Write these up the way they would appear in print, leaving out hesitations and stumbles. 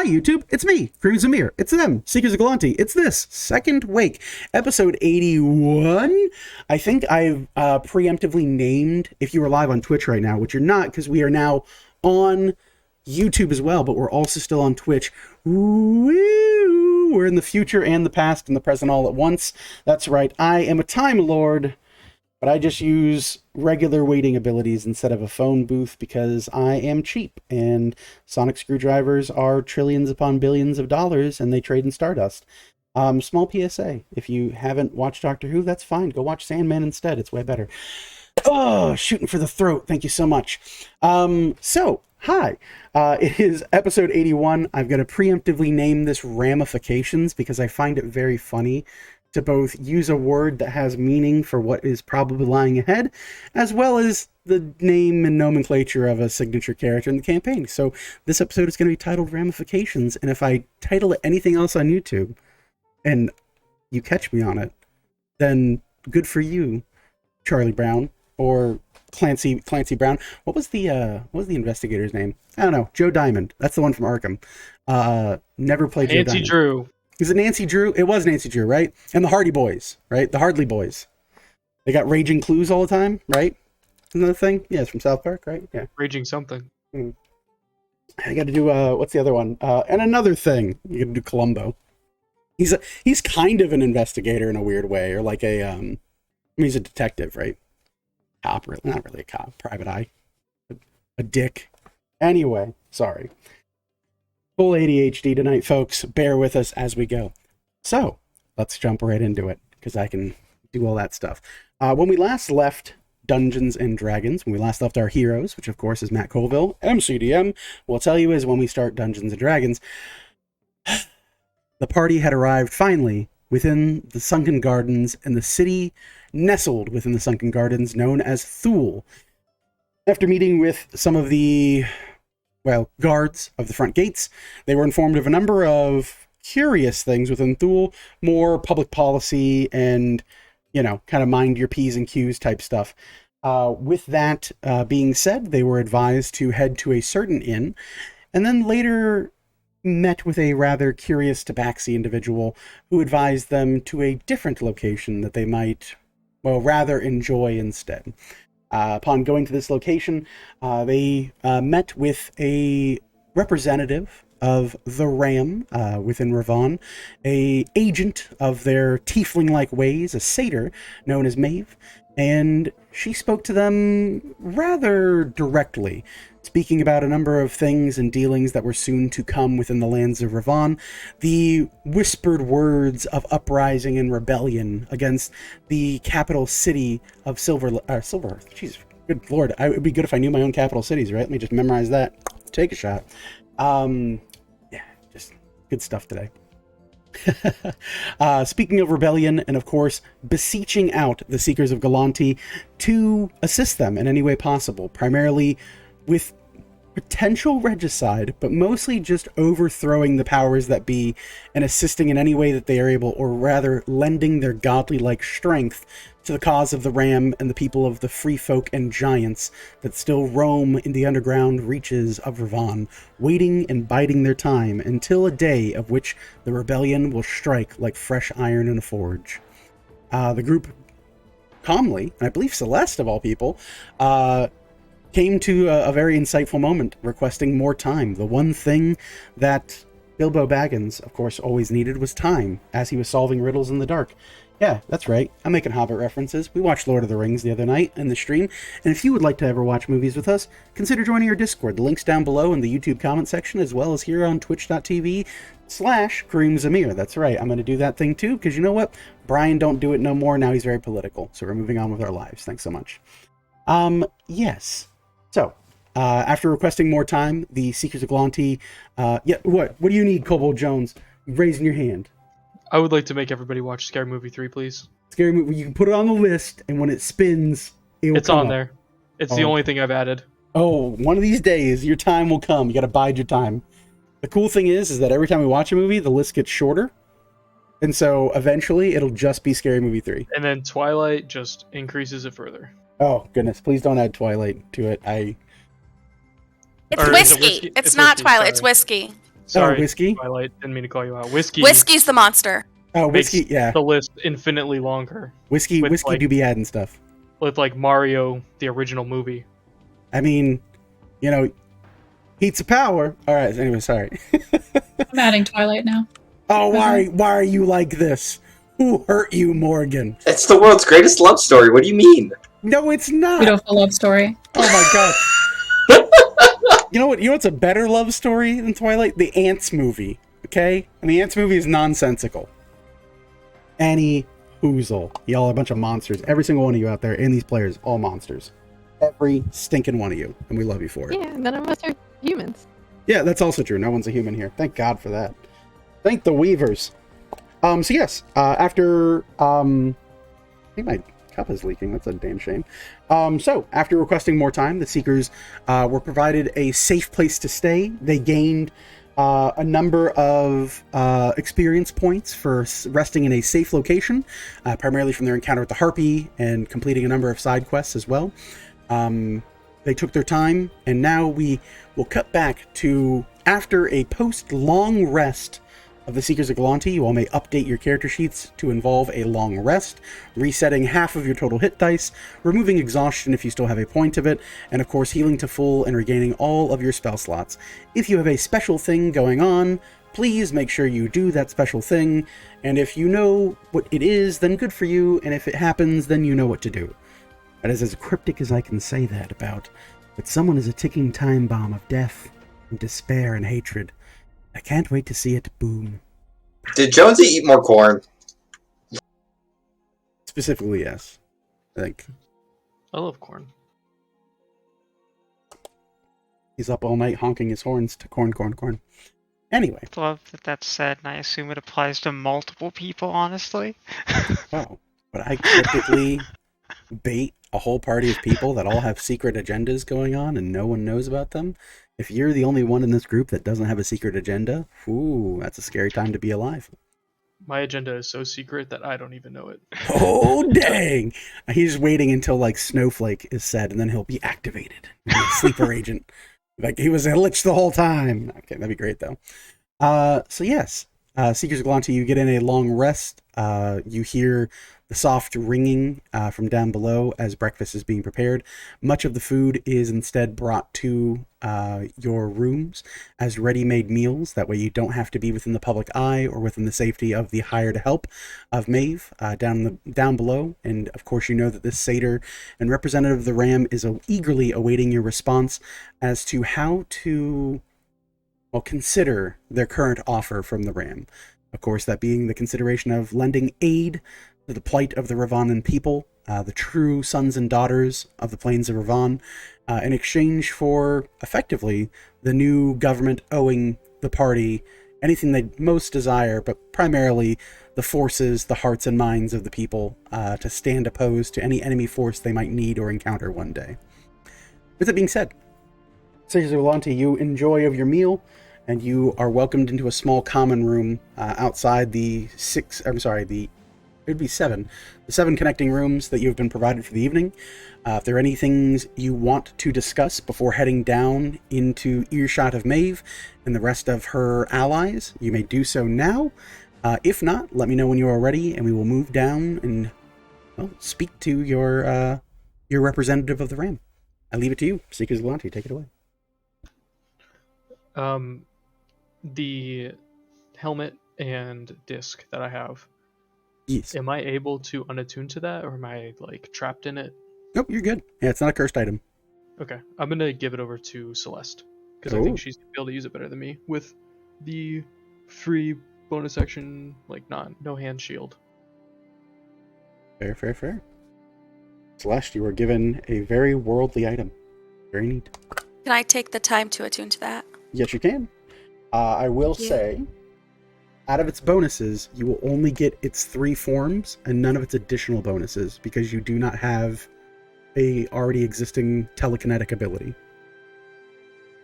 Hi, YouTube. It's me, Kareem Zamir. It's them, Seekers of Galanti. It's this, Second Wake, episode 81. I think I've preemptively named, if you were live on Twitch right now, which you're not, because we are now on YouTube as well, but we're also still on Twitch. Woo! We're in the future and the past and the present all at once. That's right. I am a Time Lord, but I just use regular waiting abilities instead of a phone booth because I am cheap, and sonic screwdrivers are trillions upon billions of dollars, and they trade in Stardust. Small PSA, if you haven't watched Doctor Who, that's fine. Go watch Sandman instead. It's way better. Oh, shooting for the throat. Thank you so much. Hi. It is episode 81. I've got to preemptively name this Ramifications because I find it very funny to both use a word that has meaning for what is probably lying ahead, as well as the name and nomenclature of a signature character in the campaign. So this episode is going to be titled Ramifications, and if I title it anything else on YouTube, and you catch me on it, then good for you, Charlie Brown, or Clancy Brown. What was the investigator's name? I don't know. Joe Diamond. That's the one from Arkham. Never played Joe Diamond. Nancy Drew. Is it Nancy Drew? It was Nancy Drew, right? And the Hardy Boys, right? The Hardly Boys. They got raging clues all the time, right? Another thing? Yeah, it's from South Park, right? Yeah. Raging something. I got to do, what's the other one? And another thing. You got to do Columbo. He's kind of an investigator in a weird way, or like he's a detective, right? Cop, really, not really a cop. Private eye. A dick. Anyway, sorry. Full ADHD tonight, folks. Bear with us as we go. So, let's jump right into it, because I can do all that stuff. When we last left Dungeons and Dragons, when we last left our heroes, which of course is Matt Colville, MCDM, will tell you is when we start Dungeons and Dragons, the party had arrived finally within the Sunken Gardens, and the city nestled within the Sunken Gardens known as Thule. After meeting with some of the guards of the front gates, they were informed of a number of curious things within Thule, more public policy and, kind of mind your P's and Q's type stuff. With that being said, they were advised to head to a certain inn, and then later met with a rather curious tabaxi individual who advised them to a different location that they might, rather enjoy instead. Upon going to this location, they met with a representative of the Ram within Ravon, a agent of their tiefling-like ways, a satyr known as Maeve, and she spoke to them rather directly, speaking about a number of things and dealings that were soon to come within the lands of Ravon, the whispered words of uprising and rebellion against the capital city of Silverhearth. Jeez, good lord, it would be good if I knew my own capital cities, right? Let me just memorize that. Take a shot. Just good stuff today. Speaking of rebellion, and of course, beseeching out the Seekers of Galanti to assist them in any way possible, primarily with potential regicide, but mostly just overthrowing the powers that be and assisting in any way that they are able, or rather lending their godly-like strength to the cause of the Ram and the people of the free folk and giants that still roam in the underground reaches of Ravon, waiting and biding their time until a day of which the rebellion will strike like fresh iron in a forge. The group calmly, and I believe Celeste of all people, came to a very insightful moment, requesting more time. The one thing that Bilbo Baggins, of course, always needed was time, as he was solving riddles in the dark. Yeah, that's right. I'm making Hobbit references. We watched Lord of the Rings the other night in the stream, and if you would like to ever watch movies with us, consider joining our Discord. The link's down below in the YouTube comment section, as well as here on twitch.tv/Kareem Zamir. That's right. I'm going to do that thing too, because you know what? Brian don't do it no more. Now he's very political. So we're moving on with our lives. Thanks so much. Yes. So, after requesting more time, the Seekers of Galanti, what do you need, Kobold Jones? You're raising your hand. I would like to make everybody watch Scary Movie 3, please. Scary Movie, you can put it on the list, and when it spins, it's on there. It's the only thing I've added. Oh, one of these days, your time will come. You gotta bide your time. The cool thing is that every time we watch a movie, the list gets shorter, and so eventually, it'll just be Scary Movie 3. And then Twilight just increases it further. Oh, goodness. Please don't add Twilight to it. It's whiskey. It's not Twilight. It's whiskey. Sorry, whiskey. Twilight. Didn't mean to call you out. Whiskey Whiskey's the monster. Oh, makes whiskey. Yeah, the list infinitely longer. whiskey. With Whiskey like do be adding stuff. with like Mario, the original movie. I mean, you know, heats of power. All right. Anyway, sorry. I'm adding Twilight now. Oh, why are you like this? Who hurt you, Morgan? It's the world's greatest love story. What do you mean? No, it's not. Beautiful love story. Oh my god. You know what? You know what's a better love story than Twilight? The Ants movie. Okay? And the Ants movie is nonsensical. Any hoozle. Y'all are a bunch of monsters. Every single one of you out there, and these players, all monsters. Every stinking one of you. And we love you for it. Yeah, none of us are humans. Yeah, that's also true. No one's a human here. Thank God for that. Thank the Weavers. So yes, after I think my cup is leaking. That's a damn shame. So after requesting more time, the Seekers were provided a safe place to stay. They gained a number of experience points for resting in a safe location, primarily from their encounter with the Harpy and completing a number of side quests as well. They took their time, and now we will cut back to after a post-long rest of the Seekers of Galanti. You all may update your character sheets to involve a long rest, resetting half of your total hit dice, removing exhaustion if you still have a point of it, and of course healing to full and regaining all of your spell slots. If you have a special thing going on, please make sure you do that special thing, and if you know what it is, then good for you, and if it happens, then you know what to do. That is as cryptic as I can say that about, but someone is a ticking time bomb of death and despair and hatred. I can't wait to see it boom. Did Jonesy eat more corn? Specifically, yes. I think I love corn. he's up all night honking his horns to corn, corn, corn. Anyway. I love that that's said, and I assume it applies to multiple people, honestly. Wow. But I cryptically bait a whole party of people that all have secret agendas going on and no one knows about them. If you're the only one in this group that doesn't have a secret agenda, ooh, that's a scary time to be alive. My agenda is so secret that I don't even know it. Oh, dang! He's waiting until, like, Snowflake is said, and then he'll be activated. He'll be a sleeper agent. Like, he was a lich the whole time. Okay, that'd be great, though. So, yes. Seekers of Galanti, you get in a long rest. You hear the soft ringing from down below as breakfast is being prepared. Much of the food is instead brought to your rooms as ready-made meals. That way you don't have to be within the public eye or within the safety of the hired help of Maeve down below. And of course you know that this satyr and representative of the Ram is eagerly awaiting your response as to how to consider their current offer from the Ram. Of course, that being the consideration of lending aid to the plight of the Ravanan people, the true sons and daughters of the plains of Ravan, in exchange for, effectively, the new government owing the party anything they most desire, but primarily the forces, the hearts and minds of the people, to stand opposed to any enemy force they might need or encounter one day. With that being said, Seekers of Galanti, you enjoy of your meal, and you are welcomed into a small common room outside the the seven connecting rooms that you have been provided for the evening. If there are any things you want to discuss before heading down into earshot of Maeve and the rest of her allies, you may do so now. If not, let me know when you are ready, and we will move down and speak to your representative of the Ram. I leave it to you, Seekers of Galanti. Take it away. The helmet and disc that I have. Yes. Am I able to unattune to that, or am I like trapped in it? Nope, you're good. Yeah, it's not a cursed item. Okay, I'm gonna give it over to Celeste because I think she's gonna be able to use it better than me with the free bonus action, like no hand shield. Fair. Celeste, you were given a very worldly item. Very neat. Can I take the time to attune to that? Yes, you can. I will say, out of its bonuses, you will only get its 3 forms and none of its additional bonuses because you do not have a already existing telekinetic ability.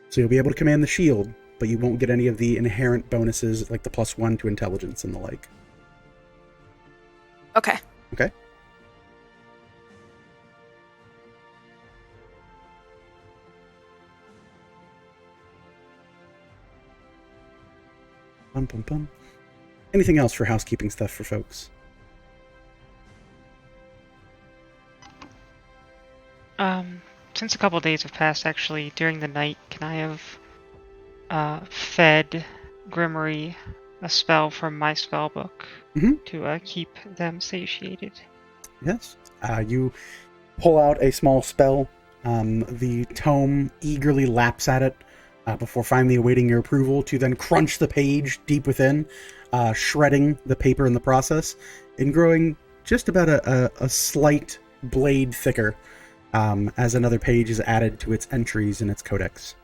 So you'll be able to command the shield, but you won't get any of the inherent bonuses like the +1 to intelligence and the like. Okay. Okay? Bum, bum, bum. Anything else for housekeeping stuff for folks? Since a couple of days have passed, actually, during the night, can I have fed Grimory a spell from my spell book to keep them satiated? Yes. You pull out a small spell. The tome eagerly laps at it before finally awaiting your approval to then crunch the page deep within, shredding the paper in the process, and growing just about a slight blade thicker as another page is added to its entries in its codex.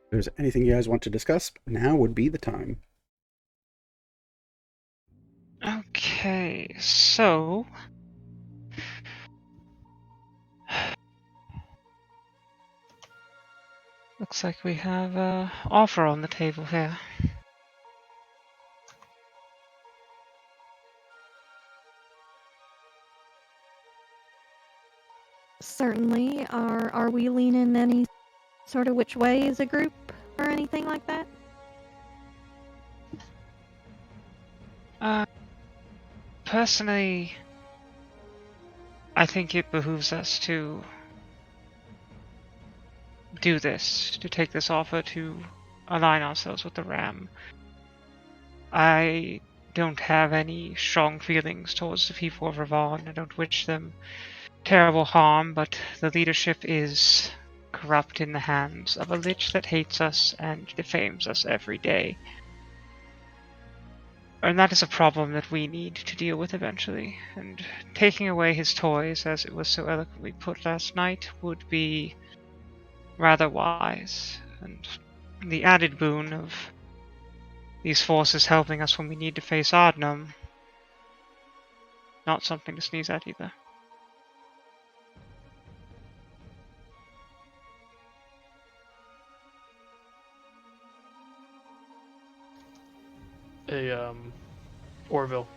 If there's anything you guys want to discuss, now would be the time. Okay, so... Looks like we have an offer on the table here. Certainly. Are we leaning any sort of which way as a group or anything like that? Personally, I think it behooves us to do this, to take this offer, to align ourselves with the Ram. I don't have any strong feelings towards the people of Ravon. I don't wish them terrible harm, but the leadership is corrupt in the hands of a lich that hates us and defames us every day. And that is a problem that we need to deal with eventually. And taking away his toys, as it was so eloquently put last night, would be rather wise. And the added boon of these forces helping us when we need to face Ardnum, not something to sneeze at either. Orville,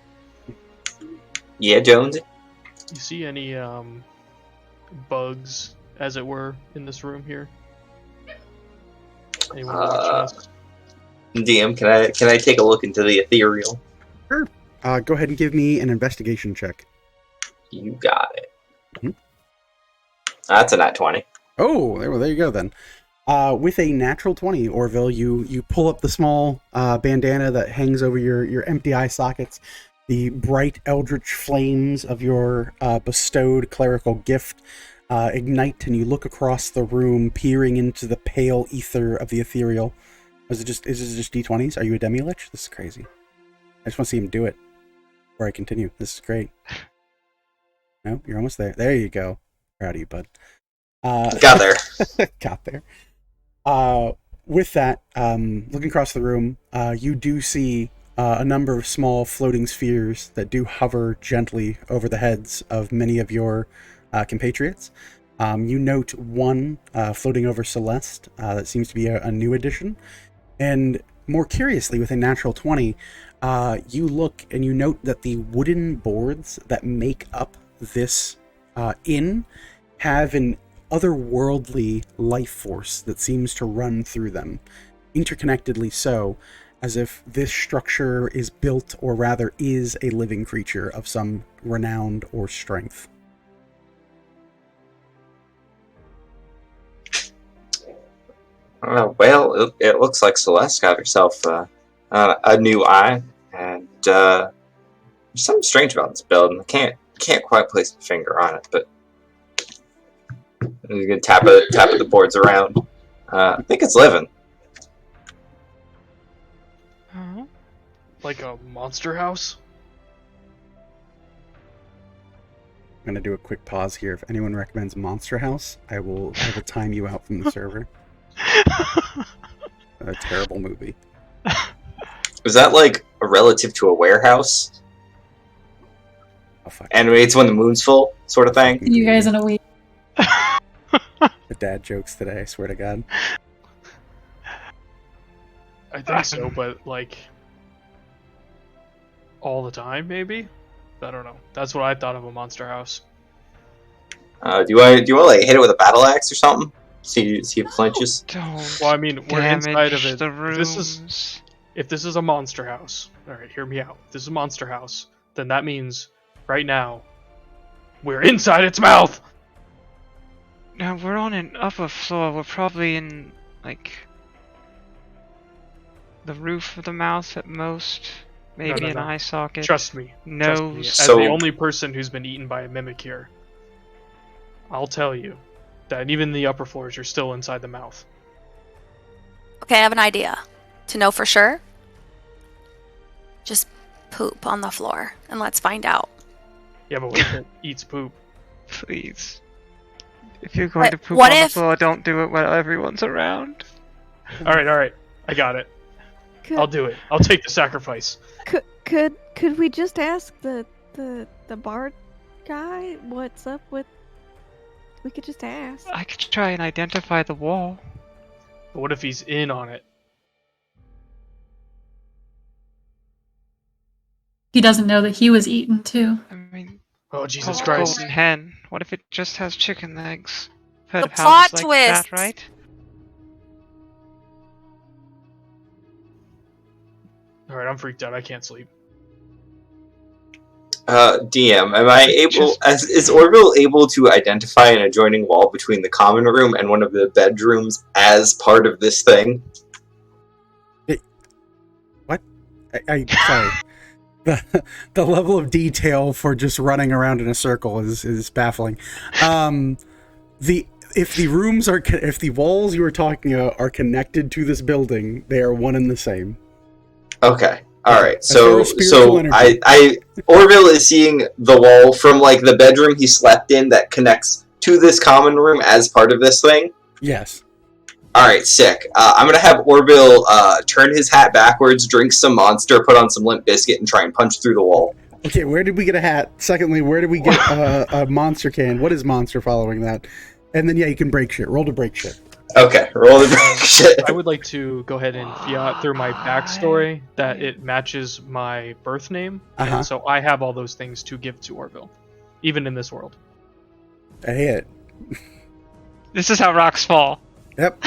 Yeah, Jones. you see any bugs, as it were, in this room here? Anyone watching us? DM, can I take a look into the ethereal? Sure. Go ahead and give me an investigation check. You got it. Mhm. That's a nat 20. Oh, there you go then. With a natural 20, Orville, you pull up the small bandana that hangs over your empty eye sockets. The bright eldritch flames of your bestowed clerical gift ignite, and you look across the room, peering into the pale ether of the ethereal. Is it just D20s? Are you a demi-lich? This is crazy. I just want to see him do it before I continue. This is great. No, you're almost there. There you go. Proud of you, bud. Got there. Got there. With that, looking across the room, you do see a number of small floating spheres that do hover gently over the heads of many of your compatriots. You note one floating over Celeste that seems to be a new addition. And more curiously, with a natural 20, you look and you note that the wooden boards that make up this inn have an otherworldly life force that seems to run through them, interconnectedly so, as if this structure is built, or rather is, a living creature of some renown or strength. Well, it looks like Celeste got herself a new eye, and there's something strange about this building. I can't quite place my finger on it, but you can tap at the boards around. I think it's living. Like a monster house? I'm going to do a quick pause here. If anyone recommends Monster House, I will time you out from the server. A terrible movie. Is that like a relative to a warehouse? Oh, fuck. Animates when the moon's full, sort of thing? You guys in a week. The dad jokes today, I swear to God. I think so, but like all the time, maybe. I don't know. That's what I thought of a monster house. Do you want to like hit it with a battle axe or something? See if it flinches. Don't Well, I mean, we're inside of damage it. the If rooms. this is a monster house, all right, hear me out. If this is a monster house, then that means right now we're inside its mouth. No, we're on an upper floor. We're probably in, like, the roof of the mouth at most. Maybe No. an eye socket. Trust me. No. As So- the only person who's been eaten by a mimic here, I'll tell you that even the upper floors, you're still inside the mouth. Okay, I have an idea. To know for sure, just poop on the floor and let's find out. Yeah, but what if it eats poop? Please. If you're going But to poop what on the if- floor, don't do it while everyone's around. All right. I got it. I'll do it. I'll take the sacrifice. Could we just ask the bard guy what's up with? We could just ask. I could try and identify the wall. But what if he's in on it? He doesn't know that he was eaten too. I mean, Oh, Jesus oh, Christ. golden hen. What if it just has chicken legs? Heard The of houses plot like twist. that, right? All right, I'm freaked out. I can't sleep. DM, am I able? Is Orville able to identify an adjoining wall between the common room and one of the bedrooms as part of this thing? I sorry. The level of detail for just running around in a circle is baffling. If the walls you were talking about are connected to this building, they are one and the same. Okay. All right. As far as spiritual energy. Orville is seeing the wall from like the bedroom he slept in that connects to this common room as part of this thing. Yes. All right, sick. I'm gonna have Orville turn his hat backwards, drink some Monster, put on some Limp Biscuit, and try and punch through the wall. Okay, where did we get a hat? Secondly, where did we get a monster can? What is monster following that? And then, yeah, you can break shit. Roll to break shit. Okay, roll the break shit. I would like to go ahead and fiat through my backstory that it matches my birth name, Uh-huh. and so I have all those things to give to Orville, even in this world. I hit. This is how rocks fall. Yep.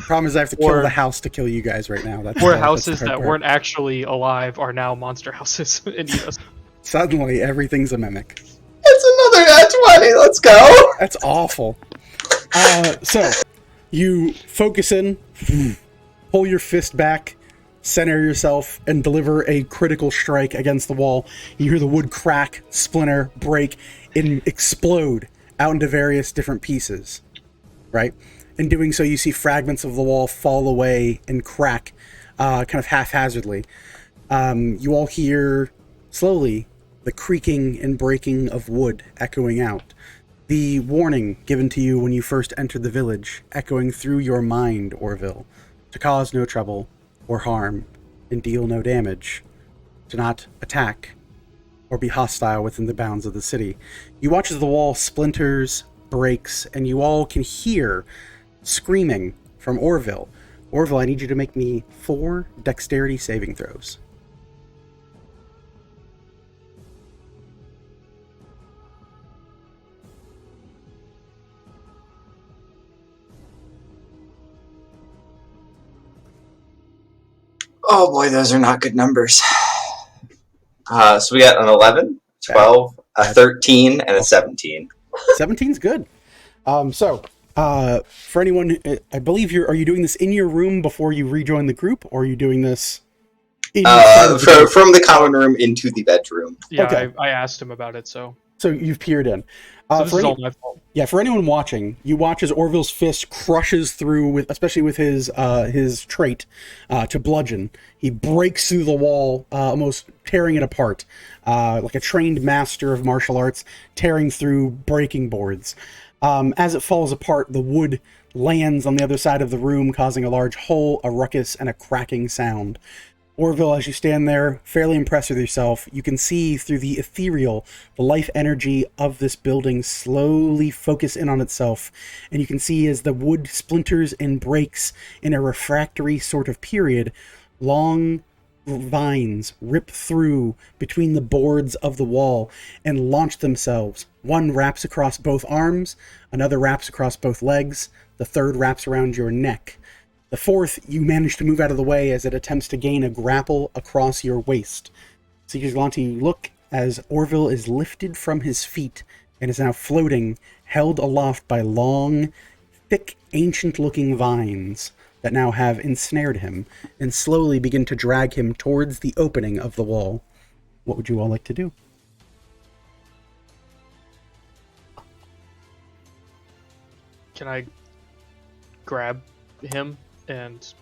Problem is I have to kill Or- the house to kill you guys right now. That's Or that's the houses hard that part. weren't actually alive are now monster houses and eat us. Suddenly, everything's a mimic. It's another nat 20. Let's go. That's awful. So, you focus in, pull your fist back, center yourself, and deliver a critical strike against the wall. You hear the wood crack, splinter, break, and explode out into various different pieces. Right? In doing so, you see fragments of the wall fall away and crack, kind of haphazardly. You all hear, slowly, the creaking and breaking of wood echoing out. The warning given to you when you first entered the village, echoing through your mind, Orville, to cause no trouble or harm and deal no damage, to not attack or be hostile within the bounds of the city. You watch as the wall splinters, breaks, and you all can hear screaming from Orville. Orville, I need you to make me 4 dexterity saving throws. Oh boy, those are not good numbers. So we got an 11, 12, a 13, and a 17. 17's good. For anyone, I believe are you doing this in your room before you rejoin the group, or are you doing this inside of the group? From the common room into the bedroom. Yeah, Okay. I asked him about it, so So you've peered in. so this For is any- all my fault. Yeah, for anyone watching, you watch as Orville's fist crushes through, especially with his trait to bludgeon. He breaks through the wall, almost tearing it apart, like a trained master of martial arts, tearing through breaking boards. As it falls apart, the wood lands on the other side of the room, causing a large hole, a ruckus, and a cracking sound. Orville, as you stand there, fairly impressed with yourself, you can see through the ethereal, the life energy of this building slowly focus in on itself. And you can see as the wood splinters and breaks in a refractory sort of period, long vines rip through between the boards of the wall and launch themselves. One wraps across both arms, another wraps across both legs, the third wraps around your neck. The fourth, you manage to move out of the way as it attempts to gain a grapple across your waist. Seekers Galanti, you look as Orville is lifted from his feet and is now floating, held aloft by long, thick, ancient-looking vines that now have ensnared him and slowly begin to drag him towards the opening of the wall. What would you all like to do? Can I grab him and,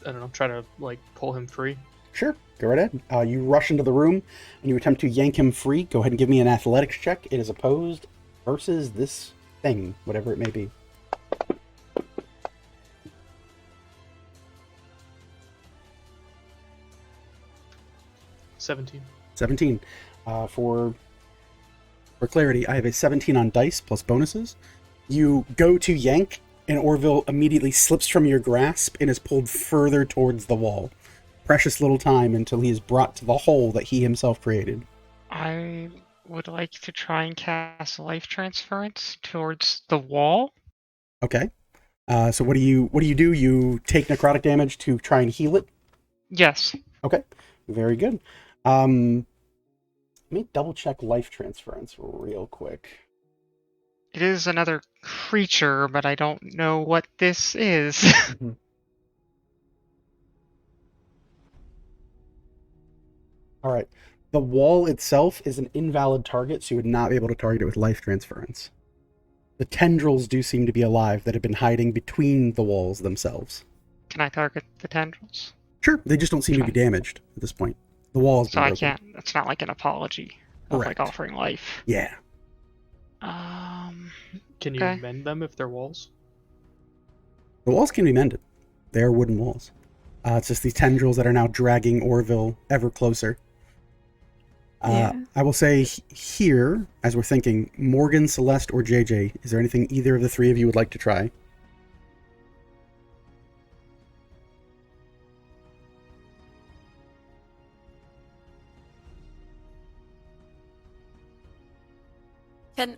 I don't know, try to, like, pull him free? Sure, go right ahead. You rush into the room and you attempt to yank him free. Go ahead and give me an athletics check. It is opposed versus this thing, whatever it may be. 17. 17. For clarity, I have a 17 on dice plus bonuses. You go to yank, and Orville immediately slips from your grasp and is pulled further towards the wall. Precious little time until he is brought to the hole that he himself created. I would like to try and cast life transference towards the wall. Okay. So what do you do? You take necrotic damage to try and heal it? Yes. Okay. Very good. Let me double check life transference real quick. It is another creature, but I don't know what this is. Mm-hmm. All right. The wall itself is an invalid target, so you would not be able to target it with life transference. The tendrils do seem to be alive that have been hiding between the walls themselves. Can I target the tendrils? Sure, they just don't seem to be damaged at this point. The wall has So been I broken. can't. It's not like an apology of Correct. like offering life. Yeah. Can you Okay. mend them if they're walls? The walls can be mended. They are wooden walls. It's just these tendrils that are now dragging Orville ever closer. Yeah. I will say here, as we're thinking, Morgan, Celeste, or JJ, is there anything either of the three of you would like to try? I'm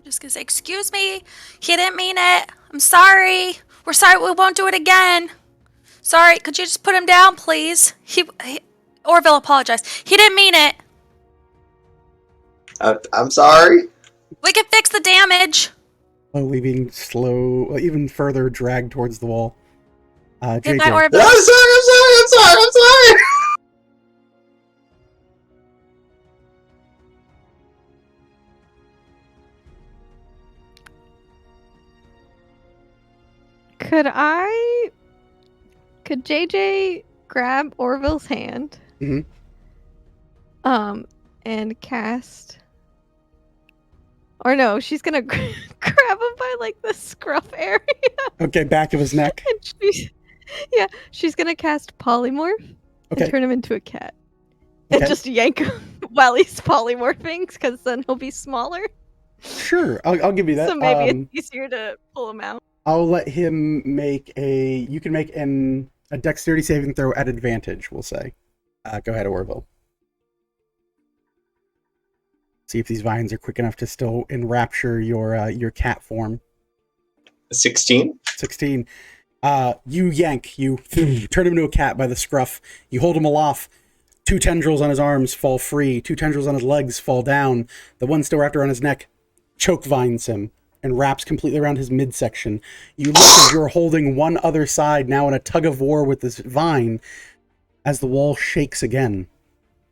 just gonna say, excuse me, he didn't mean it. I'm sorry. We're sorry, we won't do it again. Sorry, could you just put him down, please? Orville apologized. He didn't mean it. I'm sorry. We can fix the damage. Slowly being even further dragged towards the wall. Okay, JJ. bye, Orville. I'm sorry. Could JJ grab Orville's hand? Mhm. And cast. Or no, she's gonna grab him by like the scruff area. Okay, back of his neck. And she's gonna cast polymorph Okay. and turn him into a cat. Okay. And just yank him while he's polymorphing, because then he'll be smaller. Sure, I'll give you that. So maybe it's easier to pull him out. I'll let him make you can make a dexterity saving throw at advantage, we'll say. Go ahead, Orville. See if these vines are quick enough to still enrapture your cat form. 16. 16. You yank, you turn him into a cat by the scruff. You hold him aloft. 2 tendrils on his arms fall free. 2 tendrils on his legs fall down. The one still wrapped around his neck choke vines him and wraps completely around his midsection. You look as you're holding one other side, now in a tug of war with this vine, as the wall shakes again.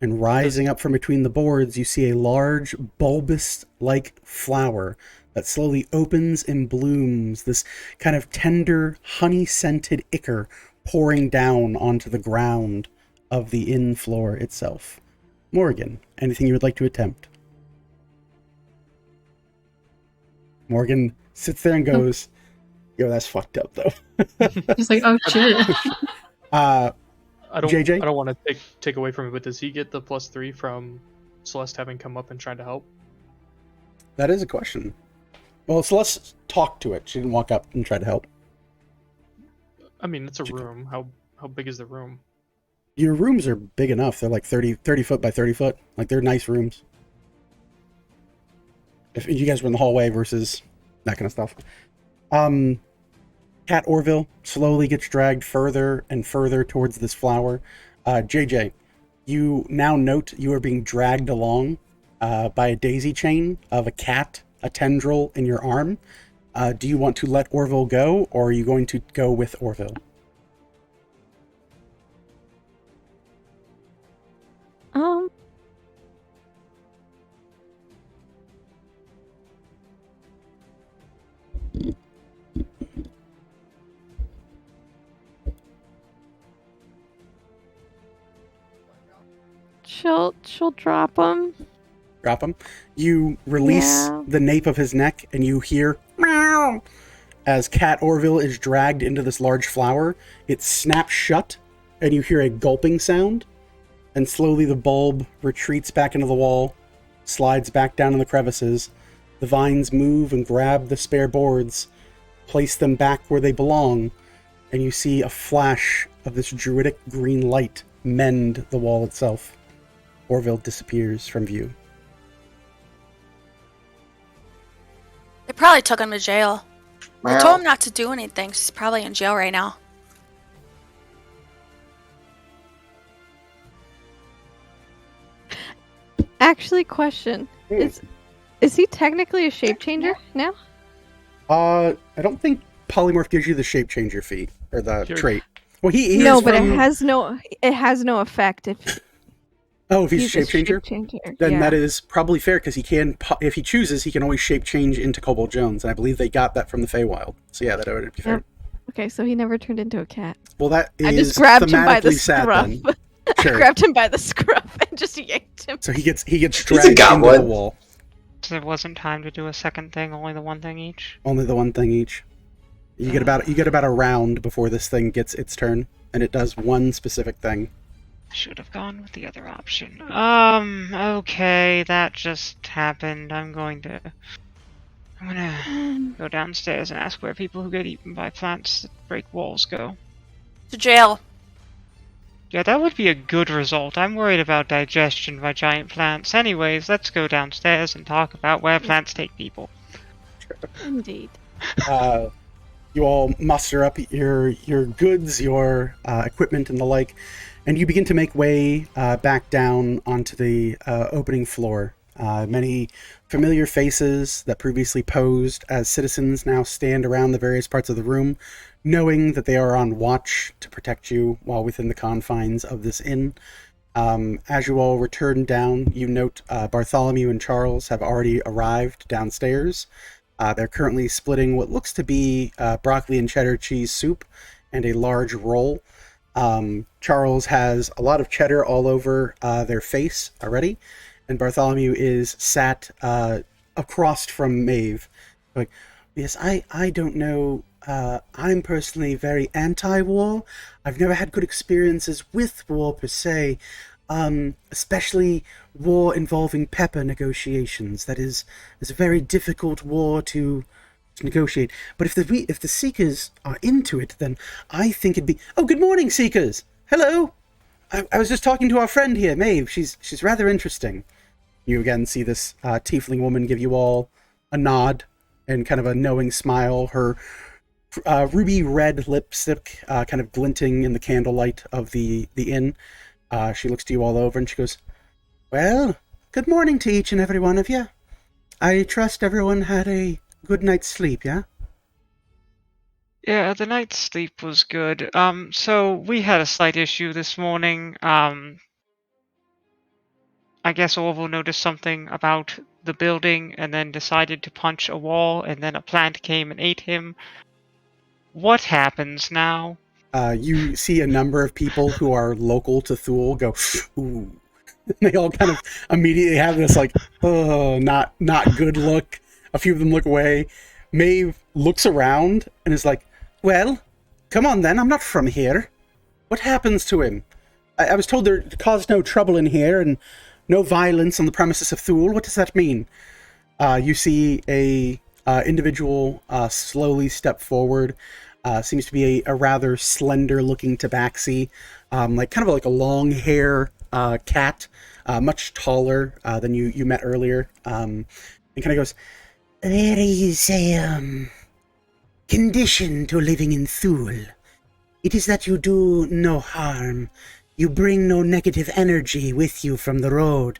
And rising up from between the boards, you see a large, bulbous-like flower that slowly opens and blooms, this kind of tender, honey-scented ichor pouring down onto the ground of the inn floor itself. Morgan, anything you would like to attempt? Morgan sits there and goes, Yo, that's fucked up though. He's like, oh shit. uh, I don't. JJ? I don't want to take away from it, but does he get the +3 from Celeste having come up and trying to help? That is a question. Well, Celeste talked to it. She didn't walk up and try to help. I mean, it's a room. How big is the room? Your rooms are big enough. They're like 30 foot by 30 foot. Like, they're nice rooms. If you guys were in the hallway versus that kind of stuff. Cat Orville slowly gets dragged further and further towards this flower. JJ, you now note you are being dragged along by a daisy chain of a cat, a tendril in your arm. Do you want to let Orville go, or are you going to go with Orville? She'll drop him. Drop him. You release Yeah. the nape of his neck, and you hear meow as Cat Orville is dragged into this large flower. It snaps shut, and you hear a gulping sound, and slowly the bulb retreats back into the wall, slides back down in the crevices. The vines move and grab the spare boards, place them back where they belong, and you see a flash of this druidic green light mend the wall itself. Orville disappears from view. They probably took him to jail. I Meow. told him not to do anything. So he's probably in jail right now. Actually, question. Is he technically a shape changer now? I don't think polymorph gives you the shape changer feat or the Sure. trait. Well, he is No, but from... it has no effect if Oh, if he's a he's shape changer, then yeah. that is probably fair because he can, if he chooses, he can always shape change into Cobalt Jones, and I believe they got that from the Feywild. So yeah, that would be fair. Yep. Okay, so he never turned into a cat. Well, that is I just grabbed him by the thematically sad scruff. then. I Sure. grabbed him by the scruff and just yanked him. So he gets a dragged into the goblin. wall. So there wasn't time to do a second thing, only the one thing each. Only the one thing each. You get about a round before this thing gets its turn, and it does one specific thing. I should have gone with the other option. Okay, that just happened. I'm gonna go downstairs and ask where people who get eaten by plants that break walls go. To jail. Yeah, that would be a good result. I'm worried about digestion by giant plants. Anyways, let's go downstairs and talk about where plants take people. Indeed. You all muster up your goods, your equipment, and the like, and you begin to make way back down onto the opening floor. Many familiar faces that previously posed as citizens now stand around the various parts of the room, knowing that they are on watch to protect you while within the confines of this inn. As you all return down, you note Bartholomew and Charles have already arrived downstairs. They're currently splitting what looks to be broccoli and cheddar cheese soup and a large roll. Charles has a lot of cheddar all over their face already, and Bartholomew is sat across from Maeve. Like, yes, I don't know. I'm personally very anti-war. I've never had good experiences with war per se, especially war involving pepper negotiations. That is a very difficult war to negotiate. But if the Seekers are into it, then I think it'd be... Oh, good morning, Seekers! Hello! I was just talking to our friend here, Maeve. She's rather interesting. You again see this tiefling woman give you all a nod and kind of a knowing smile. Her ruby red lipstick kind of glinting in the candlelight of the inn. She looks to you all over and she goes, "Well, good morning to each and every one of you. I trust everyone had a good night's sleep, yeah?" Yeah, the night's sleep was good. So we had a slight issue this morning. I guess Orville noticed something about the building and then decided to punch a wall, and then a plant came and ate him. What happens now? You see a number of people who are local to Thule go, "Ooh." They all kind of immediately have this like, oh, not good look. A few of them look away. Maeve looks around and is like, well, come on then, I'm not from here. What happens to him? I was told there caused no trouble in here and no violence on the premises of Thule. What does that mean? You see a individual slowly step forward. Seems to be a rather slender-looking tabaxi, like kind of like a long hair cat, much taller than you met earlier. And kind of goes, there is a condition to living in Thule. It is that you do no harm. You bring no negative energy with you from the road.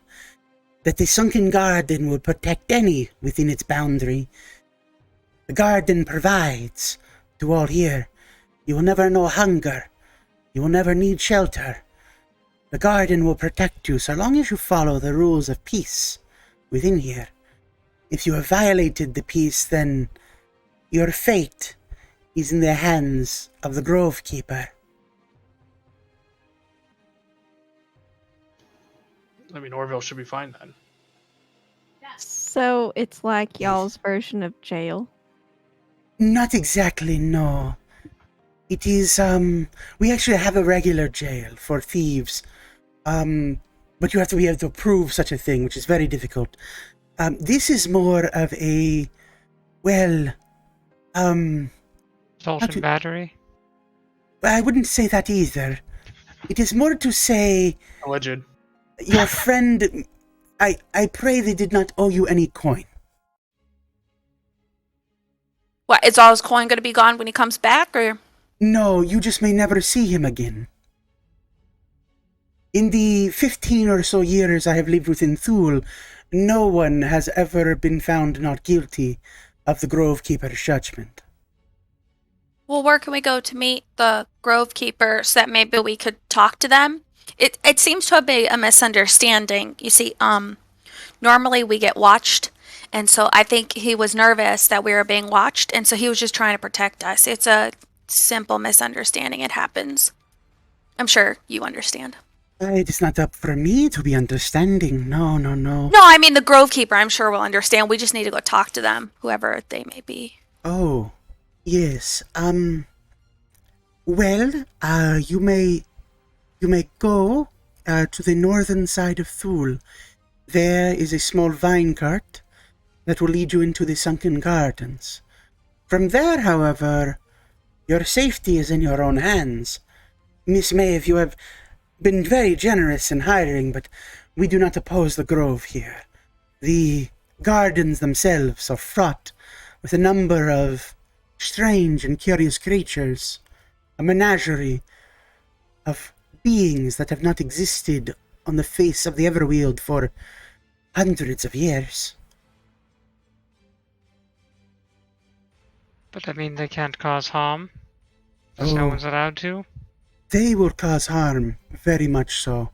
That the sunken garden will protect any within its boundary. The garden provides to all here. You will never know hunger. You will never need shelter. The garden will protect you so long as you follow the rules of peace within here. If you have violated the peace, then your fate is in the hands of the Grove Keeper. I mean, Orville should be fine then. So it's like y'all's version of jail. Not exactly, no. It is, we actually have a regular jail for thieves. But you have to be able to prove such a thing, which is very difficult. This is more of a, well, Assault and battery? I wouldn't say that either. It is more to say, Alleged. your friend, I pray they did not owe you any coin. What, is all his coin going to be gone when he comes back, or? No, you just may never see him again. In the 15 or so years I have lived within Thule, no one has ever been found not guilty of the Grove Keeper's judgment. Well, where can we go to meet the Grove Keeper so that maybe we could talk to them? It seems to have been a misunderstanding. You see, normally we get watched, and so I think he was nervous that we were being watched, and so he was just trying to protect us. It's a simple misunderstanding. It happens. I'm sure you understand. It is not up for me to be understanding. No. No, I mean the Grove Keeper, I'm sure will understand. We just need to go talk to them, whoever they may be. Oh, yes. Well, you may go to the northern side of Thule. There is a small vine cart that will lead you into the sunken gardens. From there, however, your safety is in your own hands. Miss Maeve, you have been very generous in hiring, but we do not oppose the Grove here. The gardens themselves are fraught with a number of strange and curious creatures, a menagerie of beings that have not existed on the face of the Everwield for hundreds of years. But I mean, they can't cause harm. Because no one's allowed to. They will cause harm, very much so.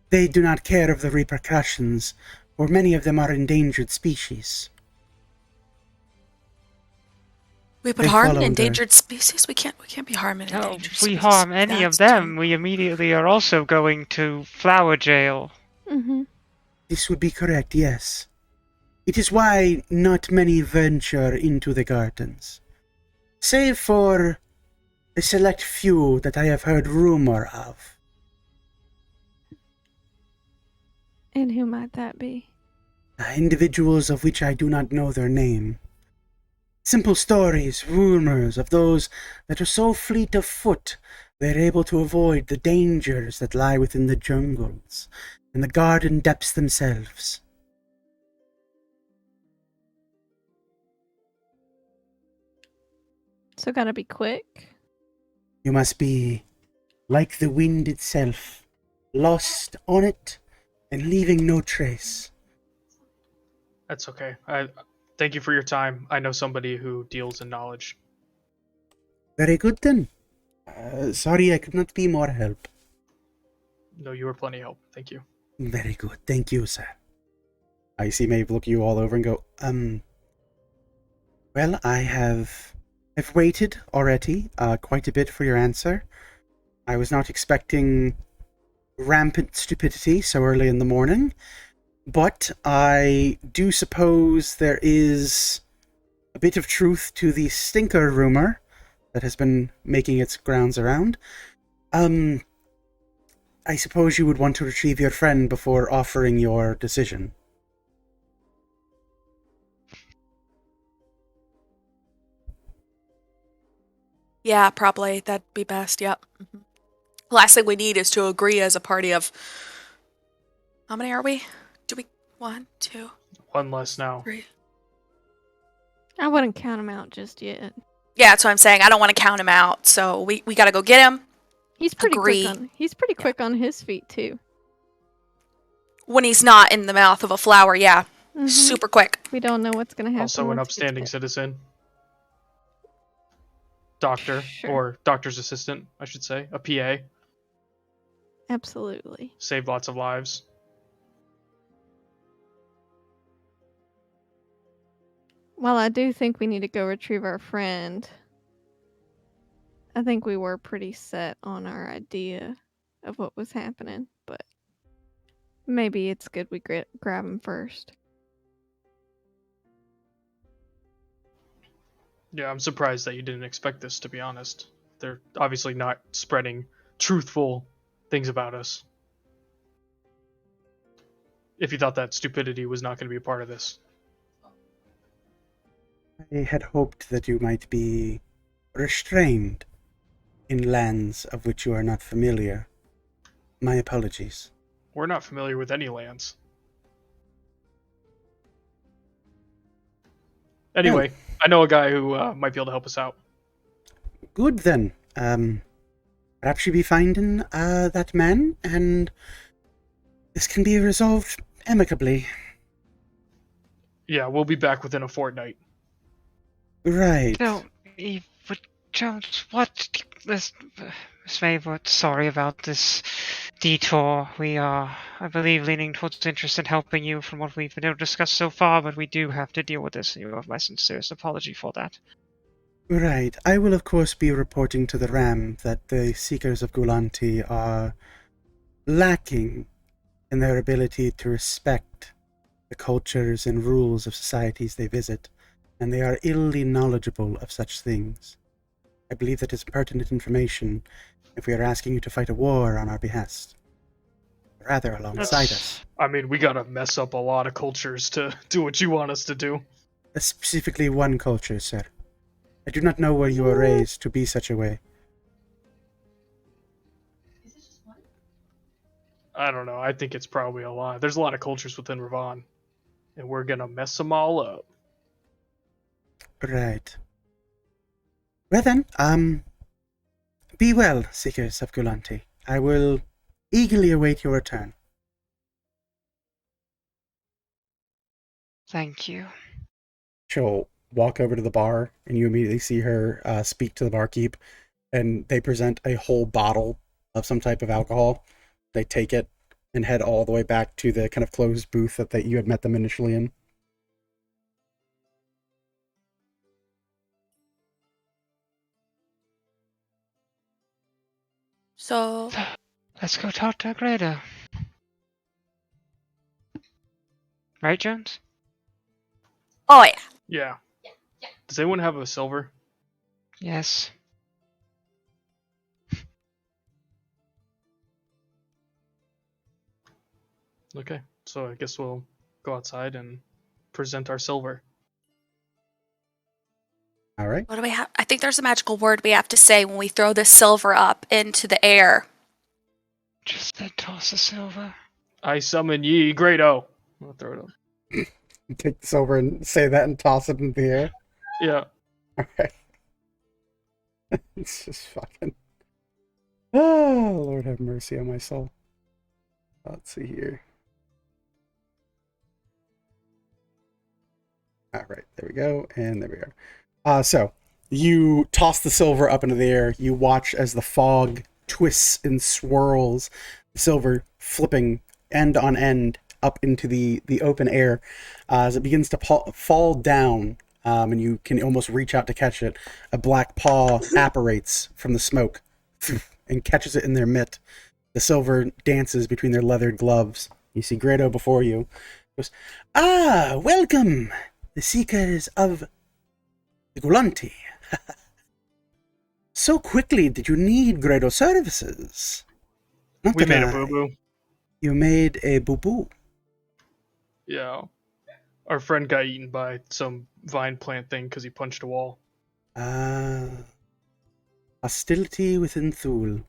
They do not care of the repercussions, for many of them are endangered species. We put They harm in follow endangered species? We can't be harming No, endangered if species. we harm any of That's them, we immediately are also going to flower jail. Mm-hmm. This would be correct, yes. It is why not many venture into the gardens. Save for a select few that I have heard rumor of. And who might that be? Individuals of which I do not know their name. Simple stories, rumors of those that are so fleet of foot they are able to avoid the dangers that lie within the jungles and the garden depths themselves. So gotta be quick. You must be like the wind itself, lost on it and leaving no trace. That's okay. I thank you for your time. I know somebody who deals in knowledge. Very good then. Sorry I could not be more help. No, you were plenty of help. Thank you. Very good. Thank you, sir. I see Maeve look you all over and go, well, I've waited already quite a bit for your answer. I was not expecting rampant stupidity so early in the morning, but I do suppose there is a bit of truth to the stinker rumor that has been making its grounds around. I suppose you would want to retrieve your friend before offering your decision. Yeah, probably. That'd be best. Yep. Last thing we need is to agree as a party of. How many are we? Do we. 1, 2, One less now. 3. I wouldn't count him out just yet. Yeah, that's what I'm saying. I don't want to count him out. So we gotta go get him He's pretty Agree. quick on his feet too. when he's not in the mouth of a flower. Yeah. Mhm. Super quick. We don't know what's gonna happen. Also, an once he upstanding gets citizen. Doctor, Sure. or doctor's assistant, I should say. A PA. there. Absolutely. Saved lots of lives. While I do think we need to go retrieve our friend, I think we were pretty set on our idea of what was happening, but maybe it's good we grab him first. Yeah, I'm surprised that you didn't expect this, to be honest. They're obviously not spreading truthful things about us. If you thought that stupidity was not going to be a part of this. I had hoped that you might be restrained in lands of which you are not familiar. My apologies. We're not familiar with any lands. Anyway, I know a guy who might be able to help us out. Good then. Perhaps you be finding that man, and this can be resolved amicably. Yeah, we'll be back within a fortnight. Right. No, but Jones, what? Miss Maywood, sorry about this detour. We are, I believe, leaning towards interest in helping you from what we've been able to discuss so far, but we do have to deal with this, and you have my sincerest apology for that. Right. I will, of course, be reporting to the Ram that the Seekers of Gulanti are lacking in their ability to respect the cultures and rules of societies they visit, and they are illy knowledgeable of such things. I believe that is pertinent information if we are asking you to fight a war on our behest. Rather alongside us. I mean, we gotta mess up a lot of cultures to do what you want us to do. Specifically one culture, sir. I do not know where you were raised to be such a way. I don't know. I think it's probably a lot. There's a lot of cultures within Ravon, and we're gonna mess them all up. Right. Well then, be well, Seekers of Gulanti. I will eagerly await your return. Thank you. She'll walk over to the bar, and you immediately see her speak to the barkeep, and they present a whole bottle of some type of alcohol. They take it and head all the way back to the kind of closed booth that you had met them initially in. So. Let's go talk to Greta. Right, Jones? Oh, yeah. Yeah. Does anyone have a silver? Yes. Okay, so I guess we'll go outside and present our silver. All right. What do we have? I think there's a magical word we have to say when we throw this silver up into the air. Just then toss the silver. I summon ye, Grado. I'll throw it up. You take this over and say that and toss it in the air. Yeah. Okay. It's just fucking... Oh, Lord have mercy on my soul. Let's see here. All right, there we go, and there we go. So, you toss the silver up into the air. You watch as the fog twists and swirls, the silver flipping end on end up into the open air as it begins to fall down, and you can almost reach out to catch it. A black paw apparates from the smoke and catches it in their mitt. The silver dances between their leathered gloves. You see Grado before you. Goes, welcome, the Seekers of Igulanti. So quickly did you need Gredo services? Not We that made a I- boo boo. You made a boo-boo. Yeah. Our friend got eaten by some vine plant thing because he punched a wall. Ah, hostility within Thule.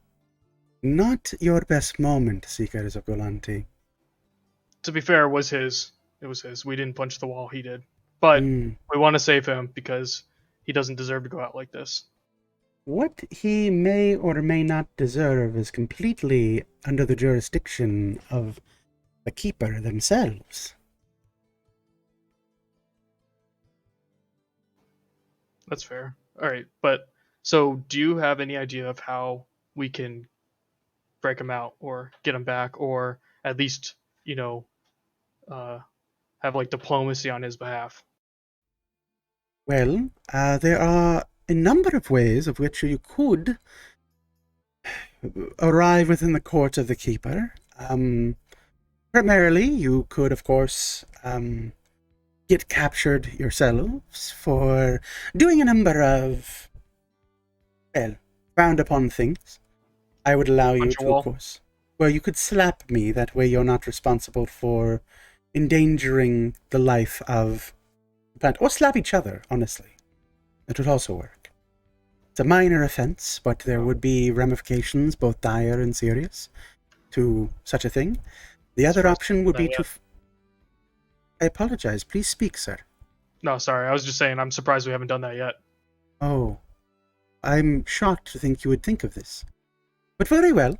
Not your best moment, Seekers of Golanti. To be fair, it was his. It was his. We didn't punch the wall. He did. But Hmm. we want to save him because he doesn't deserve to go out like this. What he may or may not deserve is completely under the jurisdiction of the Keeper themselves. That's fair. All right, but so do you have any idea of how we can break him out or get him back, or at least uh, have like diplomacy on his behalf? Well, there are a number of ways of which you could arrive within the court of the Keeper. Primarily, you could, of course, get captured yourselves for doing a number of, well, frowned upon things. I would allow you Punch a to, wall? of course. Well, you could slap me, that way you're not responsible for endangering the life of the plant. Or slap each other, honestly. That would also work. It's a minor offense, but there would be ramifications, both dire and serious, to such a thing. The other option would be to... I apologize. Please speak, sir. No, sorry. I was just saying I'm surprised we haven't done that yet. Oh, I'm shocked to think you would think of this. But very well.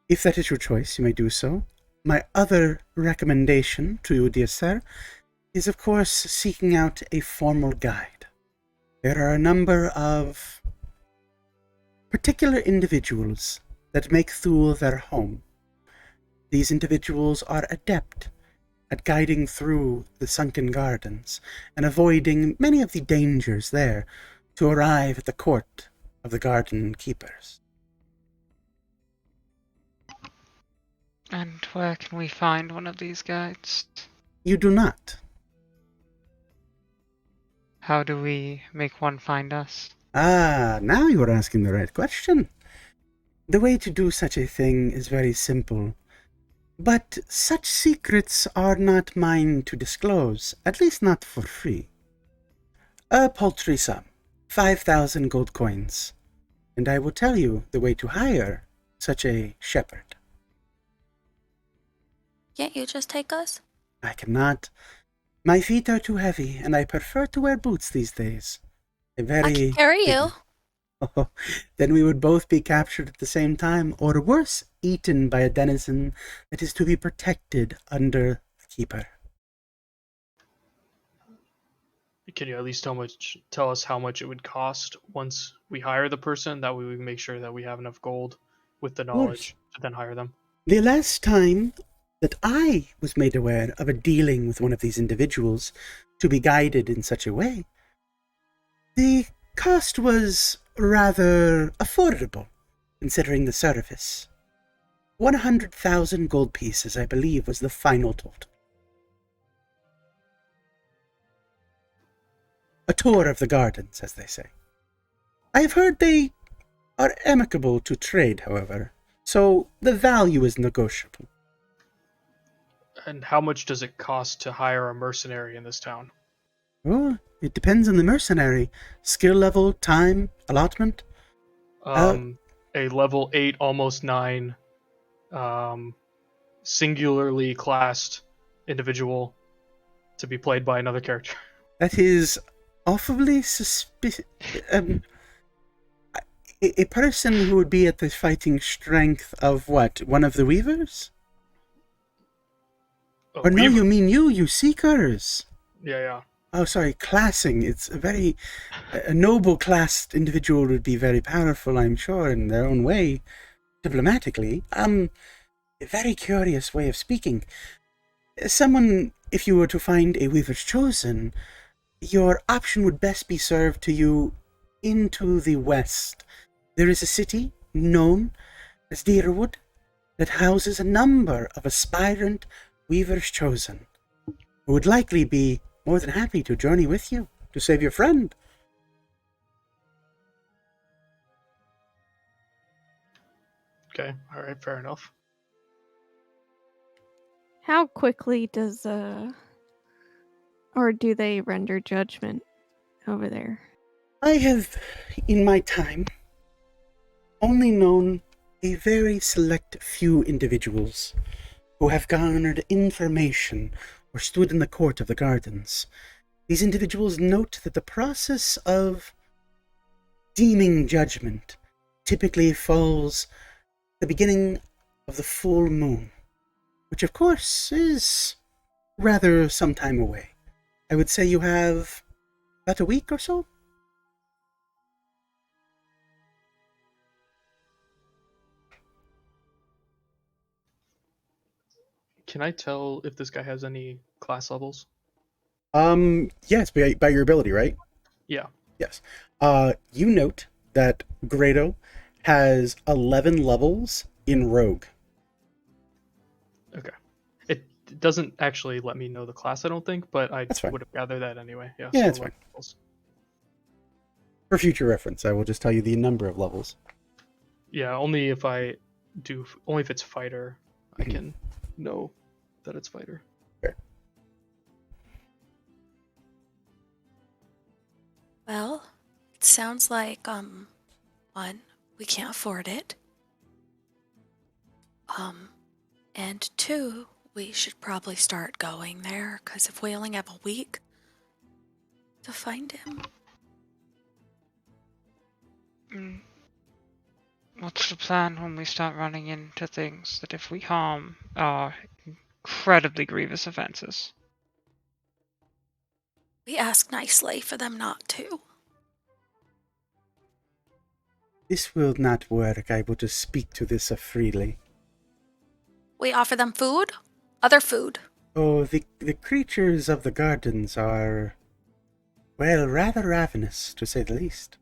If that is your choice, you may do so. My other recommendation to you, dear sir, is of course seeking out a formal guide. There are a number of particular individuals that make Thule their home. These individuals are adept at guiding through the sunken gardens and avoiding many of the dangers there to arrive at the court of the garden keepers. And where can we find one of these guides? You do not. How do we make one find us? Ah, now you are asking the right question. The way to do such a thing is very simple. But such secrets are not mine to disclose, at least not for free. A paltry sum, 5,000 gold coins, and I will tell you the way to hire such a shepherd. Can't you just take us? I cannot. My feet are too heavy, and I prefer to wear boots these days. A I very... can carry you. Oh, then we would both be captured at the same time, or worse, eaten by a denizen that is to be protected under the Keeper. Can you at least tell us how much it would cost once we hire the person? That way we can make sure that we have enough gold with the knowledge to then hire them. The last time that I was made aware of a dealing with one of these individuals to be guided in such a way, the cost was rather affordable, considering the service. 100,000 gold pieces, I believe, was the final total. A tour of the gardens, as they say. I have heard they are amicable to trade, however, so the value is negotiable. And how much does it cost to hire a mercenary in this town? Well, it depends on the mercenary. Skill level, time, allotment. A level 8, almost 9, singularly classed individual to be played by another character. That is awfully suspicious. A person who would be at the fighting strength of what? One of the weavers? Or no, you mean you seekers. Yeah. Oh, sorry, classing. It's a noble classed individual would be very powerful, I'm sure, in their own way, diplomatically. A very curious way of speaking. Someone, if you were to find a Weaver's Chosen, your option would best be served to you into the west. There is a city known as Deerwood that houses a number of aspirant Weaver's Chosen, who would likely be more than happy to journey with you. to save your friend. Okay, all right, fair enough. How quickly does or do they render judgment over there? I have, in my time, only known a very select few individuals who have garnered information or stood in the court of the gardens. These individuals note that the process of deeming judgment typically falls the beginning of the full moon, which of course is rather some time away. I would say you have about a week or so. Can I tell if this guy has any class levels? Yes, by your ability, right? Yeah. Yes. You note that Grado has 11 levels in Rogue. Okay. It doesn't actually let me know the class, I don't think, but I That's fine. would have gathered that anyway. Yeah, Yeah, so that's fine. levels. For future reference, I will just tell you the number of levels. Yeah, only if it's fighter, I Mhm. can know that it's fighter. Fair. Well, it sounds like, one, we can't afford it. And two, we should probably start going there, because if we only have a week to find him. Mm. What's the plan when we start running into things that, if we harm, are incredibly grievous offenses? We ask nicely for them not to. This will not work. I will just speak to this freely. We offer them food, other food. Oh, the creatures of the gardens are, well, rather ravenous, to say the least.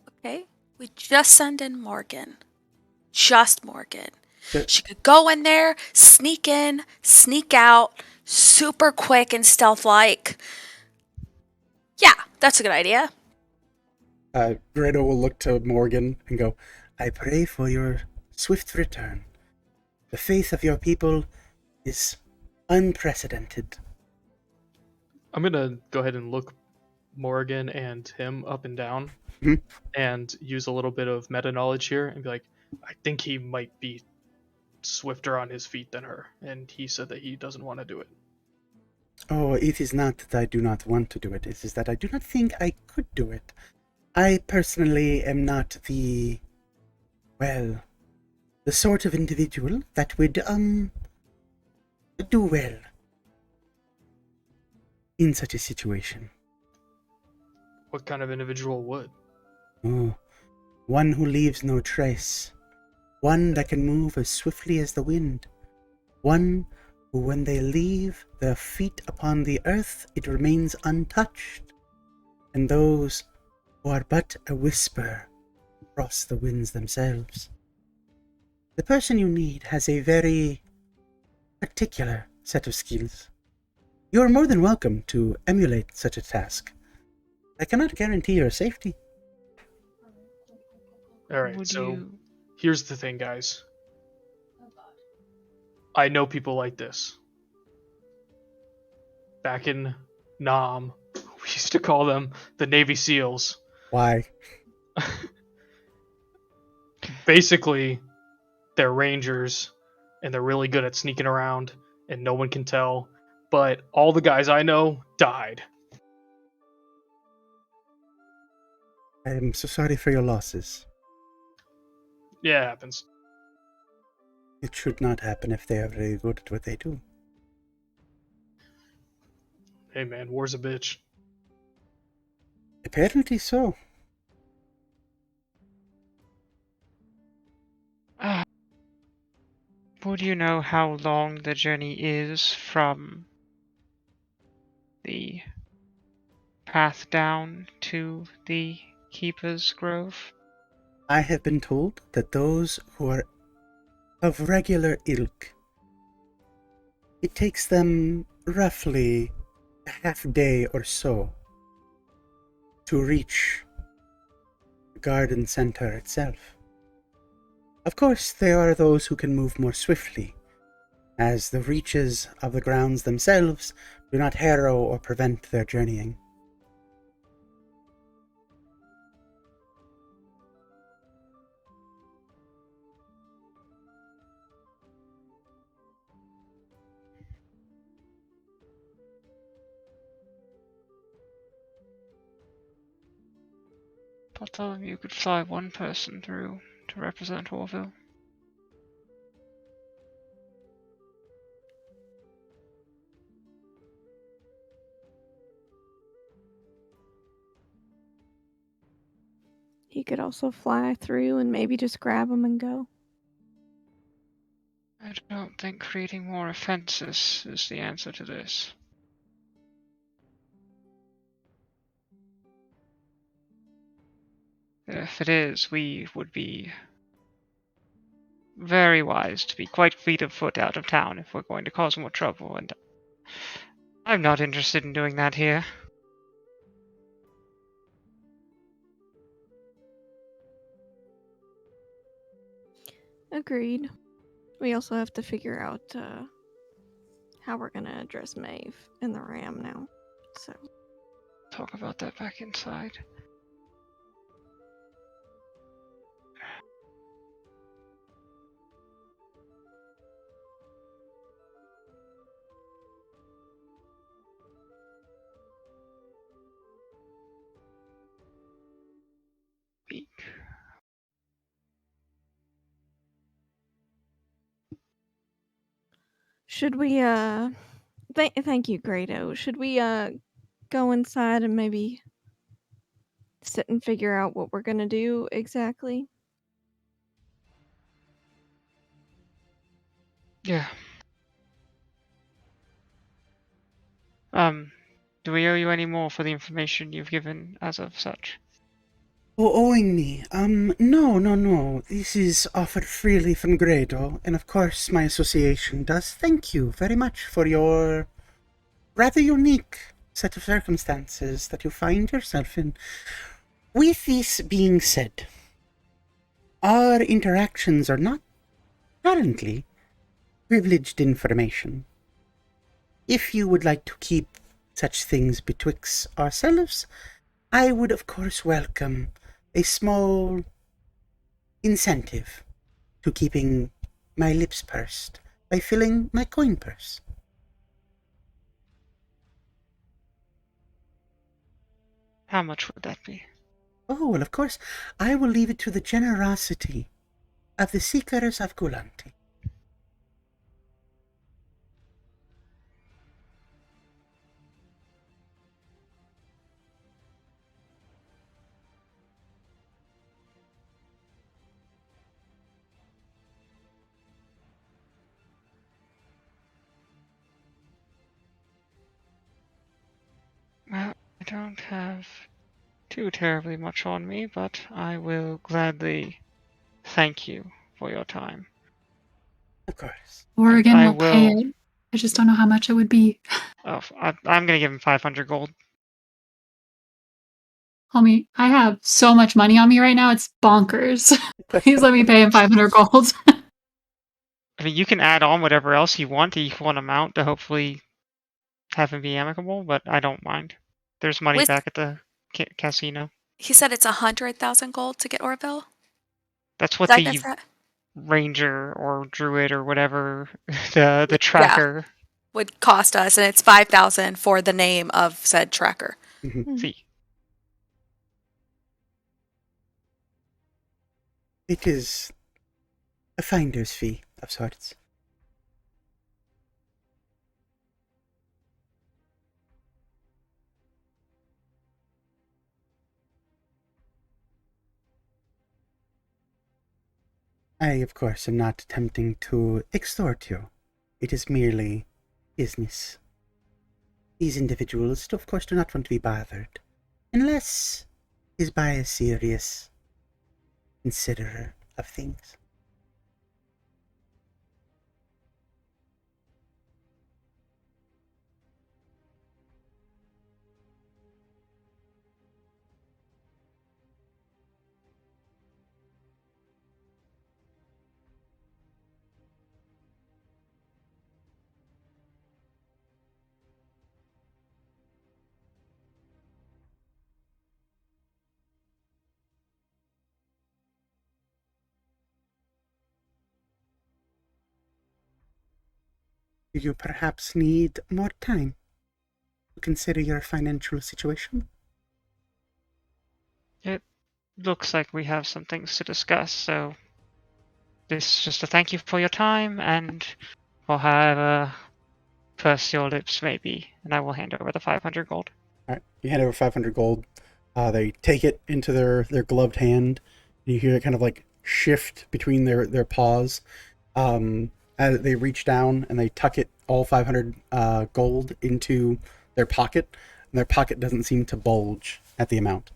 Okay? We just send in Morgan. Just Morgan. Ju- She could go in there, sneak in, sneak out, super quick and stealth like. Yeah, that's a good idea. Grado will look to Morgan and go, I pray for your swift return. The faith of your people is unprecedented. I'm gonna go ahead and look Morgan and him up and down Mhm. and use a little bit of meta knowledge here and be like, I think he might be swifter on his feet than her, and he said that he doesn't want to do it. Oh, it is not that I do not want to do it. It is that I do not think I could do it. I personally am not the sort of individual that would, do well in such a situation. What kind of individual would? Oh, one who leaves no trace. One that can move as swiftly as the wind. One who, when they leave their feet upon the earth, it remains untouched. And those who are but a whisper cross the winds themselves. The person you need has a very particular set of skills. You are more than welcome to emulate such a task. I cannot guarantee your safety. Alright, Would so you... here's the thing, guys. I know people like this. Back in Nam, we used to call them the Navy SEALs. Why? Basically, they're rangers, and they're really good at sneaking around, and no one can tell. But all the guys I know died. I am so sorry for your losses. Yeah, it happens. It should not happen if they are very good at what they do. Hey man, war's a bitch. Apparently so. Would you know how long the journey is from the path down to the Keeper's Grove? I have been told that those who are of regular ilk, it takes them roughly a half day or so to reach the garden center itself. Of course, there are those who can move more swiftly, as the reaches of the grounds themselves do not harrow or prevent their journeying. Bartholomew could fly one person through to represent Orville. He could also fly through and maybe just grab them and go. I don't think creating more offenses is the answer to this. If it is, we would be very wise to be quite fleet of foot out of town if we're going to cause more trouble, and I'm not interested in doing that here. Agreed. We also have to figure out how we're gonna address Maeve and the ram now. So Talk about that back inside. Speak. should we thank you, Grado. Should we go inside and maybe sit and figure out what we're gonna do exactly? Yeah. Do we owe you any more for the information you've given as of such? Oh, owing me? No. This is offered freely from Grado, and of course my association does thank you very much for your rather unique set of circumstances that you find yourself in. With this being said, our interactions are not currently privileged information. If you would like to keep such things betwixt ourselves, I would of course welcome a small incentive to keeping my lips pursed by filling my coin purse. How much would that be? Oh, well, of course, I will leave it to the generosity of the Seekers of Gulanti. Well, I don't have too terribly much on me, but I will gladly thank you for your time. Of course. Oregon I will pay will- it. I just don't know how much it would be. Oh, I'm gonna give him 500 gold. Homie, I have so much money on me right now, it's bonkers. Please let me pay him 500 gold. I mean, you can add on whatever else you want to equal an amount to hopefully have him be amicable, but I don't mind. There's money With- back at the casino. He said it's 100,000 gold to get Orville. That's what Did I the miss that? ranger or druid or whatever, the tracker. Would cost us, and it's 5,000 for the name of said tracker. See, It is a finder's fee of sorts. I, of course, am not attempting to extort you. It is merely business. These individuals, of course, do not want to be bothered, unless it is by a serious considerer of things. Do you perhaps need more time to consider your financial situation? It looks like we have some things to discuss, so this is just a thank you for your time, and we'll have purse your lips maybe, and I will hand over the 500 gold. All right, you hand over 500 gold. They take it into their gloved hand. You hear it kind of like shift between their paws. As they reach down and they tuck it, all 500 gold, into their pocket. And their pocket doesn't seem to bulge at the amount.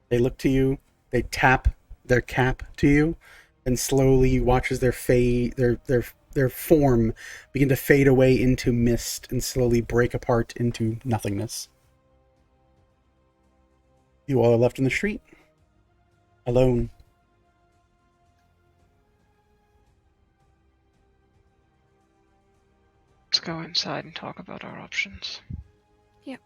They look to you. They tap their cap to you, and slowly you watch as their form begin to fade away into mist and slowly break apart into nothingness. You all are left in the street, alone. Let's go inside and talk about our options. Yep.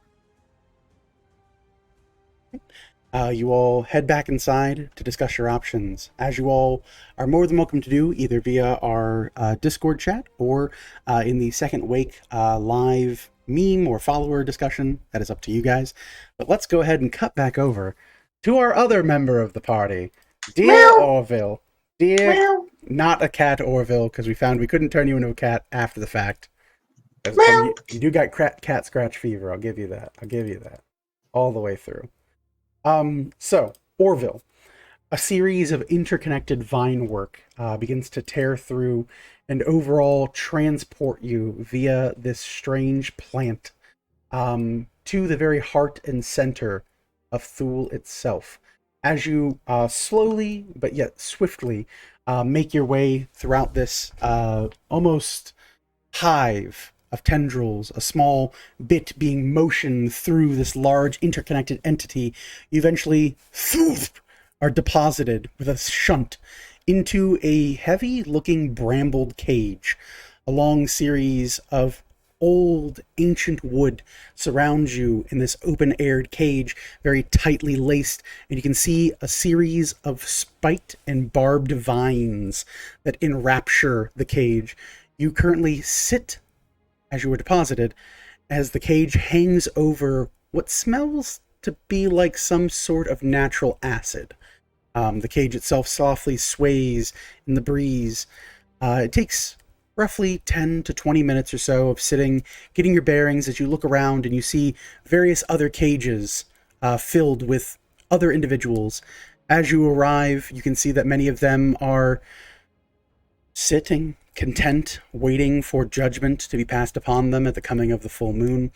You all head back inside to discuss your options, as you all are more than welcome to do, either via our Discord chat or in the Second Wake live meme or follower discussion. That is up to you guys. But let's go ahead and cut back over to our other member of the party, dear Orville. Dear, not a cat Orville, because we found we couldn't turn you into a cat after the fact. You do got cat scratch fever. I'll give you that. All the way through. So, Orville, a series of interconnected vine work begins to tear through and overall transport you via this strange plant to the very heart and center of Thule itself. As you slowly but yet swiftly make your way throughout this almost hive of tendrils, a small bit being motioned through this large interconnected entity, you eventually are deposited with a shunt into a heavy-looking brambled cage. A long series of old, ancient wood surrounds you in this open-aired cage, very tightly laced, and you can see a series of spiked and barbed vines that enrapture the cage. You currently sit, as you were deposited, as the cage hangs over what smells to be like some sort of natural acid. The cage itself softly sways in the breeze. It takes roughly 10 to 20 minutes or so of sitting, getting your bearings as you look around and you see various other cages filled with other individuals. As you arrive, you can see that many of them are sitting, content, waiting for judgment to be passed upon them at the coming of the full moon.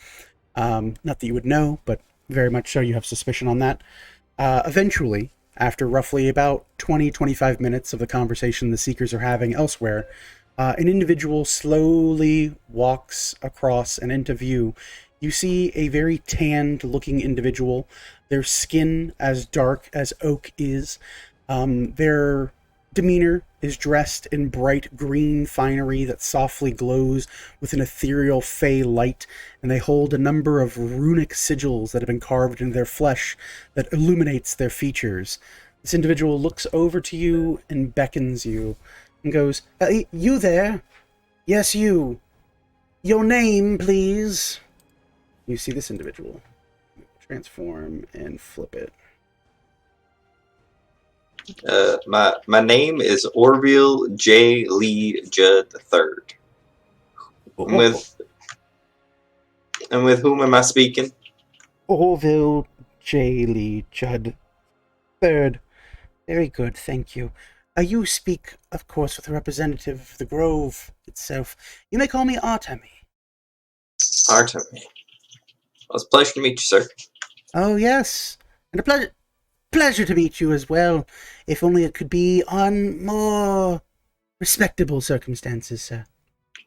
Not that you would know, but very much so you have suspicion on that. Eventually, after roughly about 20-25 minutes of the conversation the Seekers are having elsewhere, an individual slowly walks across and into view. You see a very tanned-looking individual, their skin as dark as oak is. Their demeanor is dressed in bright green finery that softly glows with an ethereal fey light, and they hold a number of runic sigils that have been carved into their flesh that illuminates their features. This individual looks over to you and beckons you and goes, "You there? Yes, you. Your name, please." You see this individual. Transform and flip it. My name is Orville J. Lee Judd III. And with whom am I speaking? Orville J. Lee Judd III. Very good, thank you. You speak, of course, with a representative of the Grove itself. You may call me Artemi. Artemi. Well, it's a pleasure to meet you, sir. Oh, yes. And a pleasure to meet you as well. If only it could be on more respectable circumstances, sir.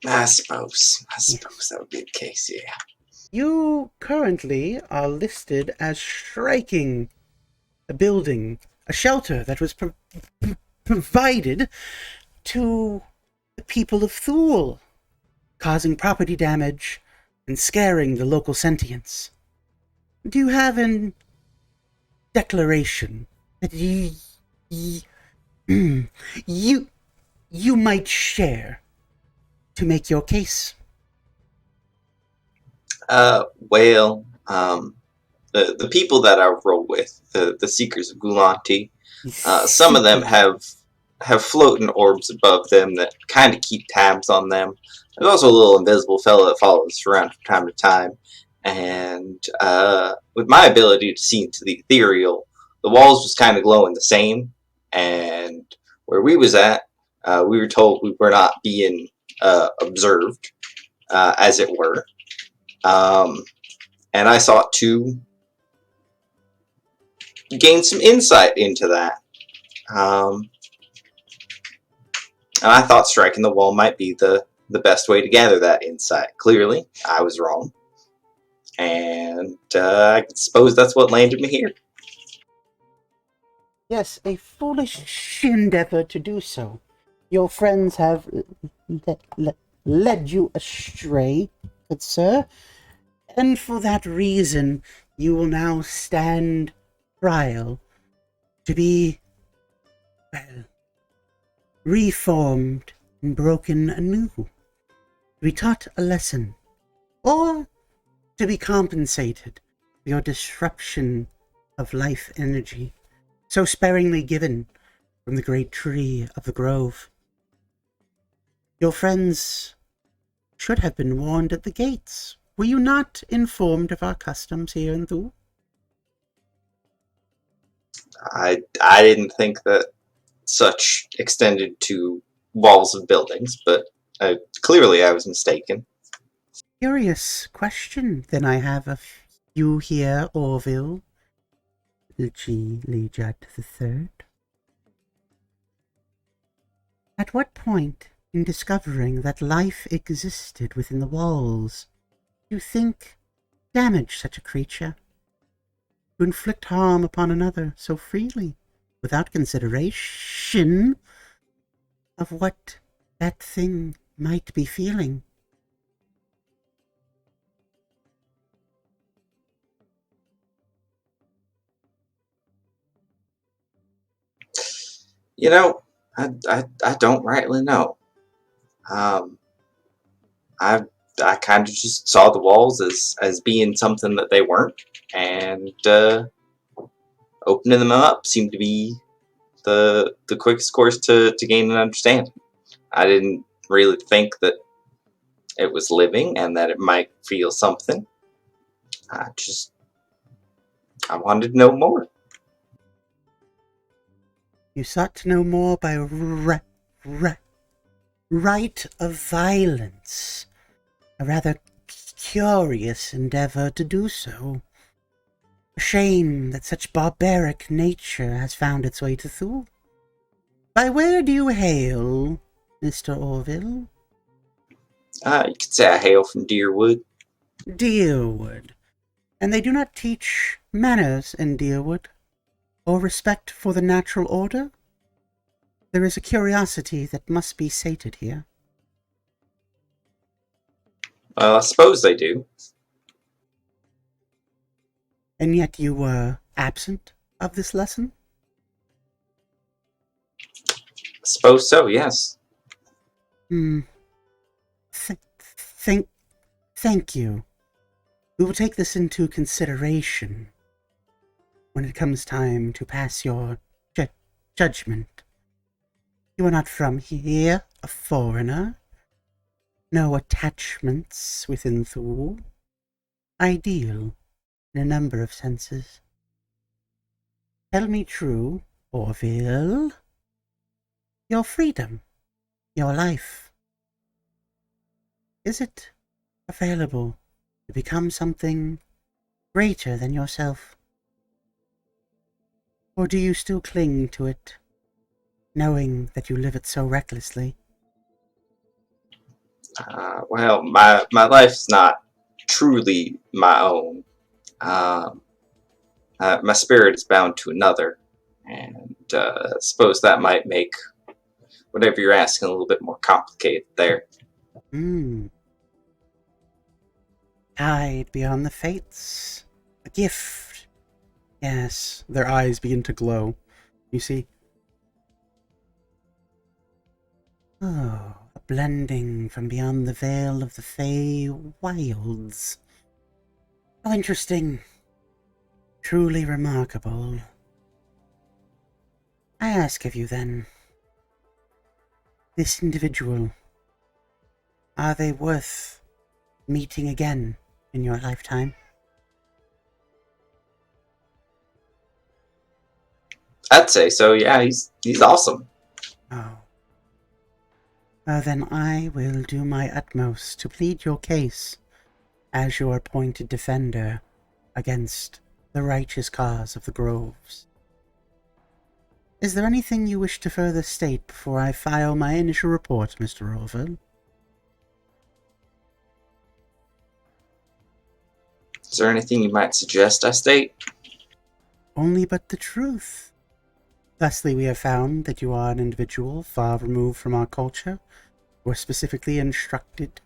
I suppose that would be the case, yeah. You currently are listed as striking a building, a shelter that was provided to the people of Thule, causing property damage and scaring the local sentients. Do you have an declaration that you might share to make your case? Well, the people that I roll with, the Seekers of Gulanti, some of them have floating orbs above them that kind of keep tabs on them. There's also a little invisible fellow that follows us around from time to time. And with my ability to see into the ethereal, the walls was kind of glowing the same. And where we was at, we were told we were not being observed, as it were. And I sought to gain some insight into that. And I thought striking the wall might be the best way to gather that insight. Clearly, I was wrong. And I suppose that's what landed me here. Yes, a foolish endeavor to do so. Your friends have led you astray, good sir, and for that reason you will now stand trial to be, well, reformed and broken anew, to be taught a lesson, or to be compensated for your disruption of life energy, so sparingly given from the great tree of the grove. Your friends should have been warned at the gates. Were you not informed of our customs here in Thule? I didn't think that such extended to walls of buildings, but clearly I was mistaken. Curious question, then I have of you here, Orville, G. Lee Judd III. At what point in discovering that life existed within the walls do you think damage such a creature? To inflict harm upon another so freely, without consideration of what that thing might be feeling. You know, I don't rightly know. Um, I I kind of just saw the walls as being something that they weren't, and opening them up seemed to be the quickest course to gain an understanding. I didn't really think that it was living and that it might feel something. I wanted to know more. You sought to know more by right of violence. A rather curious endeavor to do so. A shame that such barbaric nature has found its way to Thule. By where do you hail, Mr. Orville? You could say I hail from Deerwood. Deerwood. And they do not teach manners in Deerwood, or respect for the natural order? There is a curiosity that must be sated here. Well, I suppose they do. And yet you were absent of this lesson? I suppose so, yes. Thank you. We will take this into consideration when it comes time to pass your judgment. You are not from here, a foreigner. No attachments within Thule. Ideal in a number of senses. Tell me true, Orville. Your freedom, your life. Is it available to become something greater than yourself? Or do you still cling to it, knowing that you live it so recklessly? Well, my life's not truly my own. My spirit is bound to another, and I suppose that might make whatever you're asking a little bit more complicated there. Tied beyond the fates. A gift. Yes, their eyes begin to glow. You see? Oh, a blending from beyond the veil of the Fey wilds. How interesting. Truly remarkable. I ask of you then, this individual, are they worth meeting again in your lifetime? I'd say so. Yeah, he's awesome. Oh. Then I will do my utmost to plead your case as your appointed defender against the righteous cause of the Groves. Is there anything you wish to further state before I file my initial report, Mr. Orville? Is there anything you might suggest I state? Only but the truth. Thusly, we have found that you are an individual far removed from our culture, who are specifically instructed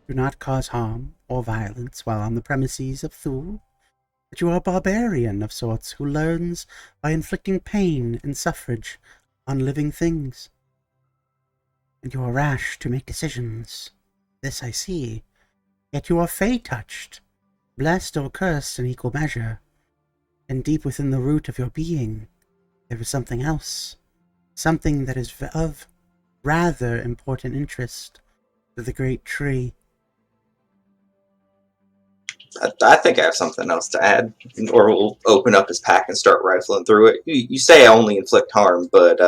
to not cause harm or violence while on the premises of Thule, that you are a barbarian of sorts who learns by inflicting pain and suffrage on living things. And you are rash to make decisions. This I see. Yet you are fey-touched, blessed or cursed in equal measure, and deep within the root of your being, there is something else, something that is of rather important interest to the great tree. I think I have something else to add, or we'll open up his pack and start rifling through it. You say I only inflict harm, but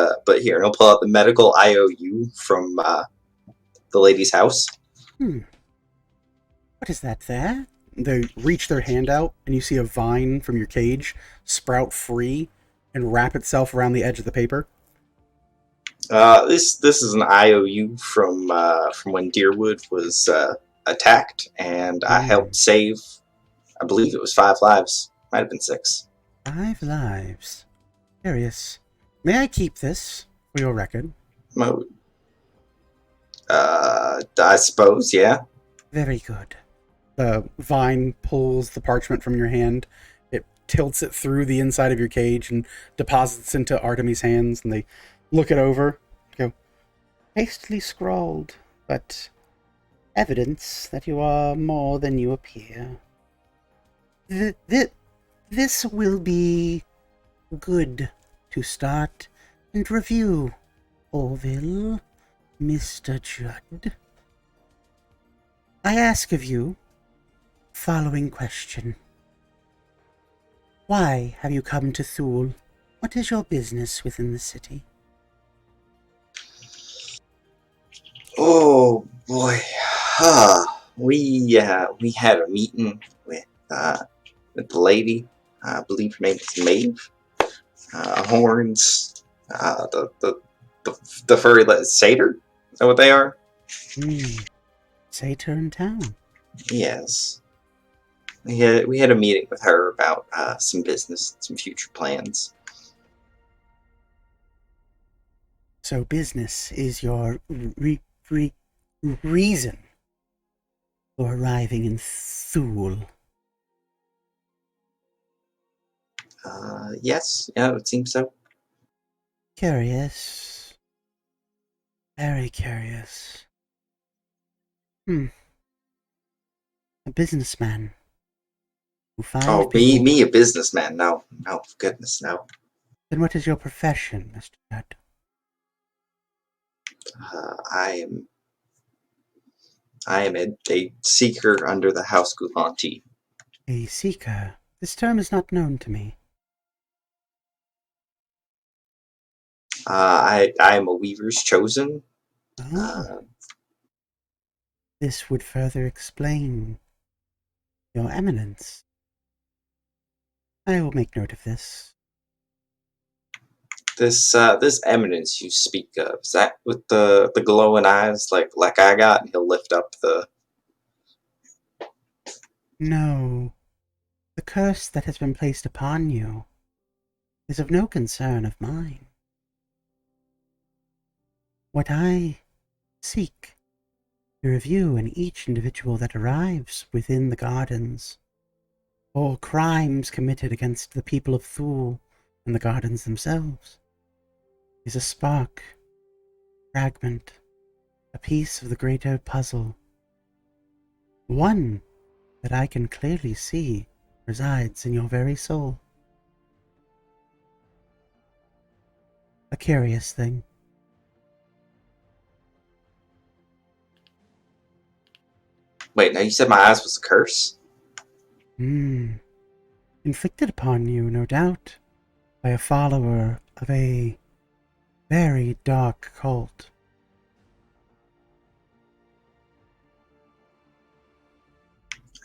here, and he'll pull out the medical IOU from the lady's house. What is that there? They reach their hand out, and you see a vine from your cage sprout free and wrap itself around the edge of the paper. This is an IOU from when Deerwood was attacked, and I helped save. I believe it was 5 lives. Might have been 6. 5 lives. Curious. May I keep this for your record? I suppose, yeah. Very good. The vine pulls the parchment from your hand. It tilts it through the inside of your cage and deposits into Artemis' hands, and they look it over. Go, hastily scrawled, but evidence that you are more than you appear. This will be good to start and review, Orville, Mr. Judd. I ask of you following question. Why have you come to Thule? What is your business within the city? Oh boy, we had a meeting with the lady. I believe her name is Maeve. Horns. The furry satyr. Is that what they are? Satyr in town. Yes. We had a meeting with her about some business, some future plans. So business is your reason for arriving in Thule. Yes, yeah, it seems so. Curious. Very curious. A businessman. Oh, me, a businessman? No, goodness, no. Then what is your profession, Mr. Judd? I am a seeker under the House Goulanti. A seeker. This term is not known to me. I am a Weaver's Chosen. This would further explain your eminence. I will make note of this. This eminence you speak of, is that with the glowing eyes like I got? And he'll lift up the... No. The curse that has been placed upon you is of no concern of mine. What I seek to review in each individual that arrives within the gardens, or crimes committed against the people of Thule and the gardens themselves, is a spark, fragment, a piece of the greater puzzle. One that I can clearly see resides in your very soul. A curious thing. Wait, now you said my eyes was a curse? Inflicted upon you, no doubt, by a follower of a very dark cult.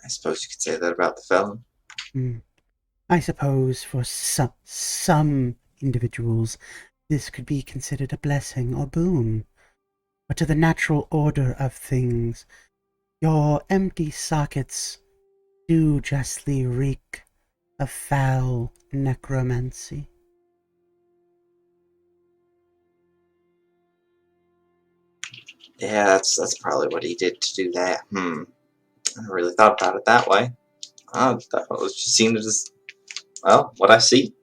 I suppose you could say that about the felon. I suppose for some individuals, this could be considered a blessing or boon. But to the natural order of things, your empty sockets do justly reek of foul necromancy. Yeah, that's probably what he did to do that. I never really thought about it that way. I thought it was just seen as, well, what I see.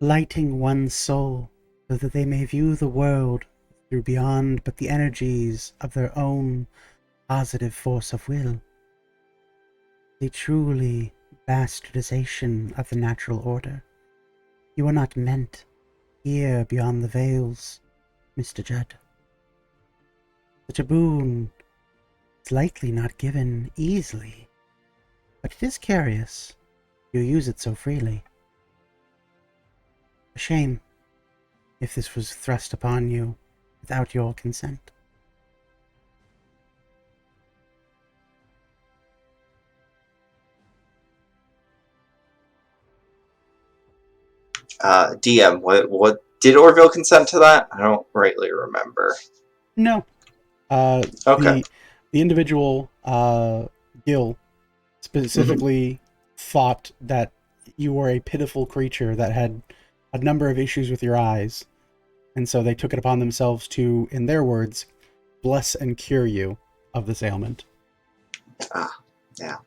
Lighting one's soul so that they may view the world through beyond but the energies of their own positive force of will. A truly bastardization of the natural order. You are not meant here beyond the veils, Mr. Judd. Such a boon is likely not given easily, but it is curious you use it so freely. A shame if this was thrust upon you without your consent. DM, what did Orville consent to that? I don't rightly remember. No. Okay. The individual, Gil, specifically thought that you were a pitiful creature that had a number of issues with your eyes, and so they took it upon themselves to, in their words, bless and cure you of this ailment. Yeah.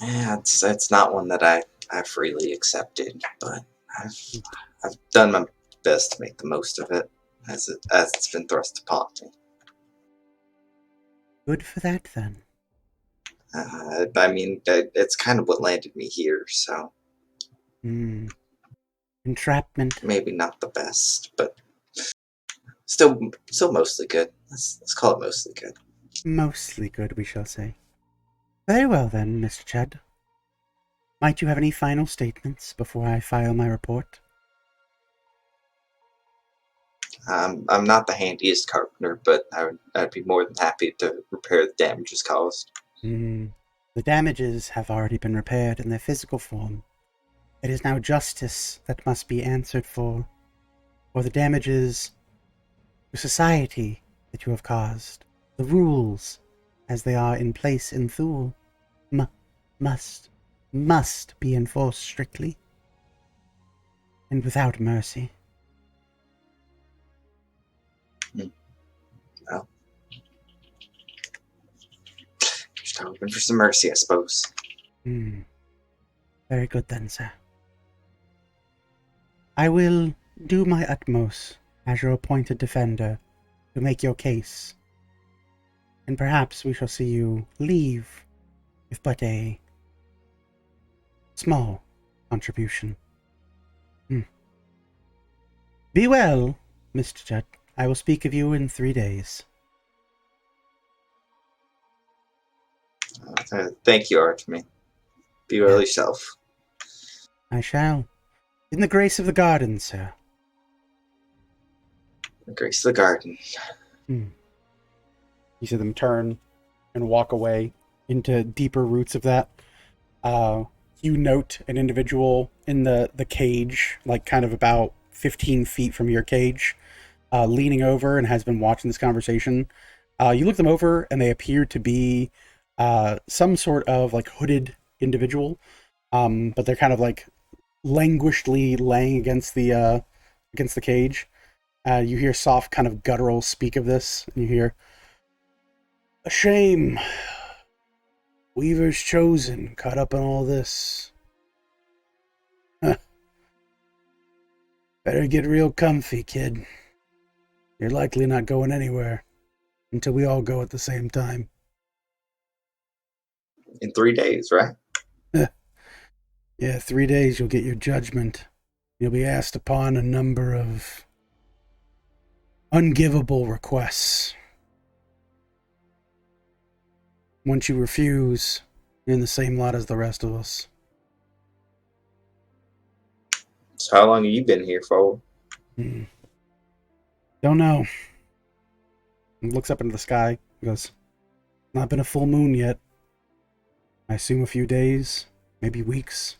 Yeah, it's not one that I freely accepted, but I've done my best to make the most of it as it's been thrust upon me. Good for that, then. I mean, it's kind of what landed me here, so Entrapment. maybe not the best, but still mostly good. Let's call it mostly good. Mostly good, we shall say. Very well, then, Mr. Chad. Might you have any final statements before I file my report? I'm not the handiest carpenter, but I'd be more than happy to repair the damages caused. The damages have already been repaired in their physical form. It is now justice that must be answered for the damages to society that you have caused. The rules, as they are in place in Thule, must be enforced strictly and without mercy. Well, just hoping for some mercy, I suppose. Very good then, sir. I will do my utmost as your appointed defender to make your case, and perhaps we shall see you leave with but a small contribution. Be well, Mr. Judd. I will speak of you in 3 days. Thank you, Artemy. Be well yourself. I shall. In the grace of the garden, sir. The grace of the garden. You see them turn and walk away into deeper roots of that. You note an individual in the cage, like kind of about 15 feet from your cage, leaning over and has been watching this conversation. You look them over and they appear to be some sort of like hooded individual, but they're kind of like languishedly laying against the cage. You hear soft kind of guttural speak of this, and you hear, "A shame. Weaver's chosen, caught up in all this. Better get real comfy, kid. You're likely not going anywhere until we all go at the same time." in 3 days, right? Yeah, 3 days you'll get your judgment. You'll be asked upon a number of ungivable requests. Once you refuse, you're in the same lot as the rest of us. So how long have you been here for? Don't know. He looks up into the sky. He goes, not been a full moon yet. I assume a few days, maybe weeks.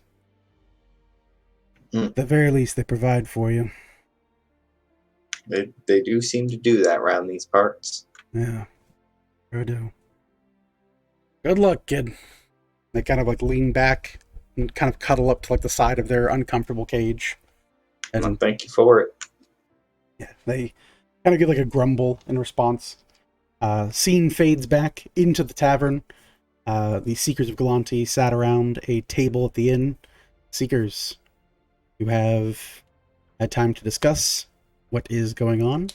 At the very least, they provide for you. They do seem to do that around these parts. Yeah, sure do. Good luck, kid. They kind of like lean back and kind of cuddle up to like the side of their uncomfortable cage. And Well, thank you for it. yeah, they kind of get like a grumble in response. Scene fades back into the tavern. The Seekers of Galanti sat around a table at the inn. Seekers, you have had time to discuss what is going on.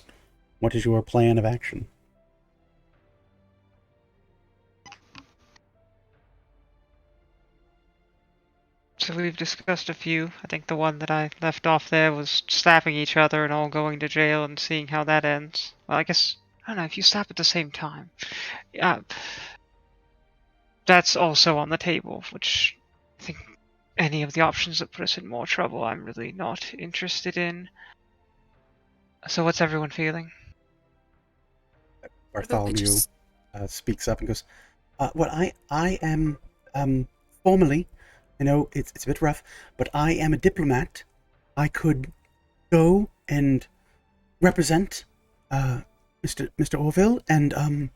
What is your plan of action? So we've discussed a few. I think the one that I left off there was slapping each other and all going to jail and seeing how that ends. Well, I guess, I don't know, if you slap at the same time. That's also on the table, which I think any of the options that put us in more trouble I'm really not interested in. So what's everyone feeling? Bartholomew speaks up and goes, well, I am formally, I know it's a bit rough, but I am a diplomat. I could go and represent Mr. Orville and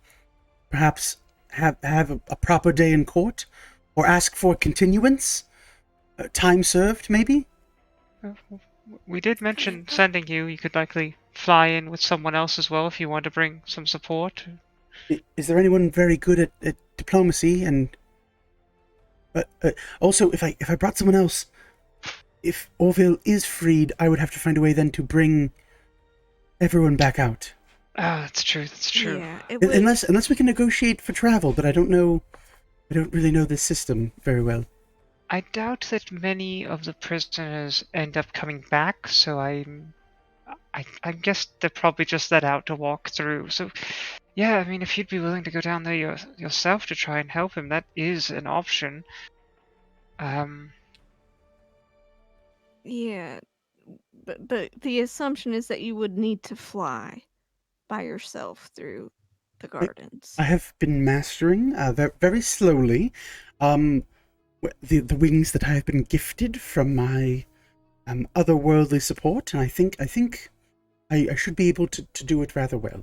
perhaps have a proper day in court, or ask for continuance, time served, maybe. We did mention sending you. You could likely fly in with someone else as well if you want to bring some support. Is there anyone very good at diplomacy? And also, if I brought someone else, if Orville is freed, I would have to find a way then to bring everyone back out. Ah, that's true. That's true. Yeah, Unless we can negotiate for travel, but I don't really know this system very well. I doubt that many of the prisoners end up coming back, so I guess they're probably just let out to walk through. So, yeah, I mean, if you'd be willing to go down there yourself to try and help him, that is an option. Yeah, but the assumption is that you would need to fly by yourself through the gardens. I have been mastering very slowly the wings that I have been gifted from my otherworldly support, and I think I should be able to do it rather well.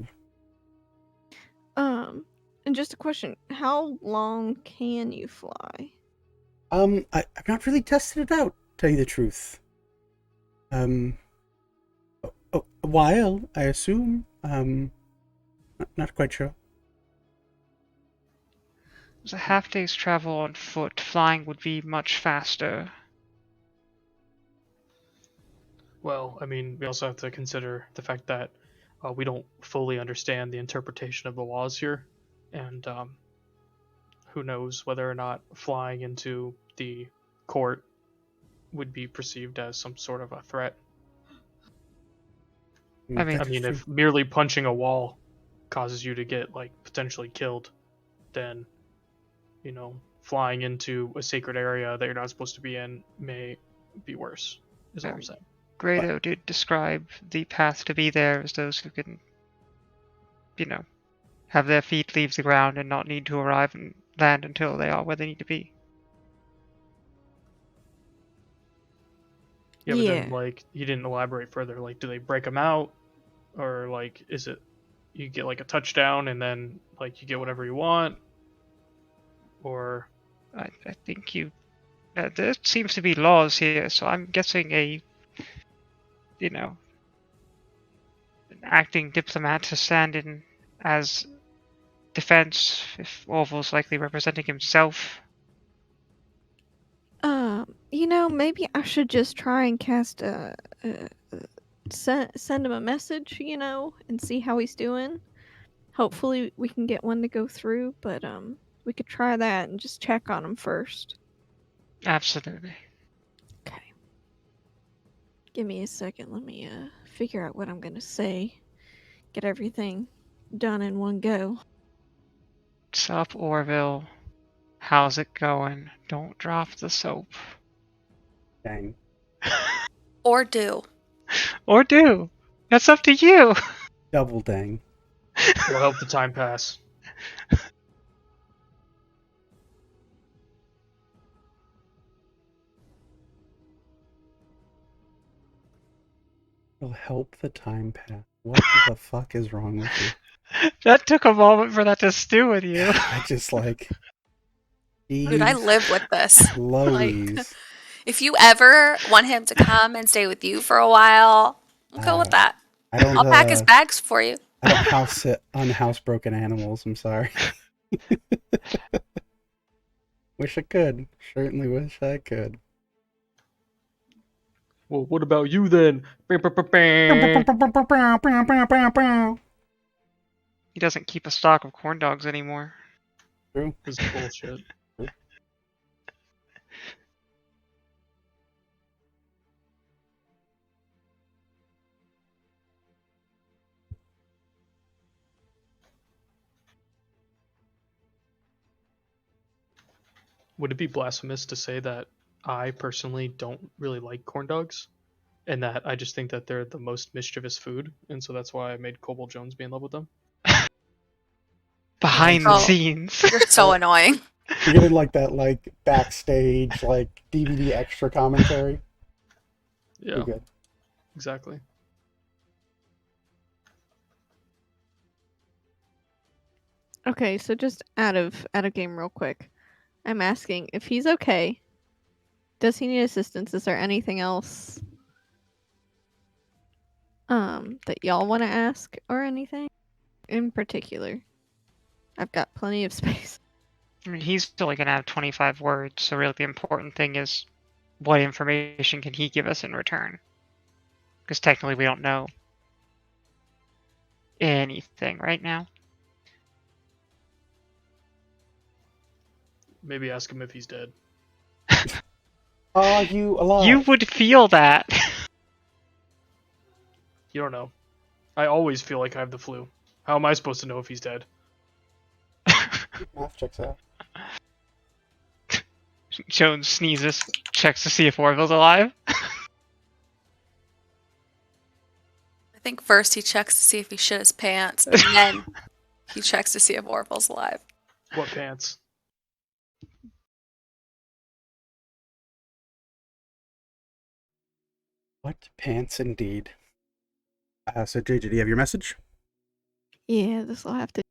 And just a question: how long can you fly? I've not really tested it out, to tell you the truth. A while, I assume. Not quite sure. It was a half day's travel on foot. Flying would be much faster. Well, I mean, we also have to consider the fact that we don't fully understand the interpretation of the laws here, and who knows whether or not flying into the court would be perceived as some sort of a threat. I mean, If merely punching a wall causes you to get like potentially killed, then flying into a sacred area that you're not supposed to be in may be worse. Is all I'm saying. Grado did describe the path to be there as those who can, have their feet leave the ground and not need to arrive and land until they are where they need to be. Yeah, but then, like, he didn't elaborate further. Like, do they break them out? Or, like, is it you get, like, a touchdown and then, like, you get whatever you want? Or... I think there seems to be laws here, so I'm guessing an acting diplomat to stand in as defense if Orville's likely representing himself. Maybe I should just try and cast send him a message, and see how he's doing. Hopefully we can get one to go through, but we could try that and just check on him first. Absolutely. Okay. Give me a second. Let me figure out what I'm gonna say. Get everything done in one go. Sup, Orville? How's it going? Don't drop the soap. Dang. Or do. Or do. That's up to you. Double dang. Will help the time pass. It'll help the time pass. What the fuck is wrong with you? That took a moment for that to stew with you. I just like. Dude, I Jeez live with this. Louise. If you ever want him to come and stay with you for a while, I'm cool with that. I don't. I'll pack his bags for you. I don't house sit on housebroken animals. I'm sorry. Wish I could. Certainly wish I could. Well, what about you then? He doesn't keep a stock of corn dogs anymore. True. This is bullshit. Would it be blasphemous to say that I personally don't really like corn dogs? And that I just think that they're the most mischievous food, and so that's why I made Cobalt Jones be in love with them? Behind Oh. the scenes. You're so annoying. You're getting like that, like backstage, like DVD extra commentary. Yeah, You're good. exactly. Okay, so just out of game real quick. I'm asking if he's okay. Does he need assistance? Is there anything else that y'all want to ask or anything in particular? I've got plenty of space. I mean, he's only going to have 25 words, so really the important thing is what information can he give us in return? Because technically we don't know anything right now. Maybe ask him if he's dead. Are you alive? You would feel that. You don't know. I always feel like I have the flu. How am I supposed to know if he's dead? Math checks out. Jones sneezes, checks to see if Orville's alive. I think first he checks to see if he shit his pants, and then he checks to see if Orville's alive. What pants? What pants indeed. So JJ, do you have your message? Yeah, this will have to.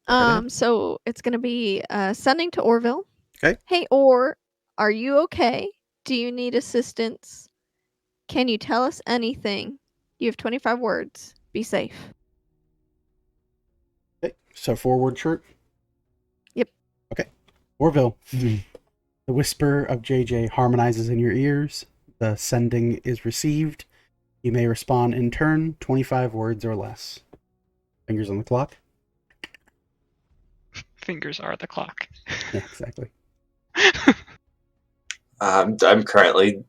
Right. So it's gonna be sending to Orville. Okay. Hey, are you okay? Do you need assistance? Can you tell us anything? You have 25 words. Be safe. Okay. So forward shirt. Yep. Okay. Orville. The whisper of JJ harmonizes in your ears. The sending is received. You may respond in turn, 25 words or less. Fingers on the clock. Fingers are the clock. Yeah, exactly. I'm currently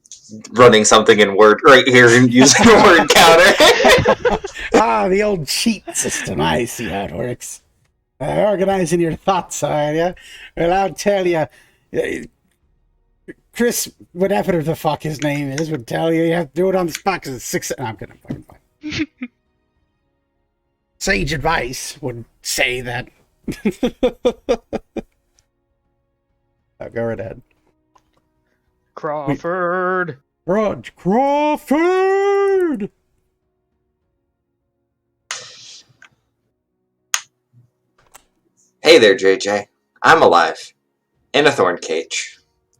running something in Word right here and using a word counter. The old cheat system. I see how it works. Organizing your thoughts, are you? Well, I'll tell you. Chris, whatever the fuck his name is, would tell you have to do it on the spot because it's 6. No, I'm kidding. I'm fine. Sage advice would say that. Go right ahead. Crawford! Crawford! Hey there, JJ. I'm alive. In a thorn cage.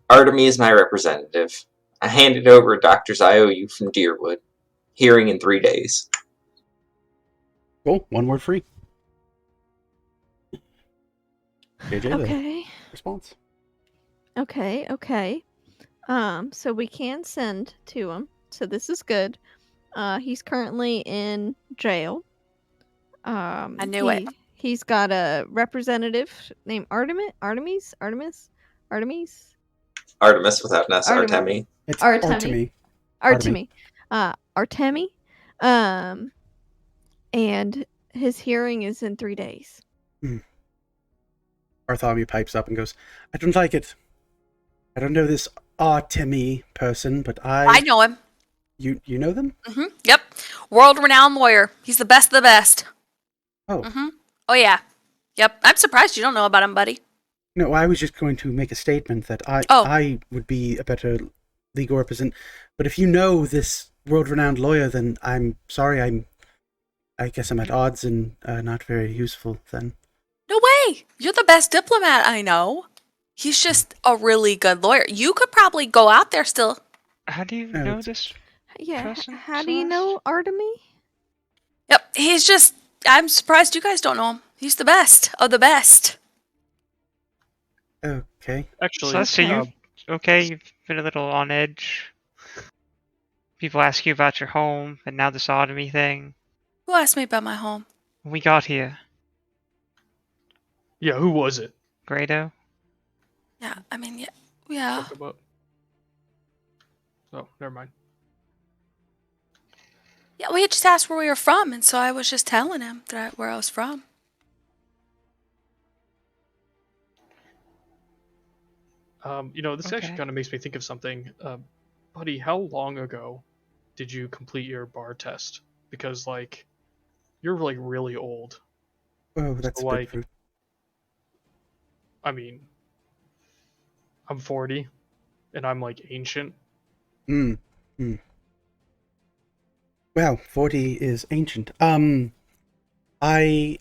Artemy is my representative. I handed over a doctor's IOU from Deerwood. Hearing in 3 days. Cool. One word free. JJ, Okay. the response. Okay. So we can send to him. So this is good. He's currently in jail. I knew it. he's got a representative named Artemis. Artemis without an S, Artemis. Artemi. It's Artemi. Artemi. Artemi. Um, and his hearing is in 3 days. Bartholomew pipes up and goes, I don't like it. I don't know this Artemi person, but I know him. You know them? Yep. World-renowned lawyer. He's the best of the best. Oh. Oh, yeah. Yep. I'm surprised you don't know about him, buddy. No, I was just going to make a statement that Oh. I would be a better legal representative. But if you know this world-renowned lawyer, then I'm sorry. I guess I'm at odds and not very useful then. No way. You're the best diplomat I know. He's just a really good lawyer. You could probably go out there still. How do you know this? Yeah. Person, How do you Celeste? know Artemi? Yep. He's just. I'm surprised you guys don't know him. He's the best of the best. Okay. Actually, Celeste, are you okay? You've been a little on edge. People ask you about your home, and now the sodomy thing. Who asked me about my home? When we got here, yeah, who was it? Grado. Yeah. I mean, yeah. Yeah. Talk about. Oh, never mind. Yeah. We had just asked where we were from, and so I was just telling him where I was from. This actually Okay. kind of makes me think of something. Buddy, how long ago did you complete your bar test? Because, you're, really old. Oh, that's So, a big fruit. I mean, I'm 40, and I'm, ancient. Well, 40 is ancient. I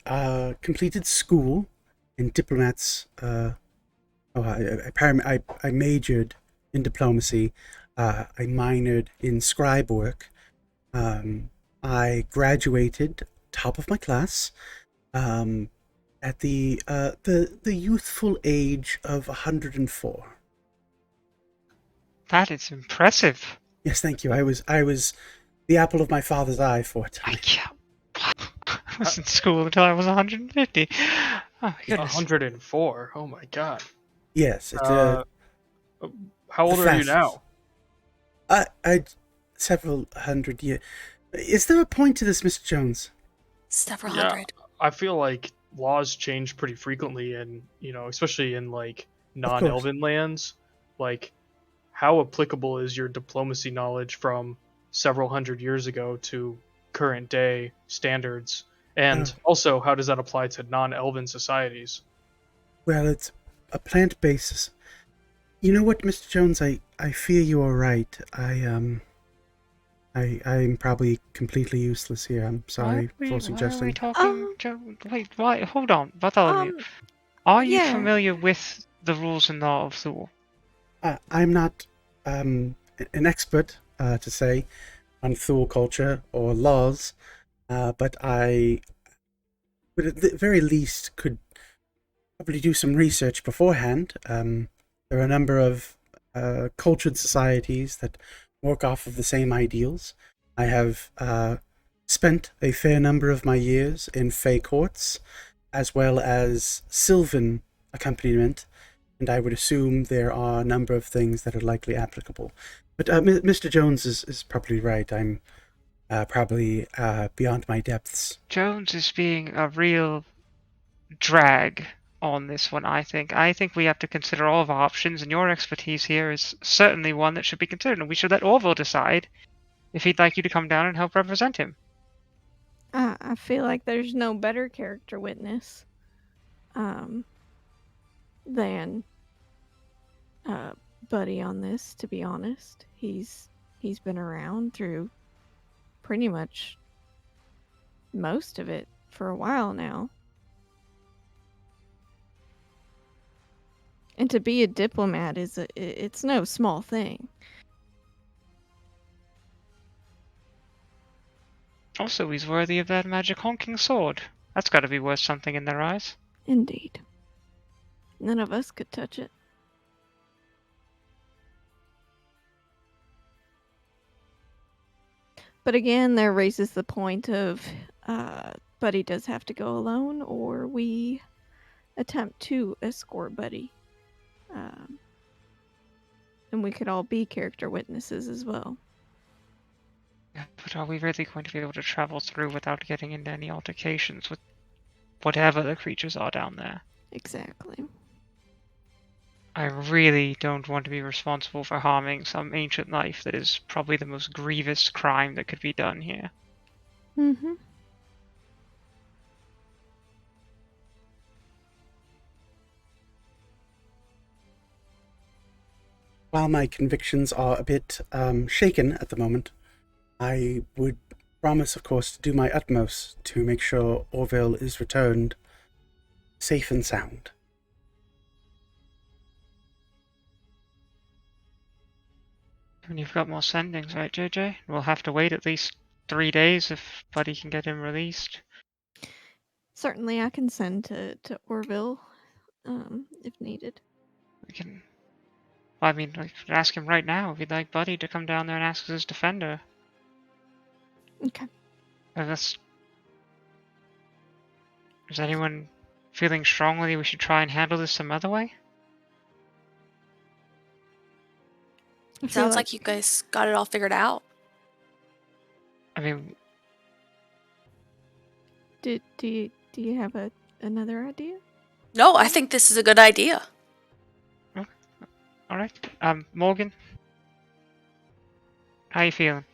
completed school in diplomats. I majored in diplomacy. I minored in scribe work. I graduated top of my class at the youthful age of 104. That is impressive. Yes, thank you. I was the apple of my father's eye for a time. I was in school until I was 150. Oh my goodness. 104. Oh my god. Yes, it's How old the are you fastest. now? I several hundred years. Is there a point to this, Mr. Jones? Several Yeah. hundred. I feel like laws change pretty frequently, and especially in non-elven lands. How applicable is your diplomacy knowledge from several hundred years ago to current day standards? And also, how does that apply to non-elven societies? Well, it's a plant basis. You know what, Mr. Jones? I fear you are right. I'm probably completely useless here. I'm sorry for Why are we suggesting. talking? Wait, why? Hold on, Bartholomew. Are you yeah. familiar with the rules and law of Thule? I'm not an expert to say on Thule culture or laws, but I would at the very least could probably do some research beforehand. There are a number of cultured societies that work off of the same ideals. I have spent a fair number of my years in Fey courts, as well as Sylvan accompaniment, and I would assume there are a number of things that are likely applicable. But Mr. Jones is probably right. I'm probably beyond my depths. Jones is being a real drag on this one, I think. I think we have to consider all of our options, and your expertise here is certainly one that should be considered, and we should let Orville decide if he'd like you to come down and help represent him. I feel like there's no better character witness than Buddy on this, to be honest. He's been around through pretty much most of it for a while now. And to be a diplomat it's no small thing. Also, he's worthy of that magic honking sword. That's got to be worth something in their eyes. Indeed. None of us could touch it. But again, there raises the point of Buddy does have to go alone, or we attempt to escort Buddy. And we could all be character witnesses as well. But are we really going to be able to travel through without getting into any altercations with whatever the creatures are down there? Exactly. I really don't want to be responsible for harming some ancient life that is probably the most grievous crime that could be done here. Mm-hmm. While my convictions are a bit shaken at the moment, I would promise, of course, to do my utmost to make sure Orville is returned safe and sound. And you've got more sendings, right, JJ? We'll have to wait at least 3 days if Buddy can get him released. Certainly, I can send to Orville, if needed. We can. Well, I mean, I could ask him right now if he'd like Buddy to come down there and ask his defender. Okay. Unless. Is anyone feeling strongly we should try and handle this some other way? I feel Sounds like you guys got it all figured out. I mean, Do you have another idea? No, I think this is a good idea. alright. Morgan? How you feeling?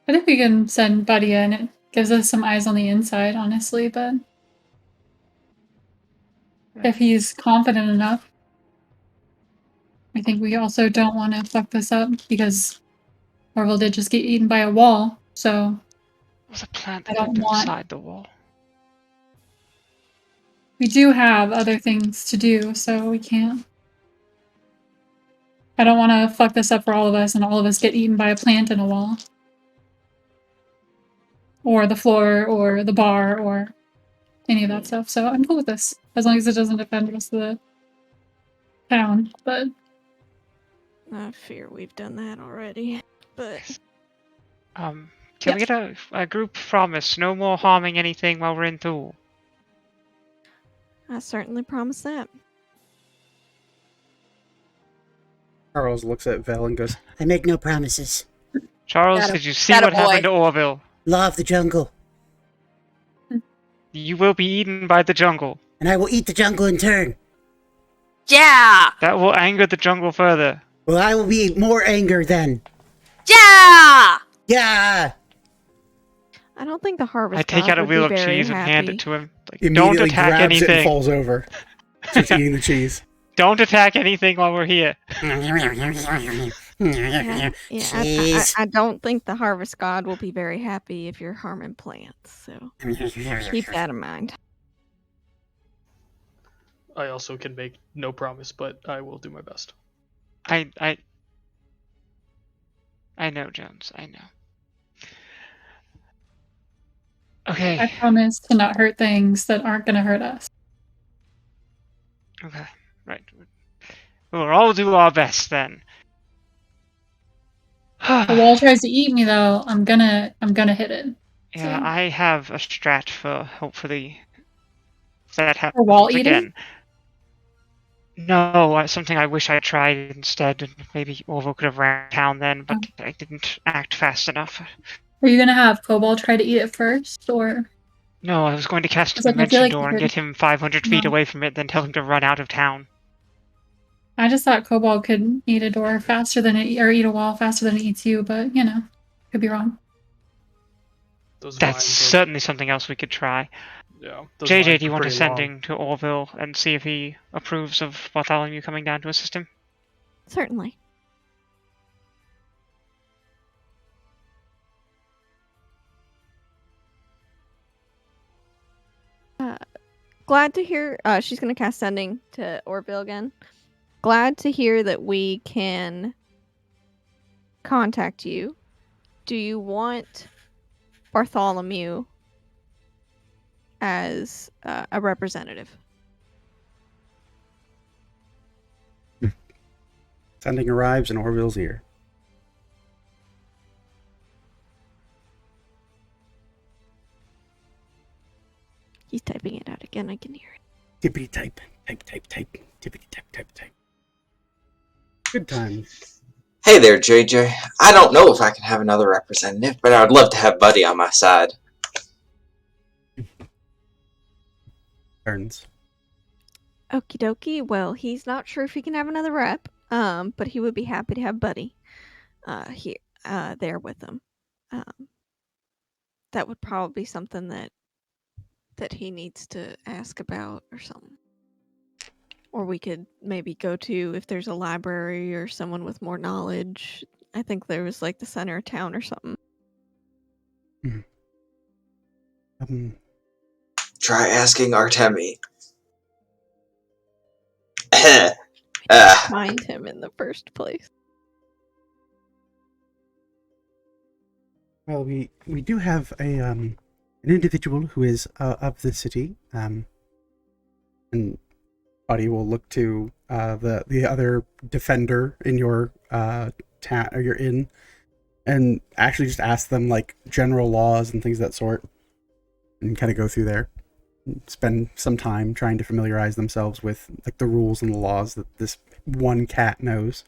I think we can send Buddy in. It gives us some eyes on the inside, honestly, but if he's confident enough. I think we also don't want to fuck this up because Orville did just get eaten by a wall, so There's a plant I that don't lived want- inside the wall. we do have other things to do, so we can't. I don't want to fuck this up for all of us and all of us get eaten by a plant in a wall. Or the floor, or the bar, or any of that stuff. So I'm cool with this, as long as it doesn't offend the rest of the town. But I fear we've done that already. But Can Yes. we get a group promise? No more harming anything while we're in Thule. I certainly promise that. Charles looks at Vel and goes, I make no promises. Charles, Atta- did you see atta what boy. happened to Orville? Law of the jungle. You will be eaten by the jungle. And I will eat the jungle in turn. Yeah! That will anger the jungle further. Well, I will be more anger then. Yeah! Yeah! I don't think the harvest I take god out a would wheel be of very cheese and hand happy. it to him. Like, immediately don't attack grabs it and anything. falls over. Starts eating the cheese. Don't attack anything while we're here. Yeah, Cheese. I don't think the harvest god will be very happy if you're harming plants. So keep that in mind. I also can make no promise, but I will do my best. I know, Jones. I know. Okay. I promise to not hurt things that aren't going to hurt us. Okay. Right. We'll all do our best then. If the wall tries to eat me, though, I'm gonna hit it. Yeah, So- I have a strat for hopefully if that For wall happens eating? again. No, something I wish I tried instead. And maybe Orville could have ran down then, but I didn't act fast enough. Are you gonna have Cobalt try to eat it first, or No, I was going to cast a It's like, I feel dimension like door you and could- get him 500 feet No. away from it, then tell him to run out of town. I just thought Cobalt could eat a door faster than it, or eat a wall faster than it eats you, but you know, could be wrong. Those That's vines certainly something else we could try. are, yeah. Those JJ, vines do you are want to pretty send long. him to Orville and see if he approves of Bartholomew coming down to assist him? Certainly. Glad to hear she's going to cast sending to Orville again. Glad to hear that we can contact you. Do you want Bartholomew as a representative? Sending arrives in Orville's ear. He's typing it out again. I can hear it. Tippity type, type, tippity type. Good times. Hey there, JJ. I don't know if I can have another representative, but I would love to have Buddy on my side. Turns. Okie dokie. Well, he's not sure if he can have another rep. But he would be happy to have Buddy, here, there with him. That would probably be something that he needs to ask about or something. Or we could maybe go to if there's a library or someone with more knowledge. I think there was like the center of town or something. Try asking Artemi. Find him in the first place. Well, we do have an individual who is of the city, and Buddy will look to the other defender in your town or your inn, and actually just ask them like general laws and things of that sort, and kind of go through there, and spend some time trying to familiarize themselves with like the rules and the laws that this one cat knows.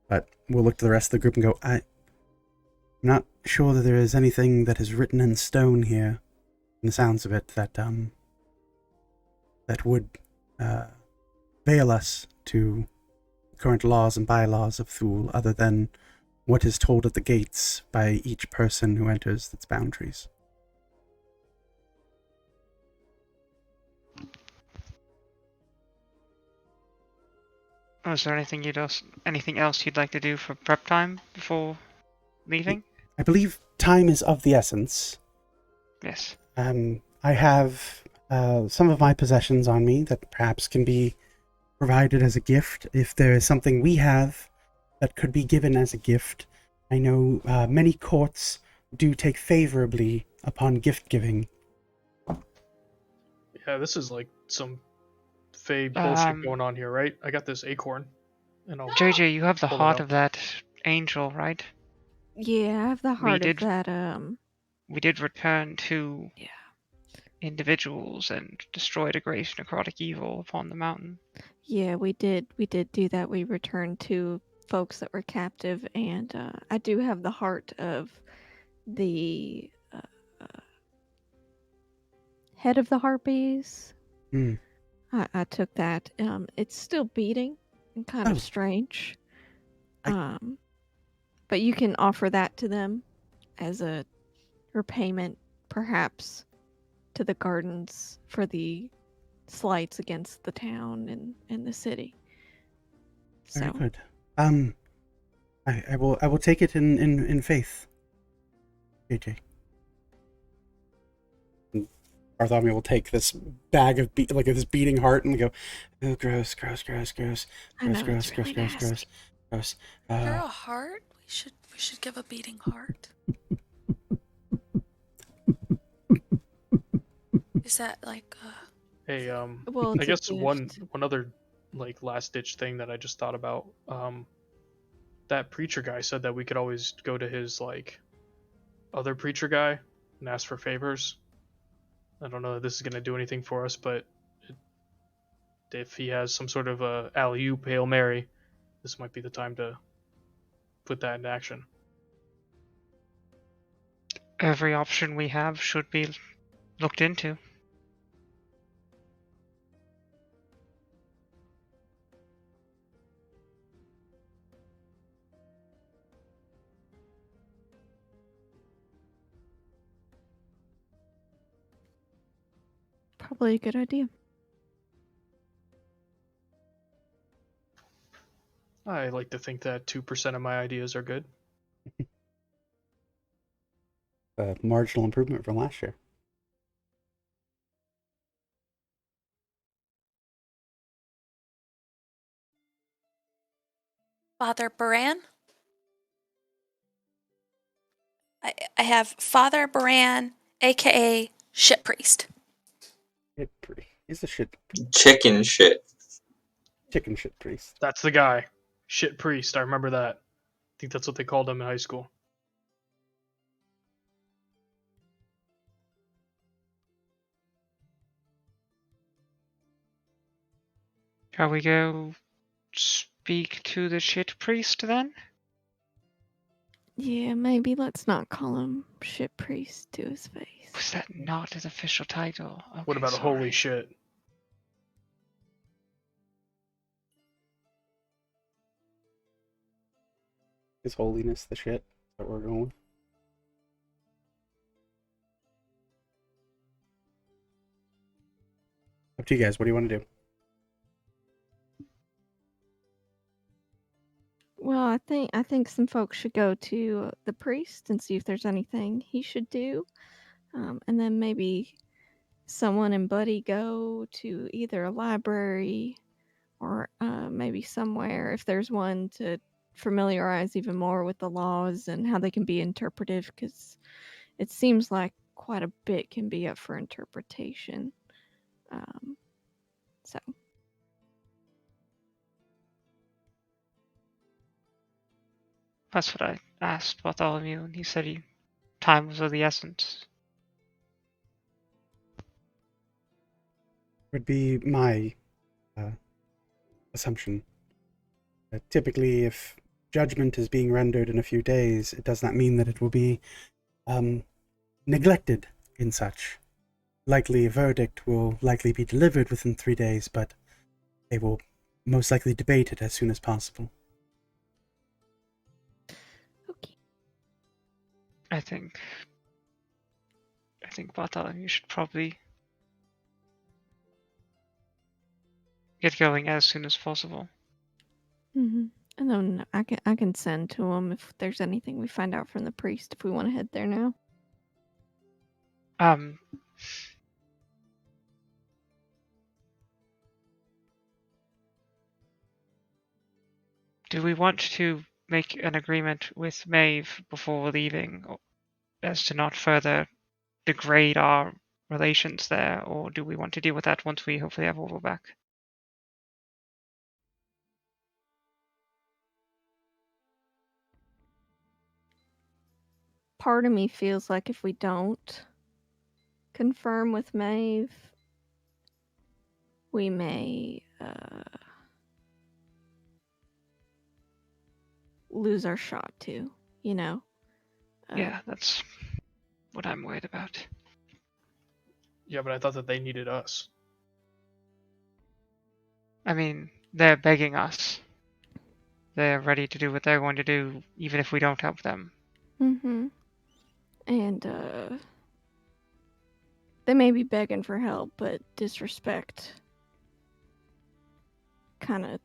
But we'll look to the rest of the group and go, I'm not sure that there is anything that is written in stone here, in the sounds of it, that would veil us to current laws and bylaws of Thule, other than what is told at the gates by each person who enters its boundaries. Was there anything else you'd like to do for prep time before leaving? I believe time is of the essence. Yes. I have some of my possessions on me that perhaps can be provided as a gift. If there is something we have that could be given as a gift, I know many courts do take favorably upon gift giving. Yeah, this is like some Fey bullshit going on here, right? I got this acorn, and I'll JJ, you have the pull it heart out. of that angel, right? Yeah, I have the heart did- of that. We did return to Yeah. individuals and destroyed a great necrotic evil upon the mountain. Yeah, we did do that. We returned to folks that were captive, and I do have the heart of the head of the harpies. Hmm. I took that. It's still beating and kind Oh. of strange. But you can offer that to them as a repayment, perhaps, to the gardens for the slights against the town and the city. Very So good. I will take it in faith, JJ. Bartholomew will take this bag of this beating heart and go, oh, gross. I know, it's really nasty. Gross. You're a heart. We should give a beating heart. Is that like Hey, Well, I it's a guess one gift. other like last ditch thing that I just thought about. That preacher guy said that we could always go to his like other preacher guy and ask for favors. I don't know if this is gonna do anything for us, but if he has some sort of a alley-oop Hail Mary, this might be the time to put that into action. Every option we have should be looked into. Probably a good idea. I like to think that 2% of my ideas are good. A marginal improvement from last year. Father Baran? I have Father Baran, aka Shit Priest. He's a Chicken shit. chicken shit priest. That's the guy. Shit priest. I remember that. I think that's what they called him in high school. Shall we go speak to the shit priest then? Yeah, maybe let's not call him shit priest to his face. Was that not his official title? Okay, What about a sorry. holy shit? His Holiness the shit that we're going with. Up to you guys. What do you want to do? Well, I think some folks should go to the priest and see if there's anything he should do, and then maybe someone and Buddy go to either a library or maybe somewhere if there's one to familiarize even more with the laws and how they can be interpretive, because it seems like quite a bit can be up for interpretation. So That's what I asked Bartholomew, and he said time was of the essence. Would be my assumption. Typically, if judgment is being rendered in a few days, it does not mean that it will be neglected in such. Likely, a verdict will likely be delivered within 3 days, but they will most likely debate it as soon as possible. okay. I think Bartholomew should probably get going as soon as possible. Mm-hmm. And then I can send to him if there's anything we find out from the priest if we want to head there now. Do we want to make an agreement with Maeve before leaving as to not further degrade our relations there, or do we want to deal with that once we hopefully have Orville back? Part of me feels like if we don't confirm with Maeve, we may lose our shot too, you know? Yeah, that's what I'm worried about. Yeah, but I thought that they needed us. I mean, they're begging us. They're ready to do what they're going to do, even if we don't help them. Mm-hmm. And they may be begging for help, but disrespect kind of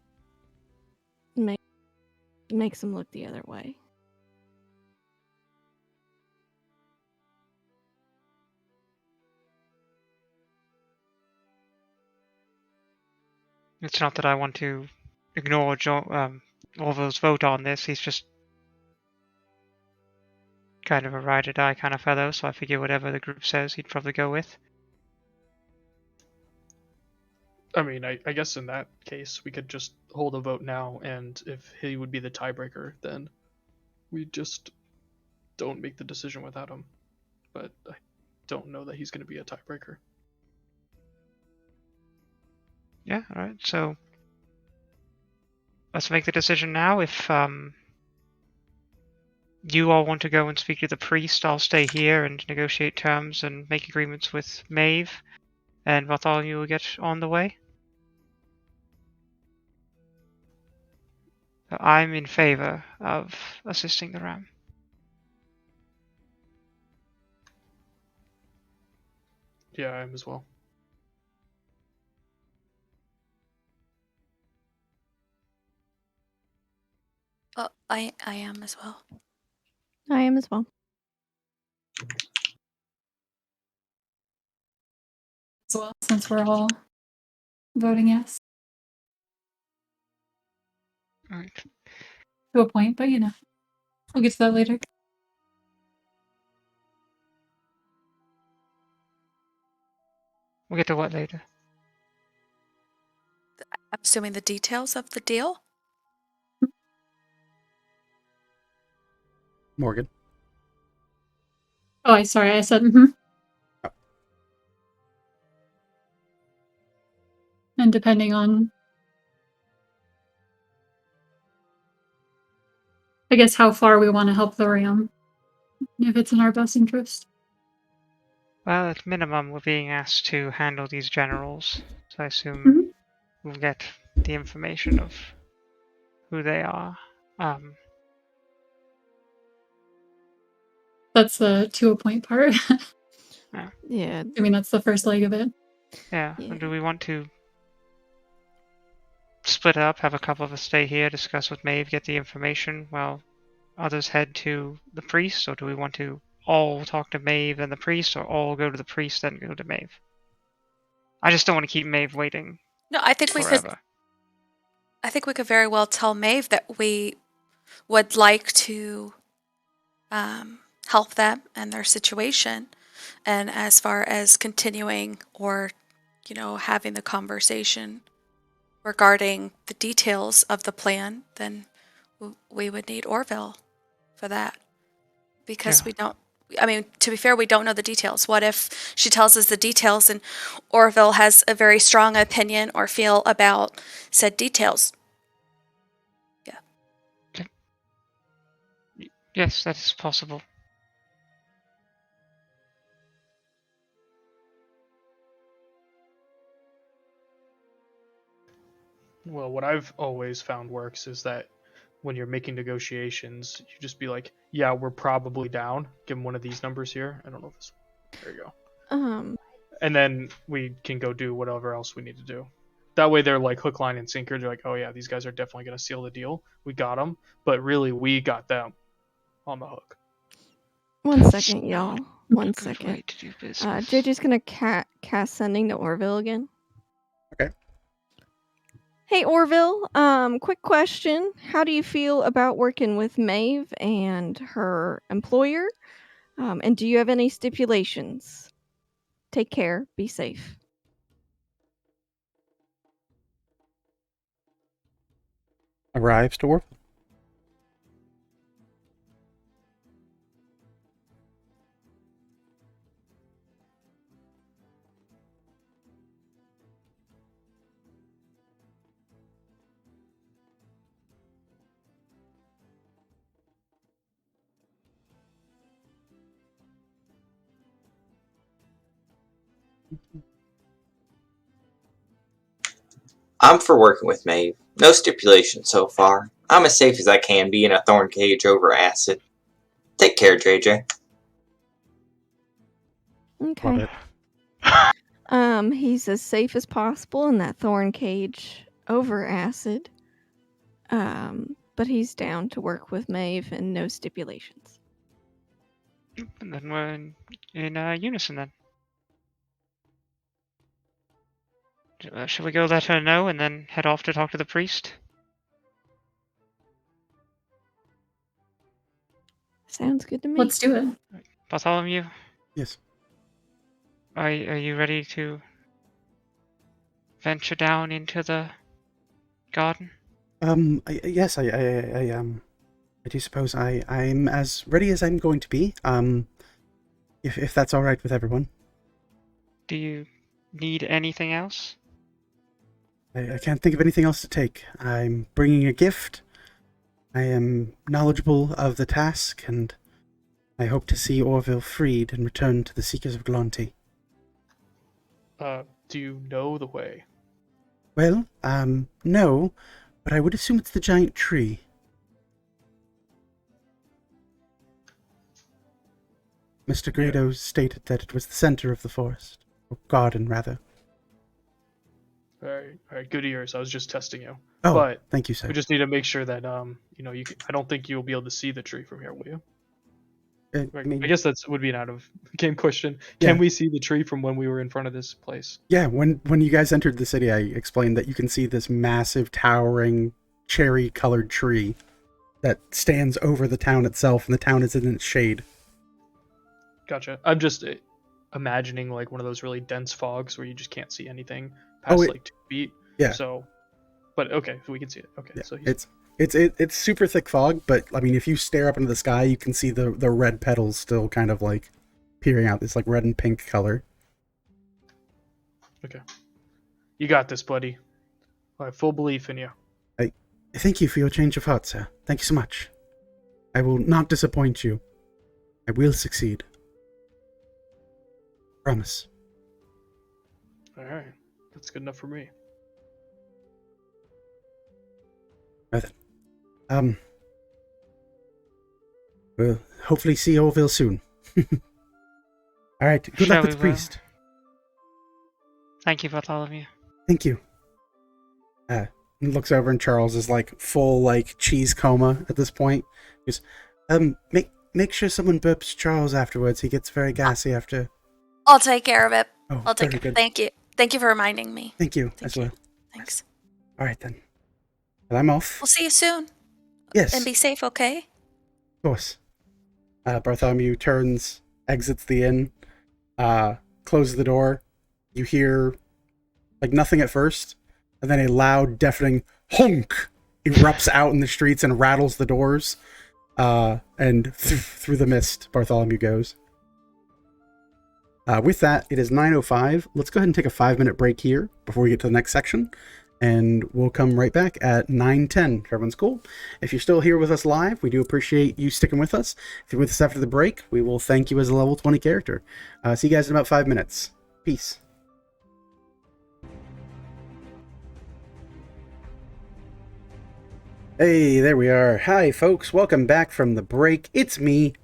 makes them look the other way. It's not that I want to ignore Orville's vote on this. He's just kind of a ride or die kind of fellow, so I figure whatever the group says, he'd probably go with. I mean, I guess in that case, we could just hold a vote now, and if he would be the tiebreaker, then we just don't make the decision without him. But I don't know that he's going to be a tiebreaker. Yeah, alright, so let's make the decision now. If you all want to go and speak to the priest, I'll stay here and negotiate terms and make agreements with Maeve, and Bartholomew will get on the way. So I'm in favor of assisting the Ram. Yeah, I am as well. I am as well. I am as well. As well, since we're all voting yes Alright. to a point, but we'll get to that later. We'll get to what later. I'm assuming the details of the deal. Morgan. Oh, sorry, I said mm-hmm. Oh. And depending on I guess how far we want to help the ram, if it's in our best interest. Well, at minimum, we're being asked to handle these generals, so I assume Mhm. we'll get the information of who they are. That's the to a point part. Yeah. I mean, that's the first leg of it. Yeah. Yeah. And do we want to split up, have a couple of us stay here, discuss with Maeve, get the information, while others head to the priest, or do we want to all talk to Maeve and the priest, or all go to the priest then go to Maeve? I just don't want to keep Maeve waiting No, I think we could. forever. I think we could very well tell Maeve that we would like to help them and their situation, and as far as continuing or, having the conversation regarding the details of the plan, then we would need Orville for that because Yeah. we don't. I mean, to be fair, we don't know the details. What if she tells us the details and Orville has a very strong opinion or feel about said details? Yes, that is possible. Well, what I've always found works is that when you're making negotiations, you just be like, "Yeah, we're probably down. Give them one of these numbers here. I don't know if this. There you go." And then we can go do whatever else we need to do. That way, they're like hook, line, and sinker. They're like, "Oh yeah, these guys are definitely gonna seal the deal. We got them." But really, we got them on the hook. One That's second, y'all. not One a good second. way to do business. JJ's gonna cast sending to Orville again. Okay. Hey Orville, quick question. How do you feel about working with Maeve and her employer? And do you have any stipulations? Take care. Be safe. Arrives to work. I'm for working with Maeve. No stipulations so far. I'm as safe as I can be in a thorn cage over acid. Take care, JJ. Love Okay. it. He's as safe as possible in that thorn cage over acid. But he's down to work with Maeve and no stipulations. And then we're in unison then. Shall we go let her know and then head off to talk to the priest? Sounds good to me. Let's do it. Bartholomew, Yes. are you ready to venture down into the garden? Yes, I do suppose I'm as ready as I'm going to be. If that's all right with everyone. Do you need anything else? I can't think of anything else to take. I'm bringing a gift. I am knowledgeable of the task, and I hope to see Orville freed and returned to the Seekers of Glonti. Do you know the way? Well, no, but I would assume it's the giant tree. Mr. Grado stated that it was the center of the forest. Or garden, rather. All right, good ears. I was just testing you. Oh, But thank you, sir. we just need to make sure that you can, I don't think you'll be able to see the tree from here, will you? I guess that would be an out of game question. Can we see the tree from when we were in front of this place? Yeah, when you guys entered the city, I explained that you can see this massive, towering, cherry-colored tree that stands over the town itself, and the town is in its shade. Gotcha. I'm just imagining like one of those really dense fogs where you just can't see anything past like 2 feet. Yeah. So, but okay, so we can see it. Okay, Yeah, so it's super thick fog, but I mean, if you stare up into the sky, you can see the red petals still kind of like peering out. This like red and pink color. okay. You got this, buddy. I have full belief in you. I thank you for your change of heart, sir. Thank you so much. I will not disappoint you. I will succeed. Promise. All right, that's good enough for me. Right then. We'll hopefully see Orville soon. All right. Good Sure luck with we the will. priest. Thank you, Bartholomew. Thank you. He looks over and Charles is like full like cheese coma at this point. He goes, make sure someone burps Charles afterwards. He gets very gassy after. I'll take care of it. Oh, I'll take very it. good. Thank you. Thank you for reminding me. Thank you Thank as you. well. Thanks. All right then. Well, I'm off. We'll see you soon. Yes, And be safe, okay? of course. Bartholomew turns, exits the inn, closes the door. You hear like nothing at first, and then a loud, deafening honk erupts out in the streets and rattles the doors. And through the mist, Bartholomew goes. With that, it is 9:05. Let's go ahead and take a 5-minute break here before we get to the next section. And we'll come right back at 9:10. Everyone's cool. If you're still here with us live, we do appreciate you sticking with us. If you're with us after the break, we will thank you as a level 20 character. See you guys in about 5 minutes. Peace. Hey, there we are. Hi, folks. Welcome back from the break. It's me,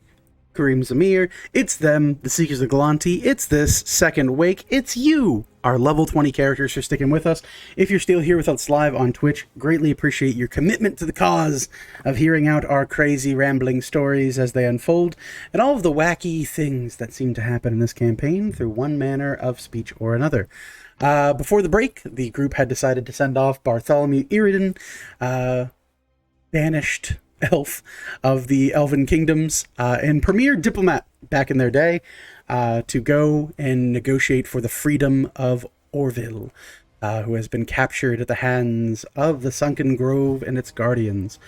Kareem Zamir. It's them, the Seekers of Galanti. It's this second wake. It's you, our level 20 characters, for sticking with us. If you're still here with us live on Twitch, greatly appreciate your commitment to the cause of hearing out our crazy, rambling stories as they unfold, and all of the wacky things that seem to happen in this campaign through one manner of speech or another. Before the break, the group had decided to send off Bartholomew Iridan, banished elf of the Elven Kingdoms and premier diplomat back in their day, to go and negotiate for the freedom of Orville, who has been captured at the hands of the Sunken Grove and its guardians.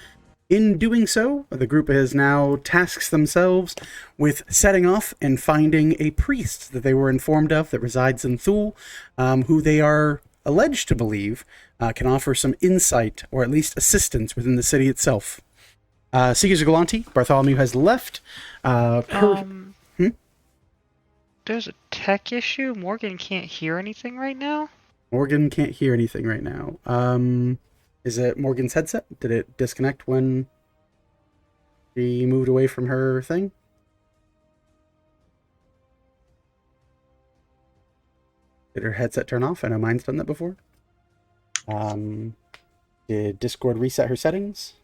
In doing so, the group has now tasked themselves with setting off and finding a priest that they were informed of that resides in Thule, who they are alleged to believe can offer some insight or at least assistance within the city itself. Seekers of Galanti, Bartholomew has left. There's a tech issue. Morgan can't hear anything right now. Morgan can't hear anything right now. Is it Morgan's headset? Did it disconnect when she moved away from her thing? Did her headset turn off? I know mine's done that before. Did Discord reset her settings?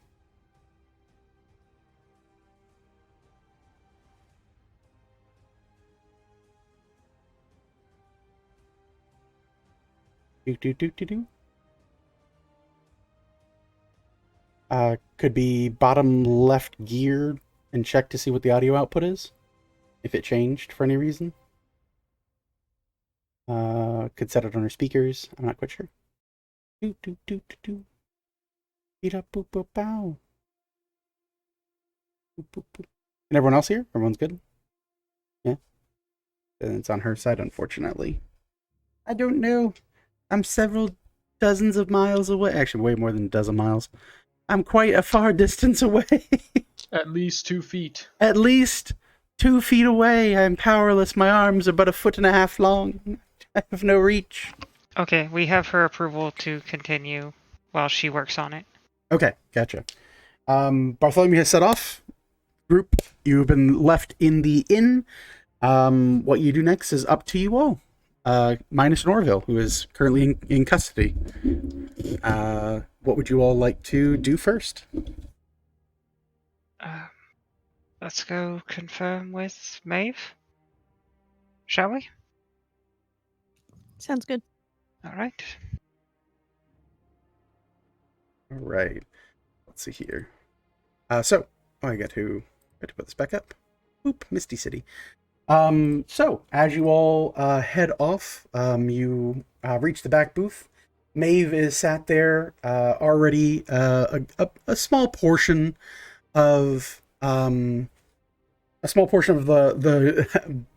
Could be bottom left gear and check to see what the audio output is, if it changed for any reason. Could set it on her speakers. I'm not quite sure. And everyone else here? Everyone's good? Yeah? And it's on her side, unfortunately. I don't know. I'm several dozens of miles away. Actually, way more than a dozen miles. I'm quite a far distance away. At least 2 feet. At least 2 feet away. I'm powerless. My arms are but 1.5 feet long. I have no reach. Okay, we have her approval to continue while she works on it. Okay, gotcha. Bartholomew has set off. Group, you've been left in the inn. What you do next is up to you all. Minus Norville, who is currently in custody. What would you all like to do first? Let's go confirm with Maeve. Shall we? Sounds good. All right. All right. Let's see here. I got to put this back up. Oop, Misty City. So as you all head off, you reach the back booth. Maeve is sat there, already a small portion of the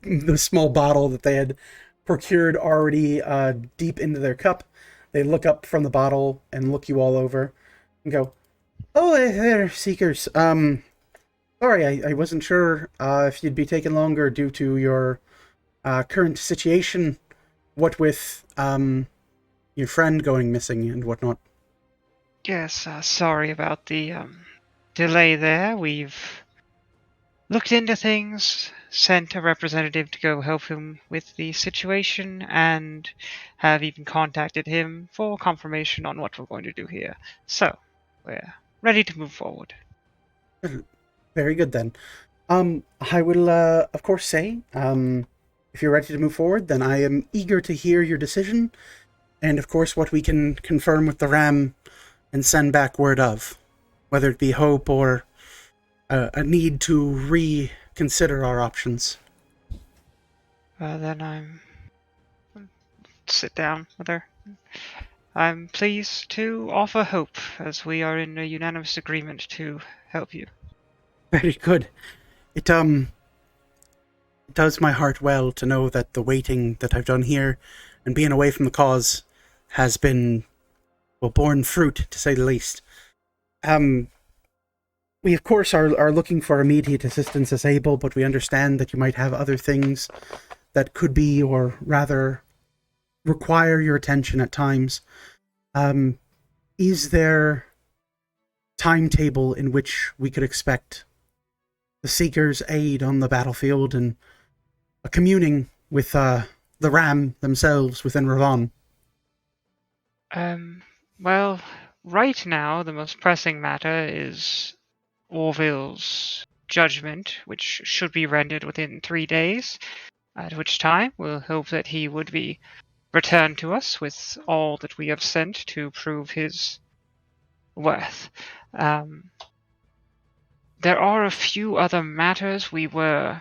the small bottle that they had procured already deep into their cup. They look up from the bottle and look you all over and go, "Oh, there, Seekers. Sorry, I wasn't sure if you'd be taking longer due to your current situation. What with your friend going missing and whatnot. Yes, sorry about the delay there. We've looked into things, sent a representative to go help him with the situation, and have even contacted him for confirmation on what we're going to do here. So, we're ready to move forward. Very good then. I will, of course, say, if you're ready to move forward, then I am eager to hear your decision, and of course, what we can confirm with the Ram and send back word of, whether it be hope or a need to reconsider our options. Then sit down with her. I'm pleased to offer hope, as we are in a unanimous agreement to help you. Very good. It does my heart well to know that the waiting that I've done here and being away from the cause has been, well, borne fruit, to say the least. We, of course, are looking for immediate assistance as able, but we understand that you might have other things that could be, or rather, require your attention at times. Is there timetable in which we could expect the Seekers' aid on the battlefield and a communing with the Ram themselves within Ravon? Well, right now, the most pressing matter is Orville's judgment, which should be rendered within 3 days, at which time we'll hope that he would be returned to us with all that we have sent to prove his worth. There are a few other matters we were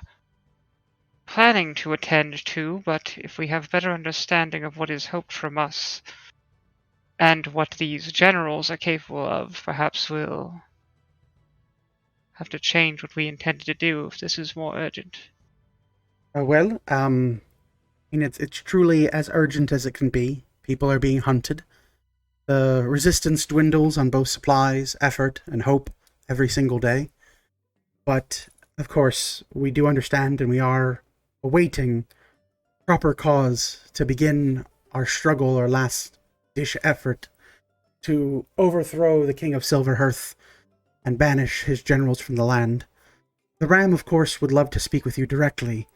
planning to attend to, but if we have better understanding of what is hoped from us and what these generals are capable of, perhaps we'll have to change what we intended to do if this is more urgent. It's truly as urgent as it can be. People are being hunted. The resistance dwindles on both supplies, effort, and hope every single day. But, of course, we do understand and we are awaiting proper cause to begin our struggle, our last-ditch effort to overthrow the King of Silverhearth and banish his generals from the land. The Ram, of course, would love to speak with you directly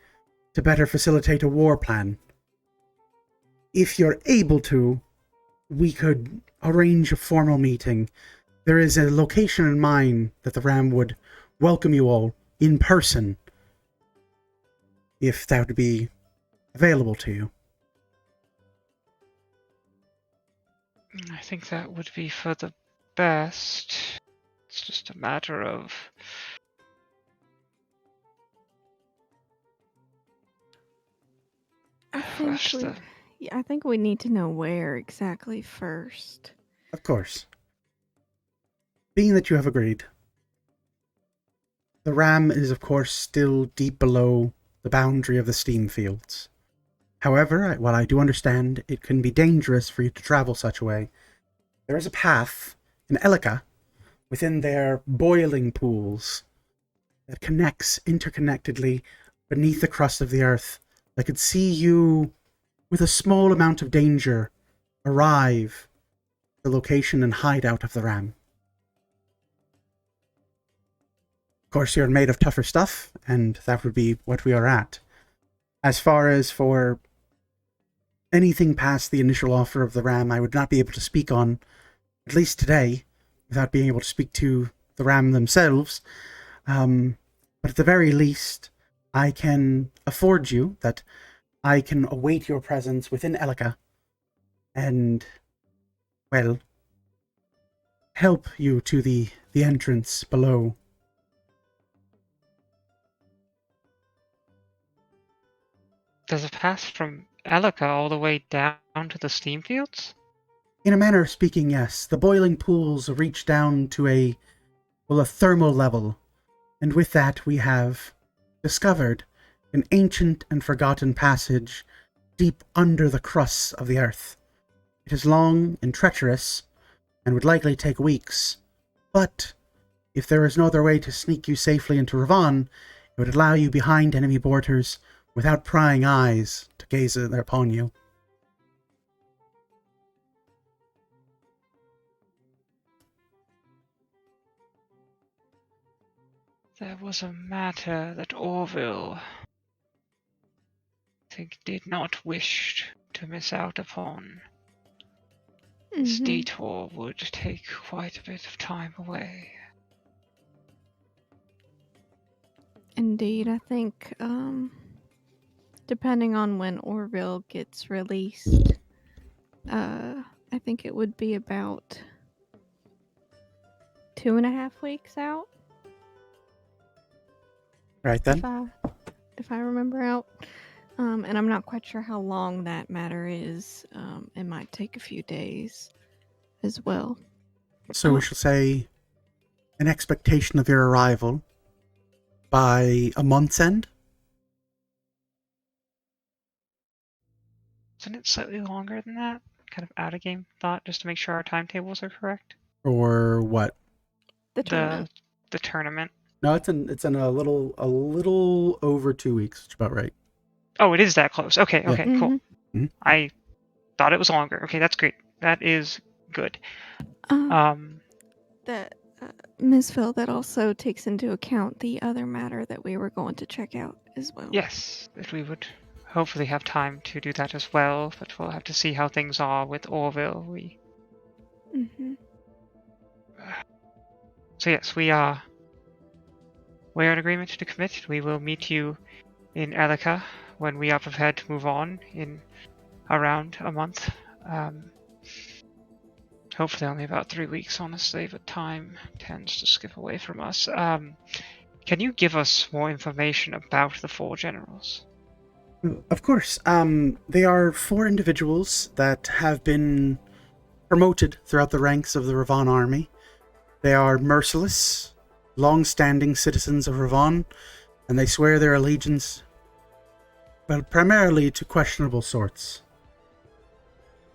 to better facilitate a war plan. If you're able to, we could arrange a formal meeting. There is a location in mind that the Ram would welcome you all in person, if that would be available to you. I think that would be for the best. It's just a matter of... I think we need to know where exactly first. Of course. Being that you have agreed, the Ram is, of course, still deep below the boundary of the steam fields. However, while I do understand it can be dangerous for you to travel such a way, there is a path in Elika within their boiling pools that connects interconnectedly beneath the crust of the earth that could see you, with a small amount of danger, arrive at the location and hideout of the Ram. Of course, you're made of tougher stuff, and that would be what we are at. As far as for anything past the initial offer of the Ram, I would not be able to speak on, at least today, without being able to speak to the Ram themselves. But at the very least, I can afford you that I can await your presence within Elika and, well, help you to the entrance below. Does it pass from Elika all the way down to the steam fields? In a manner of speaking, yes. The boiling pools reach down to a thermal level, and with that we have discovered an ancient and forgotten passage deep under the crusts of the earth. It is long and treacherous, and would likely take weeks, but If there is no other way to sneak you safely into Ravon, it would allow you behind enemy borders without prying eyes to gaze upon you. There was a matter that Orville, I think, did not wish to miss out upon. This Mhm. detour would take quite a bit of time away. Indeed, I think depending on when Orville gets released, I think it would be about 2.5 weeks out. Right then. If I remember out. And I'm not quite sure how long that matter is. It might take a few days as well. So we shall say an expectation of your arrival by a month's end? Isn't it slightly longer than that? Kind of out of game thought, just to make sure our timetables are correct. Or what? The tournament. The tournament. No, it's in a little over 2 weeks. It's about right. Oh, it is that close. Okay, Yeah. okay, cool. Mhm. I thought it was longer. Okay, that's great. That is good. That Ms. Phil, that also takes into account the other matter that we were going to check out as well. Yes, that we would hopefully have time to do that as well, but we'll have to see how things are with Orville. Mm-hmm. So yes, we're in agreement to commit. We will meet you in Elika when we are prepared to move on in around a month. Hopefully only about 3 weeks, honestly, but time tends to skip away from us. Can you give us more information about the 4 generals? Of course. They are 4 individuals that have been promoted throughout the ranks of the Ravon army. They are merciless, long-standing citizens of Ravon, and they swear their allegiance, well, primarily to questionable sorts.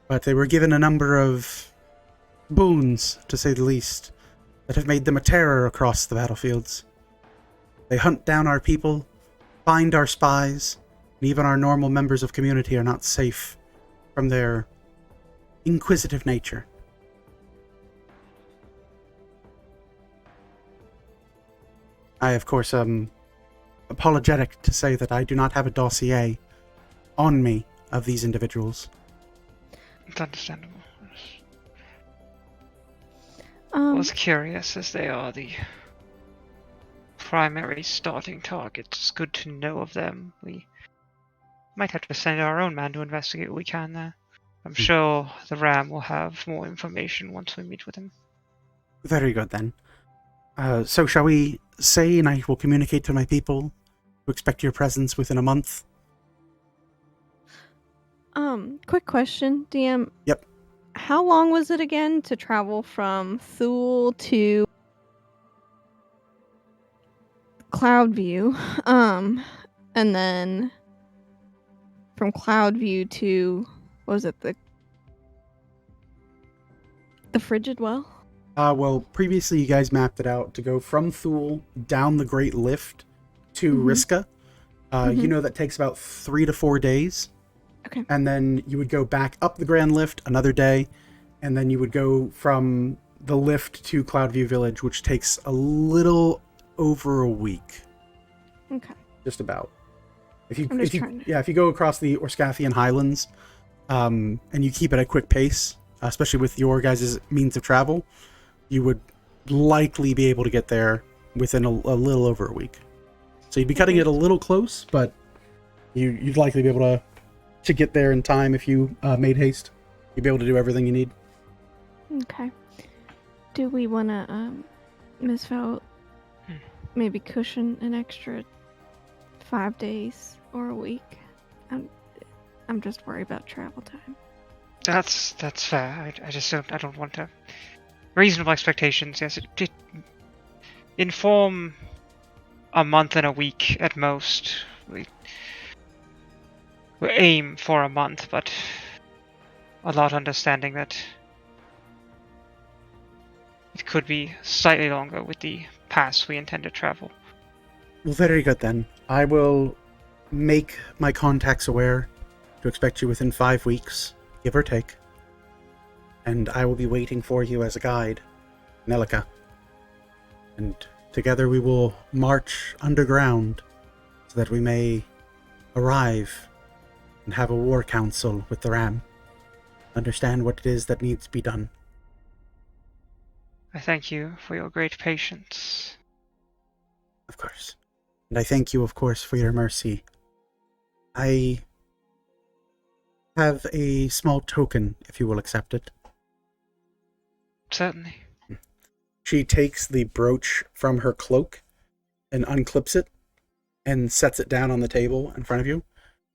But they were given a number of boons, to say the least, that have made them a terror across the battlefields. They hunt down our people, find our spies, and even our normal members of community are not safe from their inquisitive nature. I, of course, am apologetic to say that I do not have a dossier on me of these individuals. It's understandable. I was curious, as they are the primary starting targets. It's good to know of them. We might have to send our own man to investigate what we can there. I'm sure the Ram will have more information once we meet with him. Very good, then. So shall we say, and I will communicate to my people to expect your presence within a month? Quick question, DM. Yep. How long was it again to travel from Thule to Cloudview? And then from Cloudview to, what was it, the Frigid Well? Well, previously you guys mapped it out to go from Thule down the Great Lift to Riska. You know that takes about 3 to 4 days. Okay. And then you would go back up the Grand Lift another day, and then you would go from the lift to Cloudview Village, which takes a little over a week. Okay. Just about. If you go across the Orskathian Highlands, and you keep it at a quick pace, especially with your guys' means of travel, you would likely be able to get there within a little over a week. So you'd be cutting it a little close, but you'd likely be able to get there in time if you made haste. You'd be able to do everything you need. Okay. Do we want to, Miss Val, maybe cushion an extra 5 days or a week? I'm just worried about travel time. That's fair. I don't want to. Reasonable expectations, yes. It inform a month and a week at most. We aim for a month, but a lot understanding that it could be slightly longer with the pass we intend to travel. Well, very good then. I will make my contacts aware to expect you within 5 weeks, give or take. And I will be waiting for you as a guide, Nelica. And together we will march underground so that we may arrive and have a war council with the Ram. Understand what it is that needs to be done. I thank you for your great patience. Of course. And I thank you, of course, for your mercy. I have a small token, if you will accept it. Certainly. She takes the brooch from her cloak and unclips it and sets it down on the table in front of you.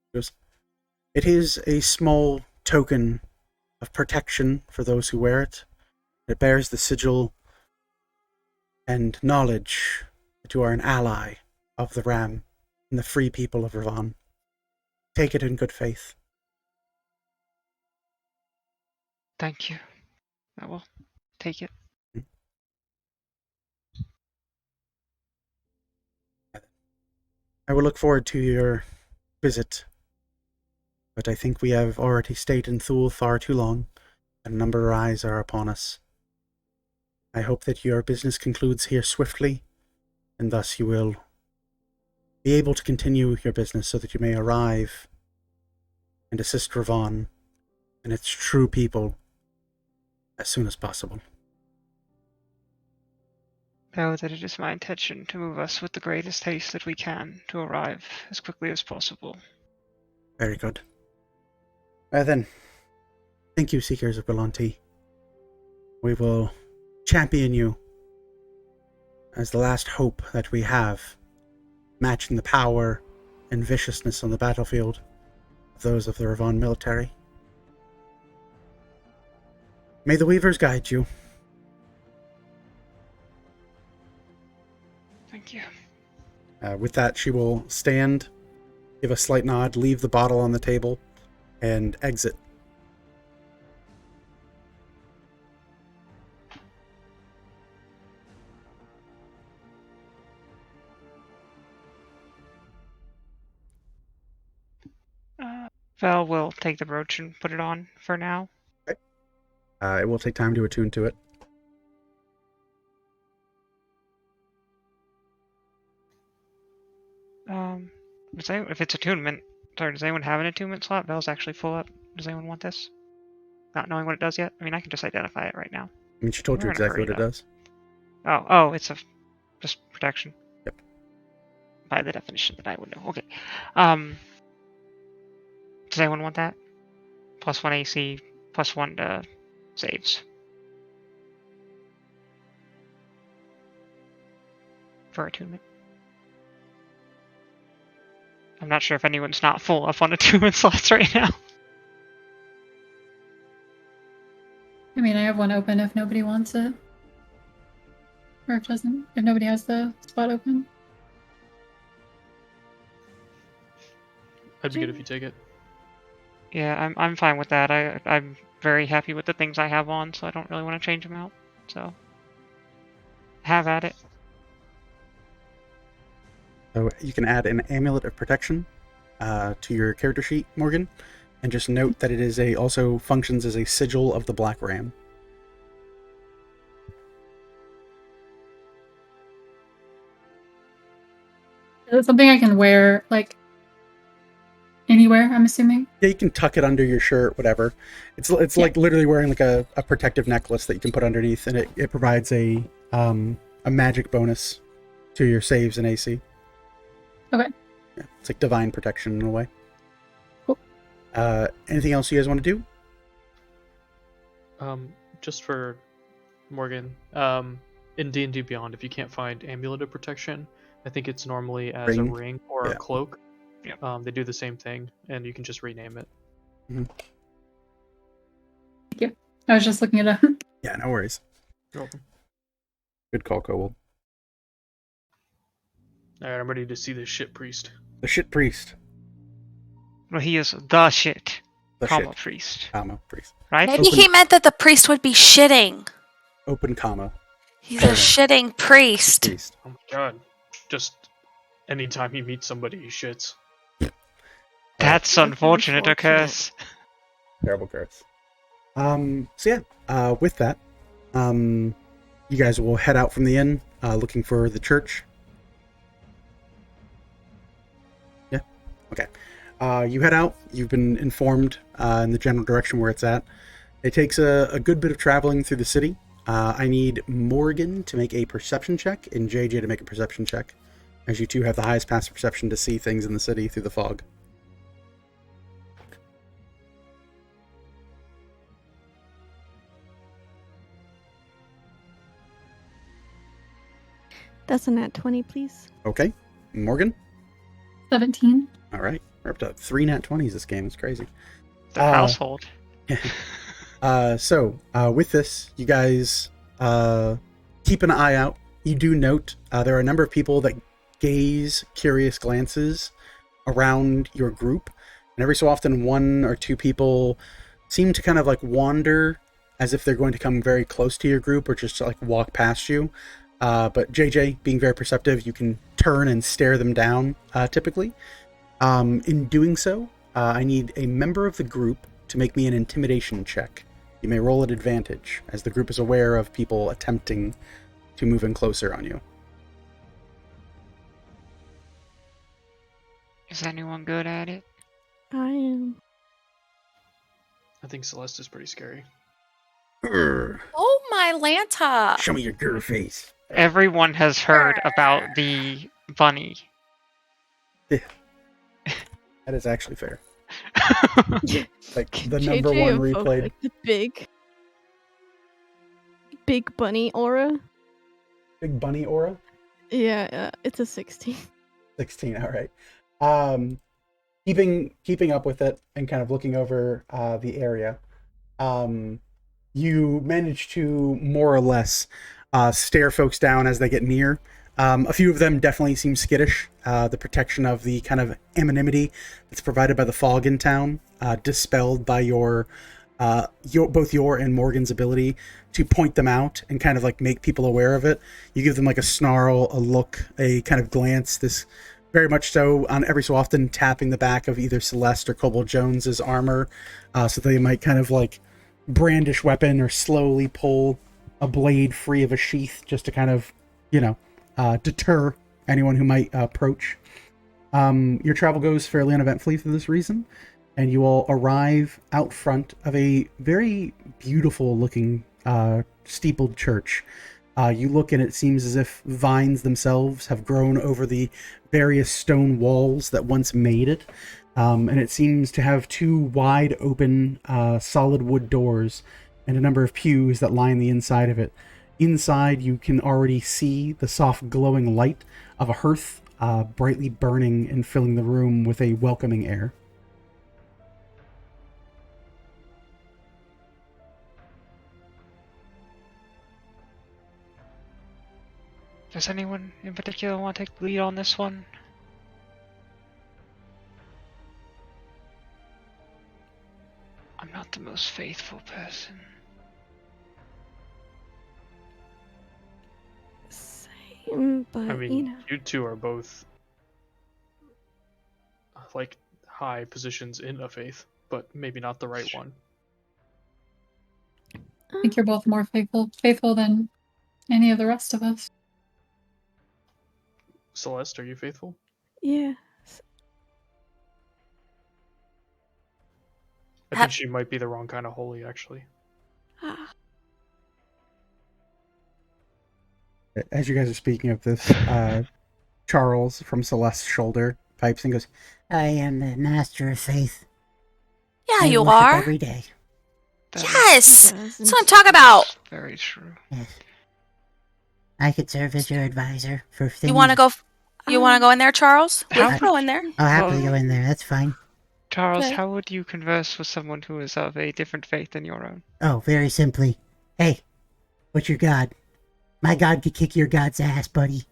She goes, "It is a small token of protection for those who wear it. It bears the sigil and knowledge that you are an ally of the Ram and the free people of Ravon. Take it in good faith." Thank you. I will take it. I will look forward to your visit, but I think we have already stayed in Thule far too long, and a number of eyes are upon us. I hope that your business concludes here swiftly, and thus you will be able to continue your business so that you may arrive and assist Ravon and its true people as soon as possible. Know that it is my intention to move us with the greatest haste that we can to arrive as quickly as possible. Very good. Then, thank you, Seekers of Galanti. We will champion you as the last hope that we have, matching the power and viciousness on the battlefield of those of the Ravon military. May the Weavers guide you. Thank you. With that, she will stand, give a slight nod, leave the bottle on the table, and exit. Val will take the brooch and put it on for now. Okay. It will take time to attune to it. If it's attunement, sorry, does anyone have an attunement slot? Val's actually full up. Does anyone want this? Not knowing what it does yet? I mean, I can just identify it right now. I mean, she told you We're in a exactly hurry, what it though. does. Oh, it's just protection. Yep. By the definition that I would know. Okay. Does anyone want that? +1 AC, +1 to saves. For attunement. I'm not sure if anyone's not full up on attunement slots right now. I mean, I have one open if nobody wants it. Or if nobody has the spot open. That'd be good if you take it. Yeah, I'm fine with that. I'm very happy with the things I have on, so I don't really want to change them out. So have at it. So you can add an amulet of protection to your character sheet, Morgan, and just note that it is also functions as a sigil of the Black Ram. Is it something I can wear, like, anywhere, I'm assuming? Yeah, you can tuck it under your shirt, whatever. It's like literally wearing like a protective necklace that you can put underneath, and it provides a magic bonus to your saves and AC. Okay. Yeah, it's like divine protection in a way. Cool. Anything else you guys want to do? Just for Morgan, in D&D Beyond, if you can't find Amulet of Protection, I think it's normally as a ring or a cloak. Yeah. They do the same thing, and you can just rename it. Mm-hmm. Thank you. I was just looking it up. Yeah, no worries. You're welcome. Good call, Kobold. Alright, I'm ready to see this shit priest. The shit priest. Well, he is the shit. The comma shit. priest. Comma priest. Right? Maybe he meant that the priest would be shitting. Open comma. He's a shitting priest. Priest. Oh my god. Just anytime he meets somebody, he shits. That's unfortunate, a curse. Terrible curse. So yeah, with that, you guys will head out from the inn, looking for the church. Yeah. Okay. You head out. You've been informed in the general direction where it's at. It takes a good bit of traveling through the city. I need Morgan to make a perception check and JJ to make a perception check, as you two have the highest passive perception to see things in the city through the fog. That's a nat 20, please. Okay. Morgan? 17. All right. We're up to 3 nat 20s this game. It's crazy. The household. So, with this, you guys keep an eye out. You do note there are a number of people that gaze curious glances around your group. And every so often, 1 or 2 people seem to kind of like wander as if they're going to come very close to your group or just like walk past you. But JJ, being very perceptive, you can turn and stare them down typically. In doing so, I need a member of the group to make me an intimidation check. You may roll at advantage, as the group is aware of people attempting to move in closer on you. Is anyone good at it? I am. I think Celeste is pretty scary. Grr, Oh my Lanta. show me your grr face. Everyone has heard about the bunny. That is actually fair. Like the number JJ one evoked, replayed. like, the big bunny aura. Big bunny aura? Yeah, it's a 16. 16, all right. Keeping up with it and kind of looking over the area, you manage to more or less stare folks down as they get near. A few of them definitely seem skittish. The protection of the kind of anonymity that's provided by the fog in town, dispelled by your both your and Morgan's ability to point them out and kind of like make people aware of it. You give them like a snarl, a look, a kind of glance. This very much so on every so often tapping the back of either Celeste or Cobalt Jones's armor, so they might kind of like brandish weapon or slowly pull a blade free of a sheath just to kind of, deter anyone who might approach. Your travel goes fairly uneventfully for this reason, and you all arrive out front of a very beautiful looking steepled church. You look and it seems as if vines themselves have grown over the various stone walls that once made it. And it seems to have 2 wide open solid wood doors and a number of pews that line the inside of it. Inside, you can already see the soft glowing light of a hearth brightly burning and filling the room with a welcoming air. Does anyone in particular want to take the lead on this one? I'm not the most faithful person. Same, but I mean, you two are both like high positions in a faith, but maybe not the right one. I think you're both more faithful than any of the rest of us. Celeste, are you faithful? Yeah. I think she might be the wrong kind of holy, actually. As you guys are speaking of this, Charles from Celeste's shoulder pipes and goes, I am the master of faith. Yeah, I you worship are. every day. Yes! He That's what I'm talking about. Very true. Yes. I could serve as your advisor for things. You want to go? You want to go in there, Charles? We How can go in there. I'll happily Well- go in there. That's fine. Charles, Okay. how would you converse with someone who is of a different faith than your own? Oh, very simply. Hey, what's your god? My god could kick your god's ass, buddy.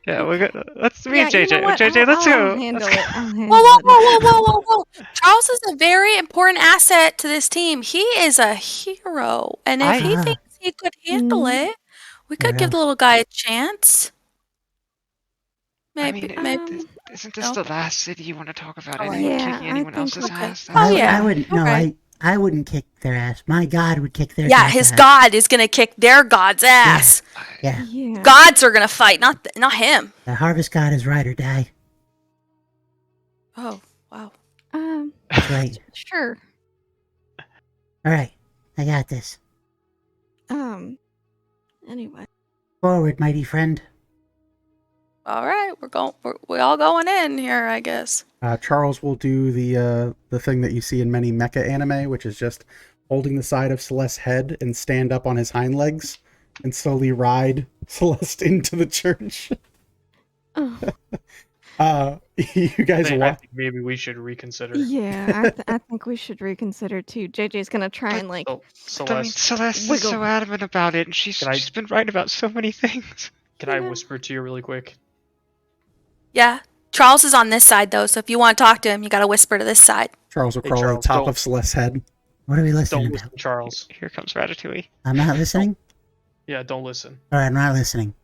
Yeah, we're good. Let's meet Yeah, you JJ. know what? JJ, let's I'll go. handle Let's go. it. I'll handle Whoa, whoa, it. whoa, whoa, whoa, whoa, whoa! Charles is a very important asset to this team. He is a hero, and if he I- thinks he could handle it, We could give the little guy a chance. Maybe. I mean, isn't this no. the last city you want to talk about All right. anyone Yeah, kicking I anyone think else's we- ass? Oh, yeah. I wouldn't. No, Okay. I wouldn't kick their ass. My God would kick their. Yeah, god's his ass. god is gonna kick their god's ass. Yeah, Yeah. Gods are gonna fight, not him. the harvest god is ride or die. Oh, wow. That's right. Sure. All right, I got this. Anyway. Forward, mighty friend. All right, we all going in here, I guess. Charles will do the thing that you see in many mecha anime, which is just holding the side of Celeste's head and stand up on his hind legs and slowly ride Celeste into the church. Oh. You guys I watch. think maybe we should reconsider. Yeah, I think we should reconsider too. JJ's gonna try and like. So, I mean, Celeste, Celeste is Wiggle. so adamant about it, and she's Can I- she's been right about so many things. can I whisper to you really quick? Yeah, Charles is on this side though, so if you want to talk to him, you gotta whisper to this side. Charles will Hey, crawl to the Charles, top don't- of Celeste's head. What are we Don't listening listen, to? Charles. Here comes Ratatouille. I'm not listening. Yeah, don't listen. All right, I'm not listening.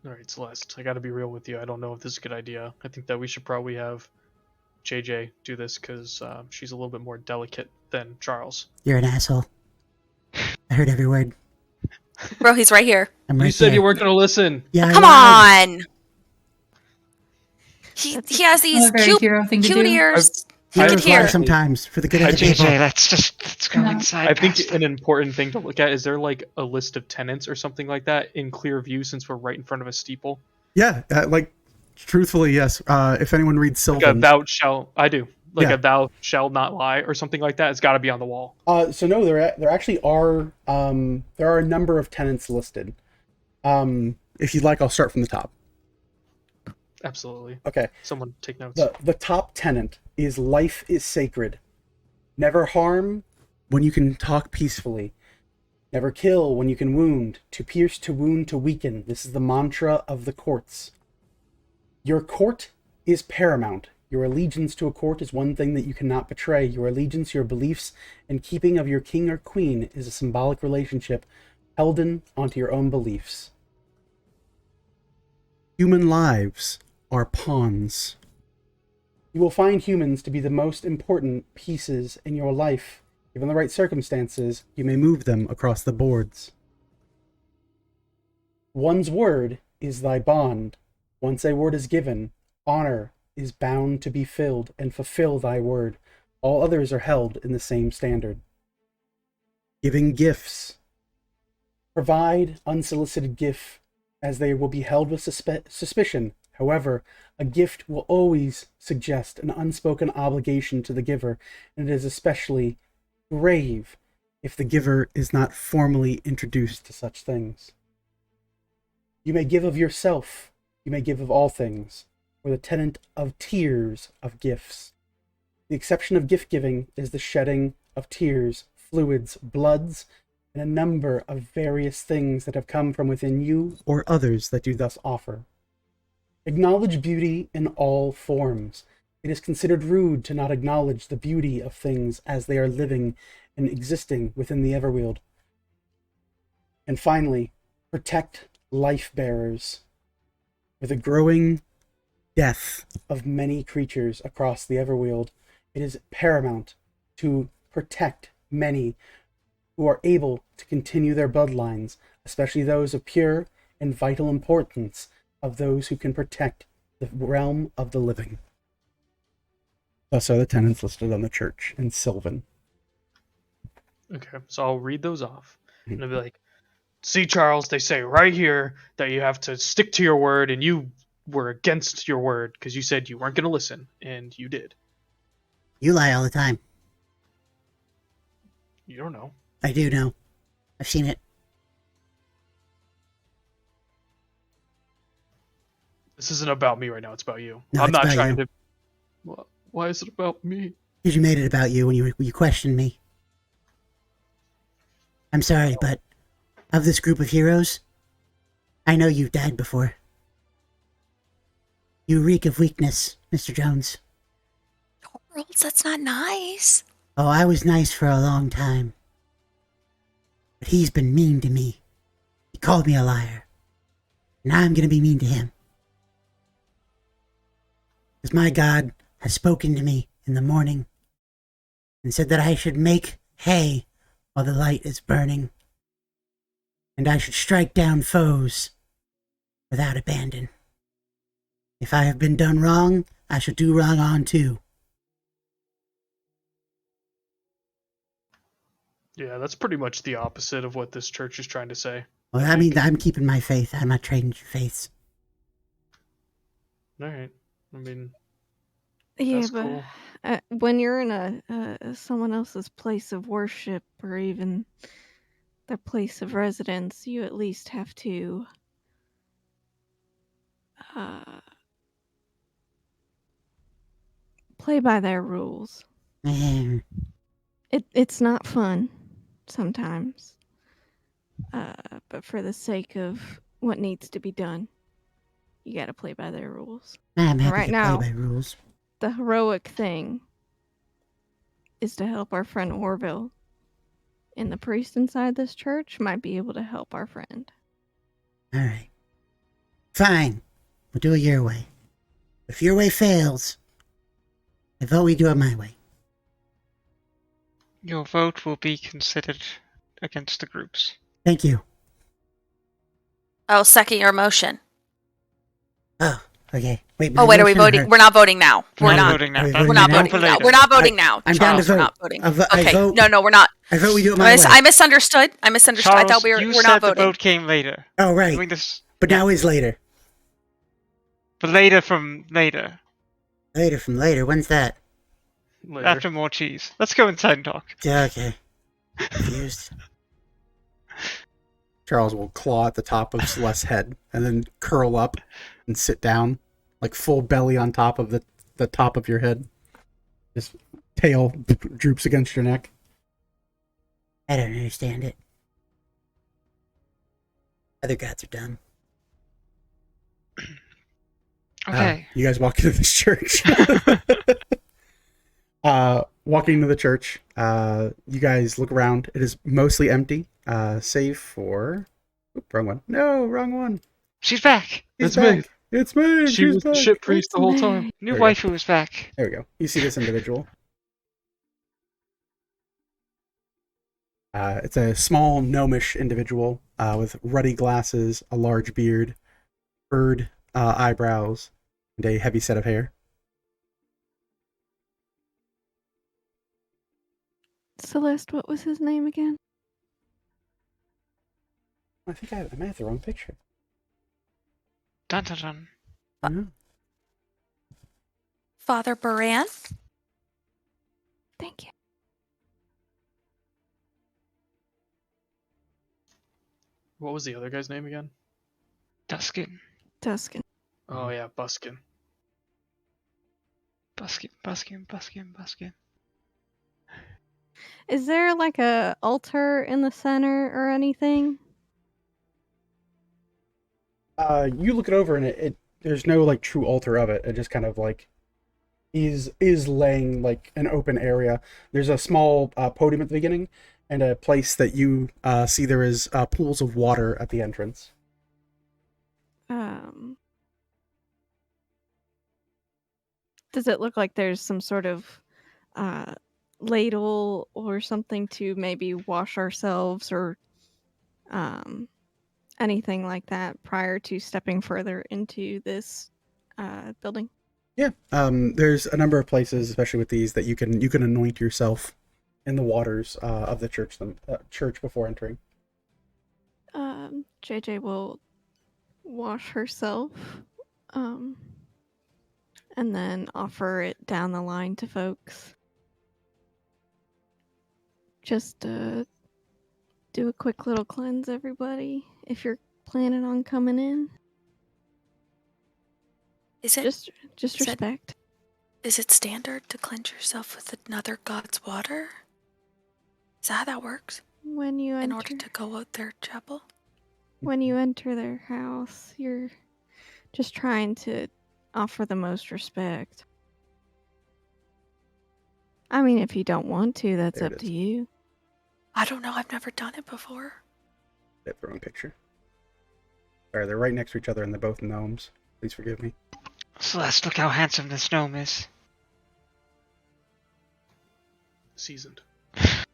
All right, Celeste, I got to be real with you. I don't know if this is a good idea. I think that we should probably have JJ do this because she's a little bit more delicate than Charles. You're an asshole. I heard every word. Bro, he's right here. I'm right You said there. you weren't going to listen. Yeah, Come I lied. on. He has these Not a very cute hero thing to cute do. ears. He I've can heard hear. sometimes for the good of the JJ, people. let's go No. inside. I think past an important thing to look at is there like a list of tenants or something like that in clear view since we're right in front of a steeple. Yeah, like truthfully, yes. If anyone reads Like a Sylvan, thou shall I do like Yeah. a thou shall not lie or something like that. It's got to be on the wall. so no, there actually are there are a number of tenants listed. If you'd like, I'll start from the top. Absolutely. Okay. Someone take notes. The top tenant is life is sacred. Never harm when you can talk peacefully. Never kill when you can wound. To pierce, to wound, to weaken. This is the mantra of the courts. Your court is paramount. Your allegiance to a court is one thing that you cannot betray. Your allegiance, your beliefs, and keeping of your king or queen is a symbolic relationship held in onto your own beliefs. Human lives are pawns. You will find humans to be the most important pieces in your life. Given the right circumstances, you may move them across the boards. One's word is thy bond. Once a word is given, honor is bound to be filled and fulfill thy word. All others are held in the same standard. Giving gifts. Provide unsolicited gift, as they will be held with suspicion. However, a gift will always suggest an unspoken obligation to the giver, and it is especially grave if the giver is not formally introduced to such things. You may give of yourself, you may give of all things, or the tenant of tears of gifts. The exception of gift giving is the shedding of tears, fluids, bloods, and a number of various things that have come from within you or others that you thus offer. Acknowledge beauty in all forms. It is considered rude to not acknowledge the beauty of things as they are living and existing within the Everwield. And finally, protect life bearers. With the growing death of many creatures across the Everwield, it is paramount to protect many who are able to continue their bloodlines, especially those of pure and vital importance of those who can protect the realm of the living. Thus are the tenants listed on the church in Sylvan. Okay, so I'll read those off. And I'll be like, see, Charles, they say right here that you have to stick to your word, and you were against your word because you said you weren't going to listen, and you did. You lie all the time. You don't know. I do know. I've seen it. This isn't about me right now. It's about you. No, I'm it's not about trying you. to. Why is it about me? Because you made it about you when you questioned me. I'm sorry, but of this group of heroes, I know you've died before. You reek of weakness, Mr. Jones. Charles, that's not nice. Oh, I was nice for a long time. But he's been mean to me. He He called me a liar. Now I'm going to be mean to him. Because my God has spoken to me in the morning and said that I should make hay while the light is burning, and I should strike down foes without abandon. If I have been done wrong, I shall do wrong on too. Yeah, that's pretty much the opposite of what this church is trying to say. Well, I I mean, think. I'm keeping my faith. I'm not trading faiths. All right. I mean, Yeah, that's but cool. when you're in someone else's place of worship or even their place of residence, you at least have to uh, play by their rules. Eh, It's not fun sometimes, but for the sake of what needs to be done, you got to play by their rules. I'm And happy right to now, play by rules. the heroic thing is to help our friend Orville. And the priest inside this church might be able to help our friend. All right. Fine. We'll do it your way. If your way fails, I vote we do it my way. Your vote will be considered against the groups. Thank you. I'll second your motion. Oh, okay. Wait. Oh my wait, are we motion or voting? her- We're not voting now. We're Not not. voting now. Are we That's We're voting not now? voting for now. later. We're not voting now. I'm down to Charles, we're vote. not voting. I Okay. vote. No, we're not. I vote we do it my way. I misunderstood. I misunderstood. I Charles, thought you we're said not the voting. vote came later. Oh, right. Doing this, But yeah. now is later. But later from later. Later from later. When's that? Later. After more cheese. Let's go inside and talk. Yeah, okay. Confused. Charles will claw at the top of Celeste's head and then curl up and sit down, like full belly on top of the top of your head. His tail droops against your neck. I don't understand it. Other gods are dumb. Okay. You guys walk into this church. Walking into the church, you guys look around. It is mostly empty, save for... Oop, wrong one. No, wrong one. She's back. He's It's me. back. It's me. She She's was the back. shit priest the whole time. New There we waifu is back. There we go. You see this individual. It's a small gnomish individual with ruddy glasses, a large beard, furred eyebrows, and a heavy set of hair. Celeste, what was his name again? I think I might have the wrong picture. Dun dun dun. Mhm. Father Baran. Thank you. What was the other guy's name again? Duskin. Tuscan. Oh yeah, Buskin. Buskin. Is there like a altar in the center or anything? You look it over and it there's no like true altar of it. It just kind of like is laying like an open area. There's a small podium at the beginning and a place that you see there is pools of water at the entrance. Does it look like there's some sort of ladle or something to maybe wash ourselves or anything like that prior to stepping further into this building? Yeah. There's a number of places, especially with these, that you can anoint yourself in the waters of the church before entering. JJ will wash herself and then offer it down the line to folks. Just do a quick little cleanse, everybody, if you're planning on coming in. Is it Just is it- respect. is it standard to cleanse yourself with another god's water? Is that how that works? When you In enter, order to go out their chapel? when you enter their house, you're just trying to offer the most respect. I mean, if you don't want to, that's There it up to is. you. I don't know. I've never done it before. I have the wrong picture. Sorry, they're right next to each other and they're both gnomes. Please forgive me. Celeste, look how handsome this gnome is. Seasoned. I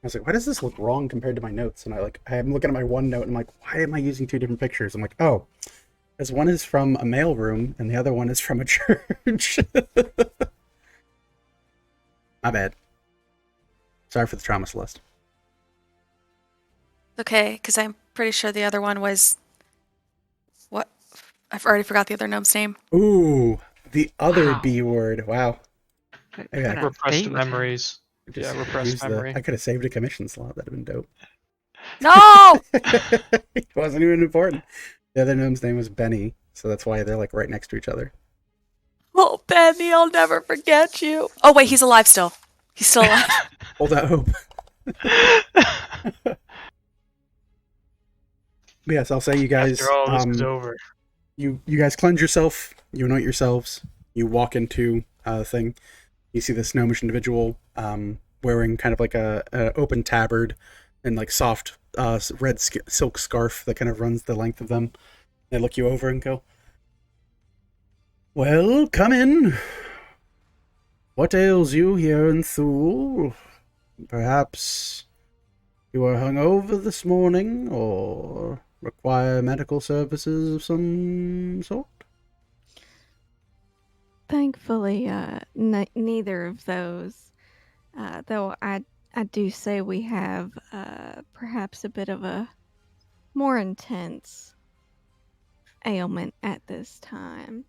was like, why does this look wrong compared to my notes? And I'm looking at my one note and I'm like, why am I using two different pictures? I'm like, oh, because one is from a mailroom and the other one is from a church. My bad. Sorry for the trauma, Celeste. Okay, because I'm pretty sure the other one was what? I've already forgot the other gnome's name. Ooh, the other Wow. B word. Wow. We're Maybe gonna Repressed date with him. memories. just Yeah, repressed use memory. I could have saved a commission slot. That'd have been dope. No! It wasn't even important. The other gnome's name was Benny, so that's why they're like right next to each other. Oh, Benny, I'll never forget you. Oh, wait, he's alive still. He's still alive. Hold that hope. But yes, I'll say you guys. After all this is over. You guys cleanse yourself. You anoint yourselves. You walk into the thing. You see this gnomish individual wearing kind of like a open tabard and like soft red silk scarf that kind of runs the length of them. They look you over and go, "Well, come in. What ails you here in Thule? Perhaps you are hungover this morning, or require medical services of some sort?" Thankfully, neither of those. Though I do say we have perhaps a bit of a more intense ailment at this time.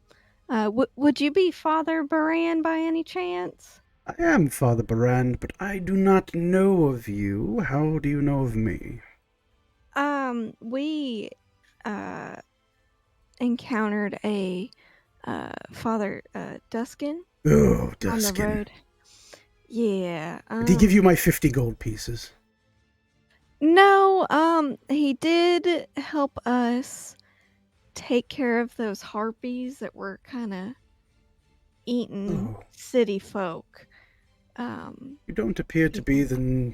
Would you be Father Baran by any chance? I am Father Barand, but I do not know of you. How do you know of me? We encountered a Father Duskin Oh, on the Duskin. road. Yeah. Did he give you my 50 gold pieces? No, he did help us take care of those harpies that were kind of eating Oh. city folk. You don't appear to be the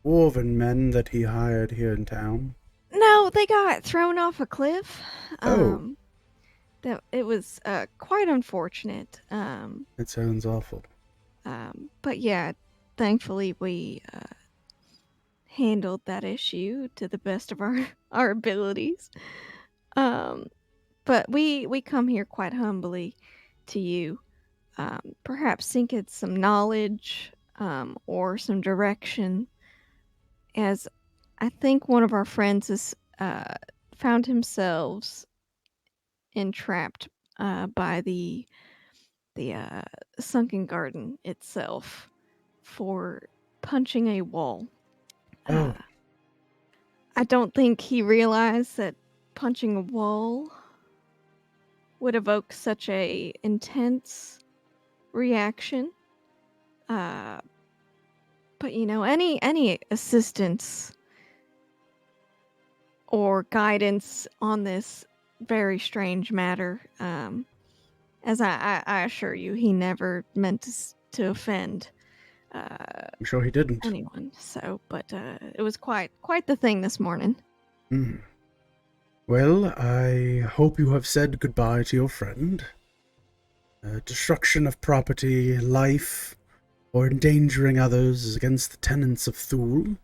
dwarven men that he hired here in town. No, they got thrown off a cliff. Oh. That it was quite unfortunate. It sounds awful. But yeah, thankfully we handled that issue to the best of our abilities. But we come here quite humbly to you. Perhaps seeking some knowledge or some direction, as I think one of our friends has found himself entrapped by the sunken garden itself for punching a wall. Oh. I don't think he realized that punching a wall would evoke such a intense reaction. But you know, any assistance or guidance on this very strange matter, as I assure you, he never meant to offend I'm sure he didn't. anyone. So, but it was quite the thing this morning. Well, I hope you have said goodbye to your friend. Destruction of property, life, or endangering others is against the tenets of Thule.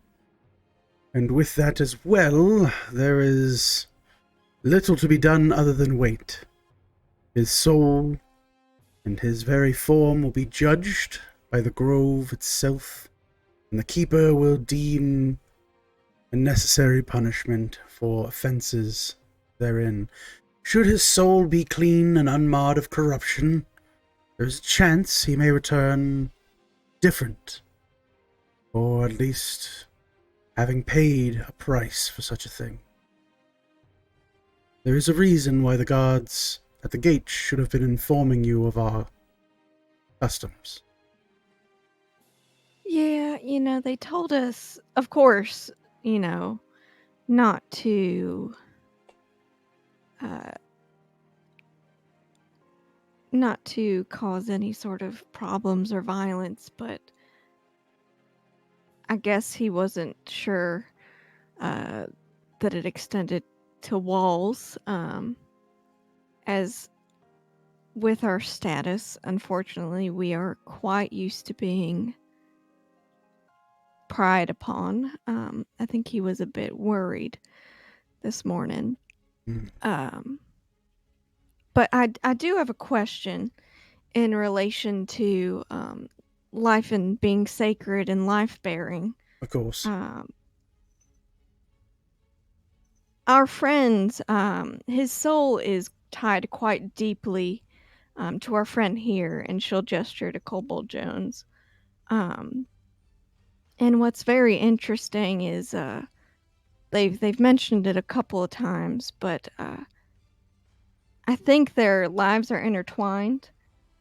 And with that as well, there is little to be done other than wait. His soul and his very form will be judged by the grove itself, and the keeper will deem a necessary punishment for offenses therein. Should his soul be clean and unmarred of corruption, there's a chance he may return different, or at least having paid a price for such a thing. There is a reason why the guards at the gate should have been informing you of our customs. Yeah, you know, they told us, of course, you know, not to cause any sort of problems or violence, but I guess he wasn't sure that it extended to walls. As with our status, unfortunately, we are quite used to being pried upon. I think he was a bit worried this morning. Mm. But I do have a question in relation to life and being sacred and life bearing. Of course. Our friend, his soul is tied quite deeply to our friend here, and she'll gesture to Kobold Jones. And what's very interesting is they've mentioned it a couple of times, but I think their lives are intertwined,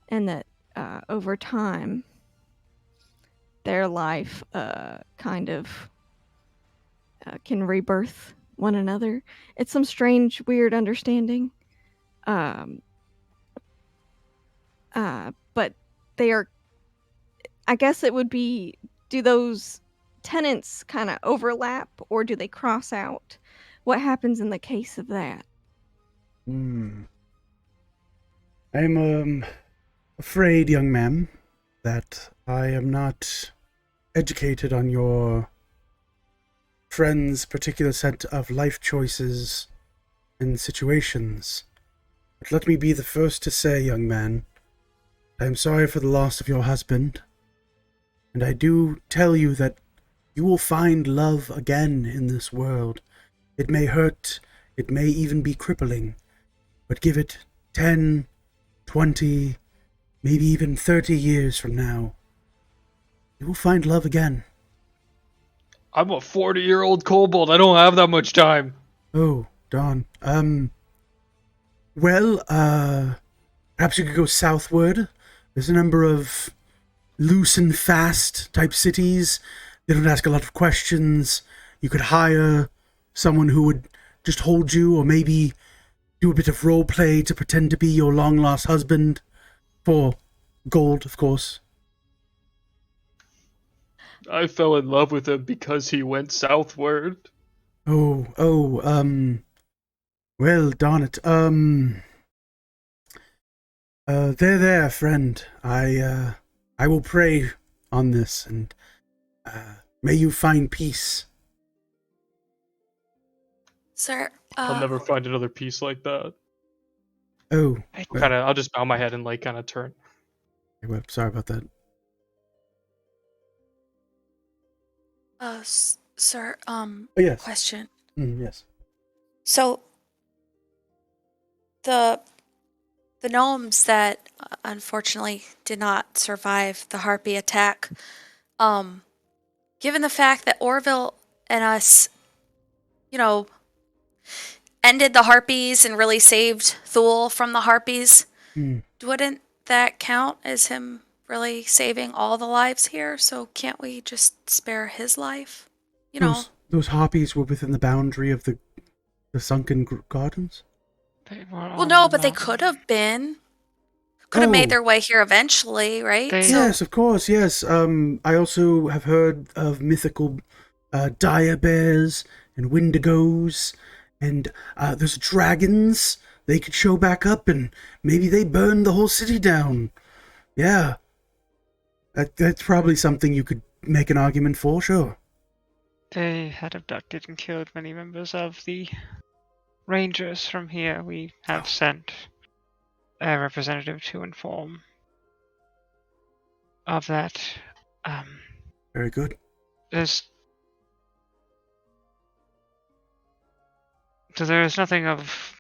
and that over time, their life kind of can rebirth one another. It's some strange, weird understanding. But they are, I guess it would be, do those tenets kind of overlap or do they cross out? What happens in the case of that? I'm afraid, young ma'am, that I am not educated on your friend's particular set of life choices and situations. But let me be the first to say, young man, I am sorry for the loss of your husband, and I do tell you that you will find love again in this world. It may hurt, it may even be crippling, but give it 10, 20, maybe even 30 years from now. You will find love again. I'm a 40-year-old kobold. I don't have that much time. Oh, darn. Well, perhaps you could go southward. There's a number of loose and fast type cities. They don't ask a lot of questions. You could hire someone who would just hold you, or maybe do a bit of role play to pretend to be your long lost husband. For gold, of course. I fell in love with him because he went southward. Well, darn it. There, friend. I will pray on this, and, may you find peace. Sir, I'll never find another piece like that. Oh. I'll just bow my head and kind of turn. Sorry about that. Sir, yes. question. Yes. So, the gnomes that unfortunately did not survive the harpy attack, given the fact that Orville and us, ended the harpies and really saved Thule from the harpies, wouldn't that count as him really saving all the lives here? So can't we just spare his life? Those harpies were within the boundary of the sunken gardens? Well, no, but they could have been. Could have made their way here eventually, right? Yes, of course, yes. I also have heard of mythical dire bears and wendigos, and there's dragons. They could show back up, and maybe they burned the whole city down. Yeah. That's probably something you could make an argument for, sure. They had abducted and killed many members of the Rangers from here. We have sent a representative to inform of that. Very good. So there is nothing of...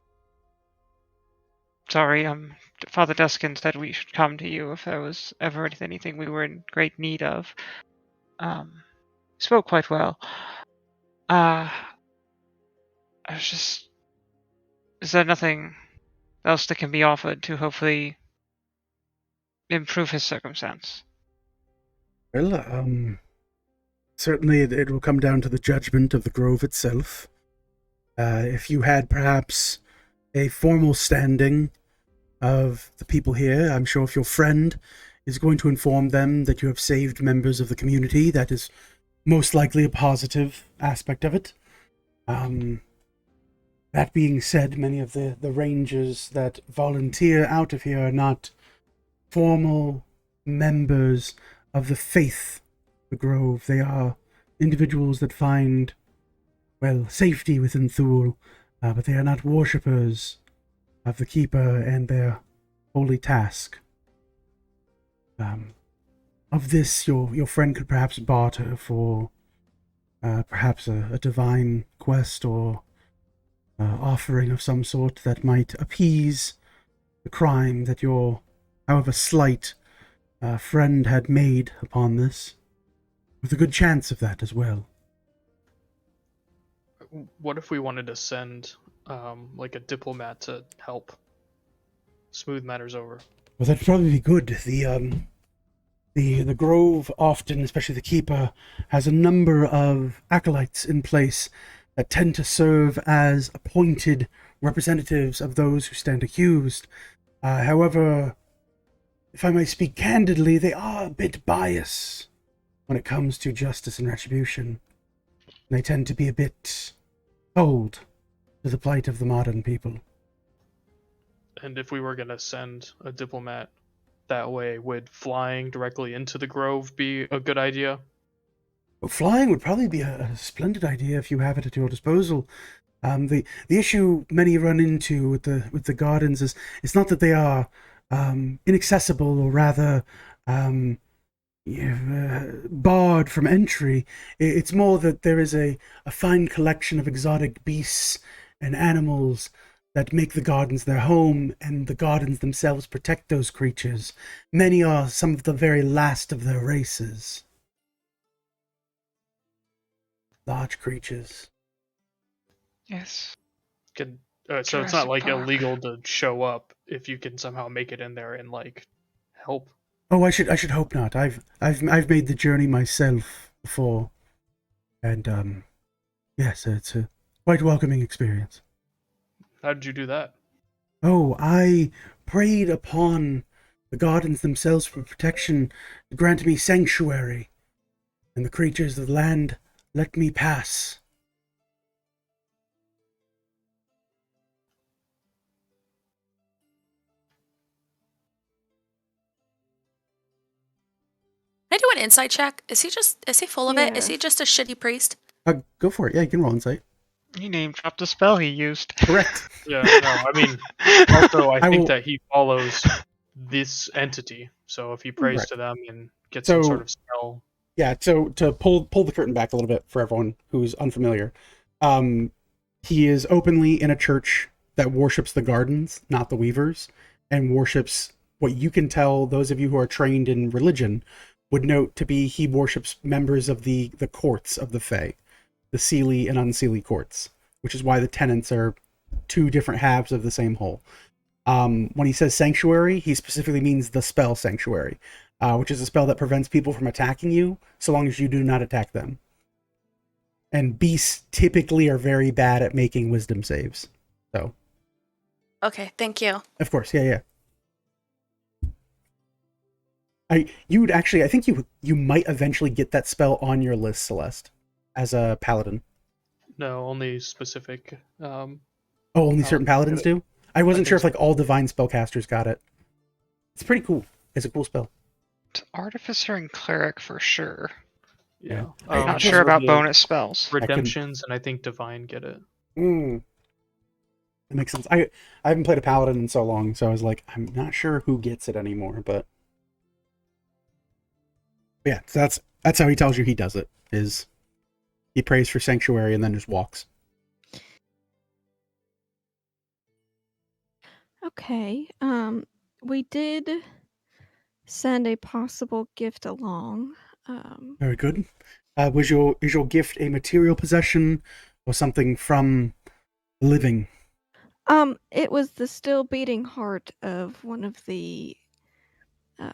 Sorry, Father Duskin said we should come to you if there was ever anything we were in great need of. Spoke quite well. I was just... Is there nothing else that can be offered to hopefully improve his circumstance? Well, certainly it will come down to the judgment of the grove itself. If you had perhaps a formal standing of the people here, I'm sure if your friend is going to inform them that you have saved members of the community, that is most likely a positive aspect of it. That being said, many of the rangers that volunteer out of here are not formal members of the faith, the Grove. They are individuals that find, well, safety within Thule, but they are not worshippers of the Keeper and their holy task. Of this, your friend could perhaps barter for perhaps a divine quest or offering of some sort that might appease the crime that your, however slight, friend had made upon this, with a good chance of that as well. What if we wanted to send like a diplomat to help smooth matters over? Well, that'd probably be good. The Grove often, especially the Keeper, has a number of acolytes in place that tend to serve as appointed representatives of those who stand accused. However, if I may speak candidly, they are a bit biased when it comes to justice and retribution. They tend to be a bit cold to the plight of the modern people. And if we were going to send a diplomat that way, would flying directly into the Grove be a good idea? Well, flying would probably be a splendid idea if you have it at your disposal. The issue many run into with the gardens is it's not that they are inaccessible, or rather barred from entry. It's more that there is a fine collection of exotic beasts and animals that make the gardens their home, and the gardens themselves protect those creatures. Many are some of the very last of their races. Large creatures. Yes. So it's Jurassic not like Park. illegal to show up if you can somehow make it in there and like help. Oh, I should hope not. I've made the journey myself before, and yes, it's a quite welcoming experience. How did you do that? Oh, I prayed upon the gardens themselves for protection to grant me sanctuary, and the creatures of the land let me pass. Can I do an insight check? Is he full of it? Is Yeah. he just a shitty priest? Go for it. Yeah, you can roll insight. He name dropped the spell he used. Correct. Yeah, no, I mean, also I think will- that he follows this entity, so if he prays Right. to them and gets So- some sort of spell. Yeah, so to pull the curtain back a little bit for everyone who's unfamiliar, he is openly in a church that worships the gardens, not the weavers, and worships what you can tell, those of you who are trained in religion would note to be, he worships members of the courts of the Fae, the Seelie and Unseelie courts, which is why the tenants are two different halves of the same whole. When he says sanctuary, he specifically means the spell sanctuary, which is a spell that prevents people from attacking you so long as you do not attack them. And beasts typically are very bad at making wisdom saves. So, Okay, thank you. of course, yeah. I think you might eventually get that spell on your list, Celeste, as a paladin. No, only specific. Oh, only certain paladins get it. do? I wasn't I sure if think like all divine spellcasters got it. It's pretty cool. It's a cool spell. Artificer and cleric for sure. Yeah. I'm Not just sure about the bonus spells. redemptions, and I think divine get it. That makes sense. I haven't played a paladin in so long, so I was like, I'm not sure who gets it anymore, but yeah, so that's how he tells you he does it, is he prays for sanctuary and then just walks. Okay. We did send a possible gift along. Very good. Is your gift a material possession or something from the living? It was the still beating heart of one of the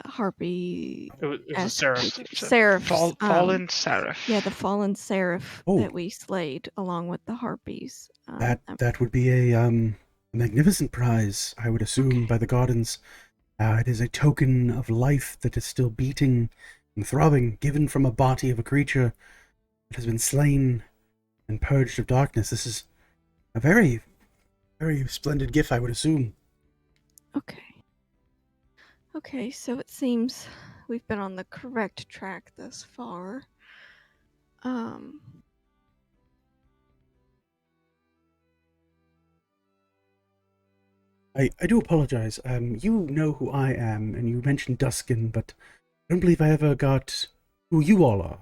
harpy It was a seraph. seraphs. Fallen seraph. Yeah, the fallen seraph Oh. that we slayed along with the harpies. That would be a magnificent prize, I would assume, by the gardens. It is a token of life that is still beating and throbbing, given from a body of a creature that has been slain and purged of darkness. This is a very, Very splendid gift, I would assume. Okay. Okay, so it seems we've been on the correct track thus far. I do apologize. You know who I am, and you mentioned Duskin, but I don't believe I ever got who you all are.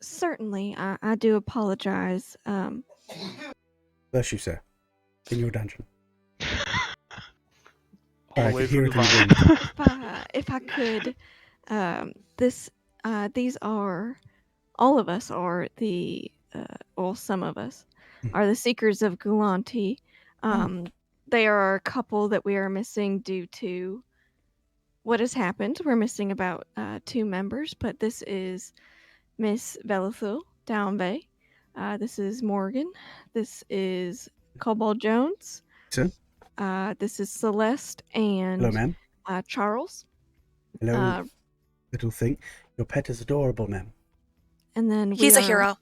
Certainly, I do apologize. Bless you, sir. In your dungeon. Sorry, I could Always hear with it the in the violence. wind. if I could, these are, all of us are the, well, some of us are the Seekers of Gulanti. They are a couple that we are missing due to what has happened. We're missing about 2 members, but this is Miss Velithil Downbay. This is Morgan. This is Cobalt Jones. Sir? This is Celeste Hello, and ma'am. Charles. Hello, little thing. Your pet is adorable, ma'am. And then He's a hero.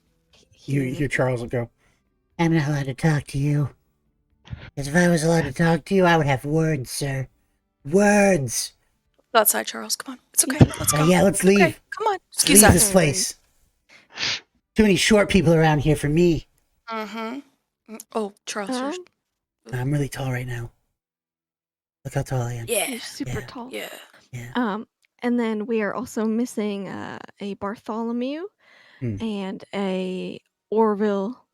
You hear Charles will go, I'm not allowed to talk to you. Because if I was allowed to talk to you, I would have words, sir. Words! Go outside, Charles. Come on. It's okay. Let's go. Yeah, let's It's okay. leave. Come on. Let's Excuse leave us. this place. Too many short people around here for me. Mm-hmm. Oh, Charles, you're... I'm really tall right now. Look how tall I am. Yeah. You're super Yeah. tall. Yeah. And then we are also missing a Bartholomew Hmm. and a Orville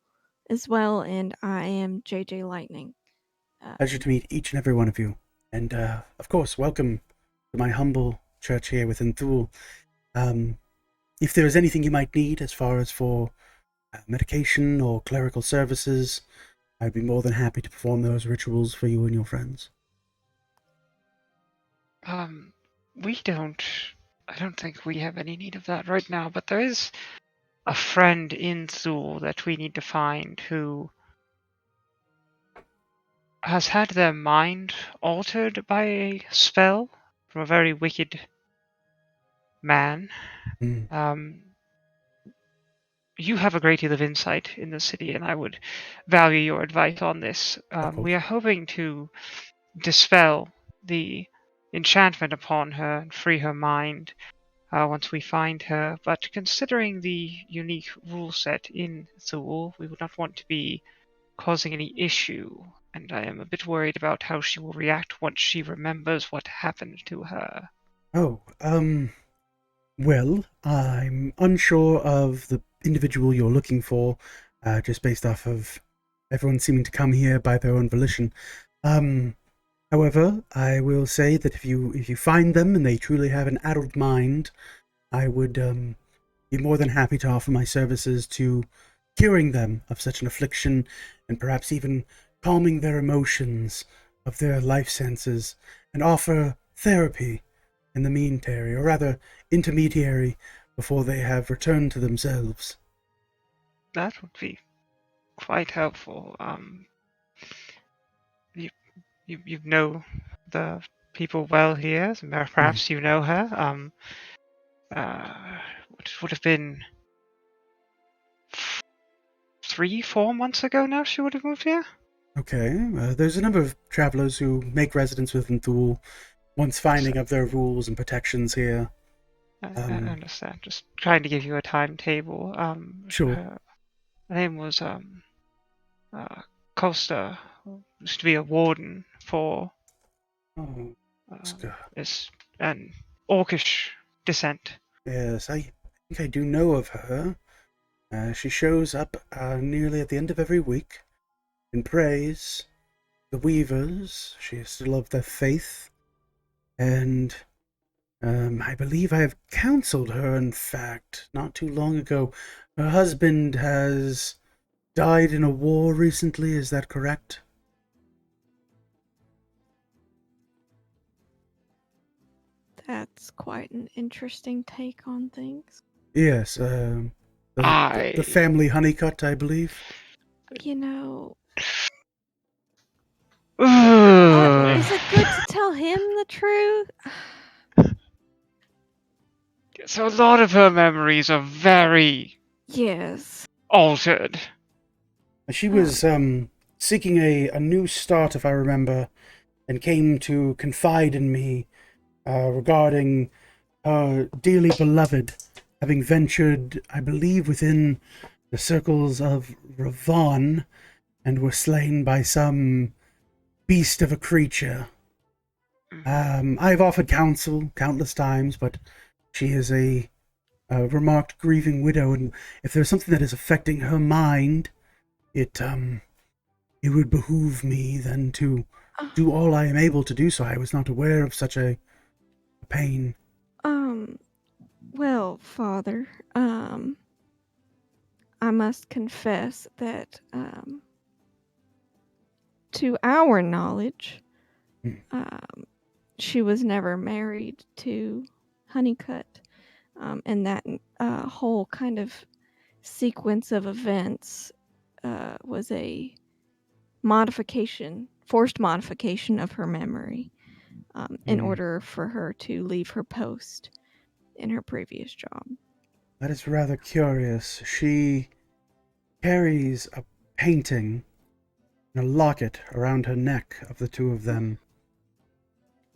as well, and I am JJ Lightning. Pleasure to meet each and every one of you. And, of course, welcome to my humble church here within Thule. If there is anything you might need as far as for medication or clerical services, I'd be more than happy to perform those rituals for you and your friends. We don't. I don't think we have any need of that right now, but there is a friend in Thule that we need to find who has had their mind altered by a spell from a very wicked man. Hmm. You have a great deal of insight in the city, and I would value your advice on this. We are hoping to dispel the enchantment upon her and free her mind once we find her, but considering the unique rule set in Thule, we would not want to be causing any issue, and I am a bit worried about how she will react once she remembers what happened to her. Well, I'm unsure of the individual you're looking for, just based off of everyone seeming to come here by their own volition. However, I will say that if you find them and they truly have an addled mind, I would be more than happy to offer my services to curing them of such an affliction, and perhaps even calming their emotions of their life senses, and offer therapy in the meantime, or rather intermediary, before they have returned to themselves. That would be quite helpful. You know the people well here. Perhaps you know her. It would have been 3-4 months ago now she would have moved here. Okay, there's a number of travelers who make residence within Thule, once finding of their rules and protections here. I understand. Just trying to give you a timetable. Sure. Her name was Costa. Used to be a warden for is an Orcish descent. Yes, I think I do know of her. She shows up nearly at the end of every week and prays the Weavers. She is still of their faith, and I believe I have counseled her, in fact, not too long ago. Her husband has died in a war recently, is that correct? That's quite an interesting take on things. Yes, the family honeycut, I believe. You know, Ugh. is it good to tell him the truth? So a lot of her memories are very Yes. altered. She was seeking a new start, if I remember, and came to confide in me regarding her dearly beloved having ventured, I believe, within the circles of Ravon and were slain by some beast of a creature. I've offered counsel countless times, but she is a remarked grieving widow, and if there's something that is affecting her mind, it would behoove me then to do all I am able to do so. I was not aware of such a pain. Well, Father, I must confess that, to our knowledge, she was never married to Honeycutt, and that whole kind of sequence of events was a forced modification of her memory, in order for her to leave her post in her previous job. That is rather curious. She carries a painting and a locket around her neck of the two of them.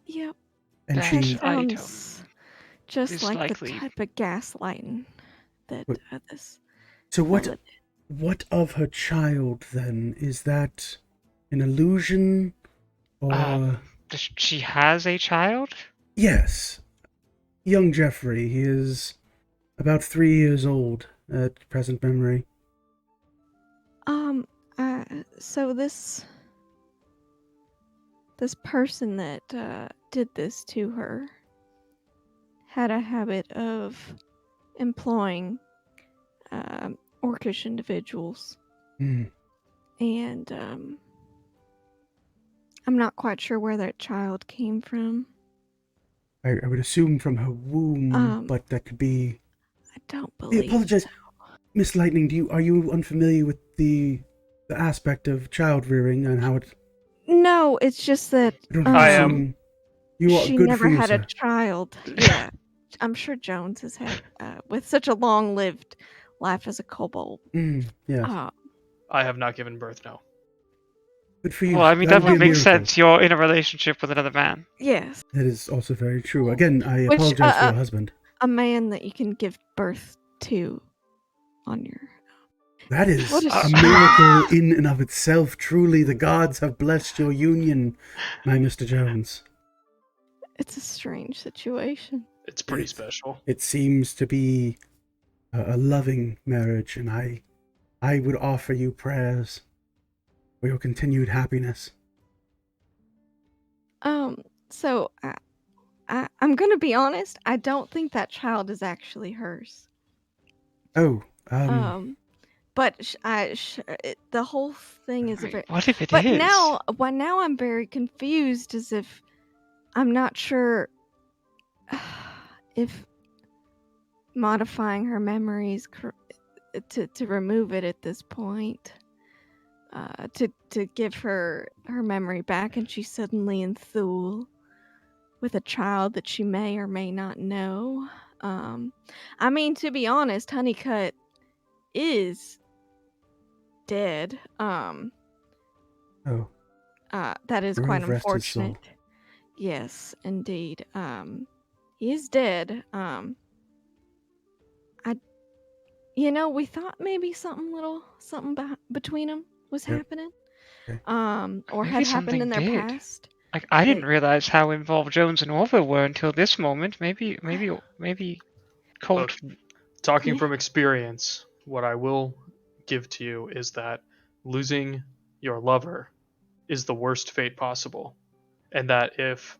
Yep. And That she Sounds just is like likely- the type of gaslighting that What- this. So fella what? What of her child then? Is that an illusion, or She has a child? yes, young Jeffrey? He is about 3 years old at present memory. So this person that did this to her had a habit of employing orcish individuals, Hmm. and I'm not quite sure where that child came from. I would assume from her womb, but that could be. I don't I believe. apologize, so. Miss Lightning. Are you unfamiliar with the aspect of child rearing and how it? No, it's just that I don't I am. assume you are she good never for you, had sir. a child. Yeah, I'm sure Jones has had with such a long-lived life as a kobold. Yes, I have not given birth, no. good for you. Well, I mean, That that would would be a make miracle. sense. You're in a relationship with another man. Yes, That is also very true. Again, I Which, apologize for your husband. a man that you can give birth to on your. That is What a a strange- miracle in and of itself. Truly, the gods have blessed your union, my Mr. Jones. It's a strange situation. It's pretty It's- special. It seems to be a loving marriage, and I would offer you prayers for your continued happiness. So I'm gonna be honest. I don't think that child is actually hers. Oh, But the whole thing is a Wait, very. what if it But is? now I'm very confused, as if I'm not sure if modifying her memories to remove it at this point, to give her memory back, and she's suddenly in Thule with a child that she may or may not know. I mean, to be honest, Honeycutt is dead. oh, That is May quite God rest his soul. unfortunate. Yes, indeed. He is dead. We thought maybe something between them was Yep. happening. Okay. Or Maybe had happened something in their did. past. Like, I didn't They- realize how involved Jones and Orville were until this moment. Maybe Colt. But talking Yeah. from experience, what I will give to you is that losing your lover is the worst fate possible. And that if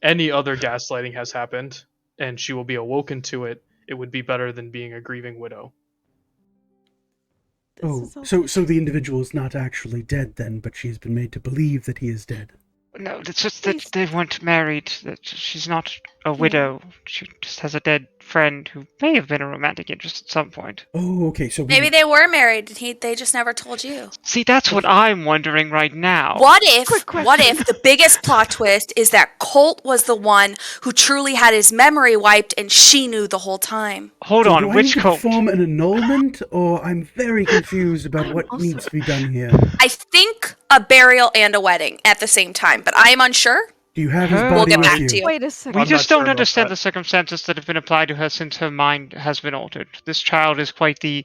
any other gaslighting has happened and she will be awoken to it, it would be better than being a grieving widow. This Oh, is all- so the individual is not actually dead then, but she has been made to believe that he is dead. No, it's just that Please. they weren't married. That she's not a widow. She just has a dead friend who may have been a romantic interest at some point. Oh, okay. So Maybe they were married and they just never told you. See, that's what I'm wondering right now. What if Quick what question. if the biggest plot twist is that Colt was the one who truly had his memory wiped and she knew the whole time? Hold So on, do I need which to Colt? perform an annulment, or I'm very confused about what also- needs to be done here? I think a burial and a wedding at the same time, but I am unsure. Do you have his Huh? body We'll get with back you? to you. Wait a second. We I'm just not sure don't about understand that. the circumstances that have been applied to her since her mind has been altered. This child is quite the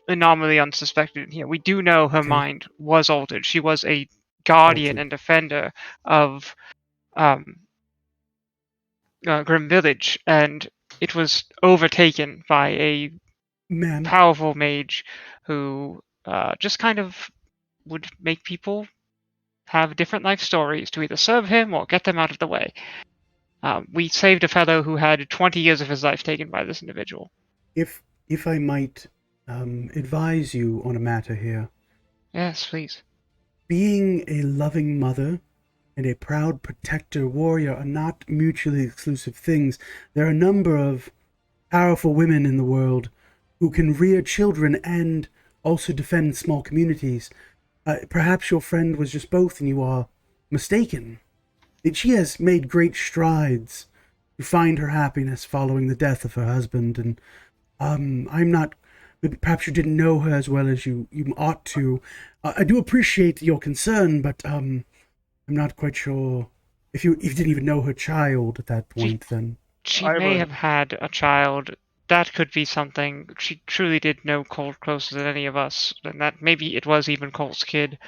anomaly unsuspected in here. We do know her Okay. mind was altered. She was a guardian Altered. and defender of Grim Village, and it was overtaken by a Ma'am, powerful mage who just kind of would make people have different life stories to either serve him or get them out of the way. We saved a fellow who had 20 years of his life taken by this individual. if I might advise you on a matter here, Yes, please. being a loving mother and a proud protector warrior are not mutually exclusive things. There are a number of powerful women in the world who can rear children and also defend small communities. Perhaps your friend was just both and you are mistaken. She has made great strides to find her happiness following the death of her husband, and I'm not. Perhaps you didn't know her as well as you ought to. I do appreciate your concern, but I'm not quite sure if you didn't even know her child at that point. Then She I have may a- have had a child. That could be something. She truly did know Colt closer than any of us, and that maybe it was even Colt's kid.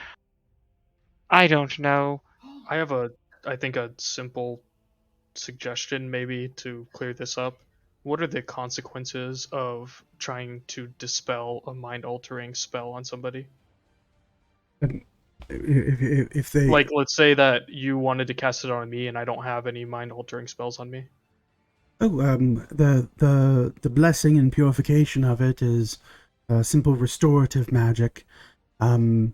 I don't know. I have I think a simple suggestion maybe to clear this up. What are the consequences of trying to dispel a mind altering spell on somebody? if they Like, let's say that you wanted to cast it on me and I don't have any mind altering spells on me. the blessing and purification of it is simple restorative magic. The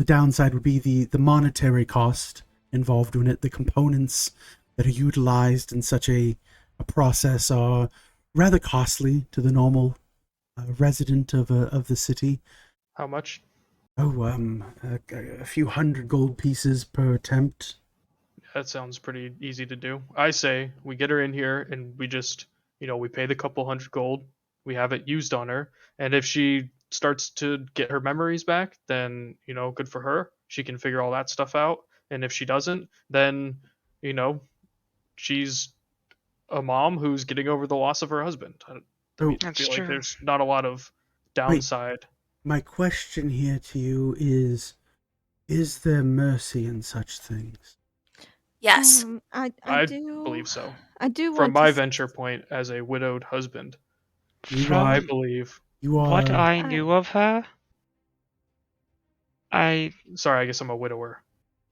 downside would be the monetary cost involved in it. The components that are utilized in such a process are rather costly to the normal resident of the city. How much? Oh, a few hundred gold pieces per attempt. That sounds pretty easy to do. I say we get her in here and we just, we pay the couple hundred gold, we have it used on her, and if she starts to get her memories back, then, good for her. She can figure all that stuff out. And if she doesn't, then, you know, she's a mom who's getting over the loss of her husband. I mean, I That's feel like true. there's not a lot of downside. My question here to you is there mercy in such things? Yes. I do believe so. I do From want my to venture point as a widowed husband, You I are, believe. you are. What I knew of her, I Sorry, I guess I'm a widower.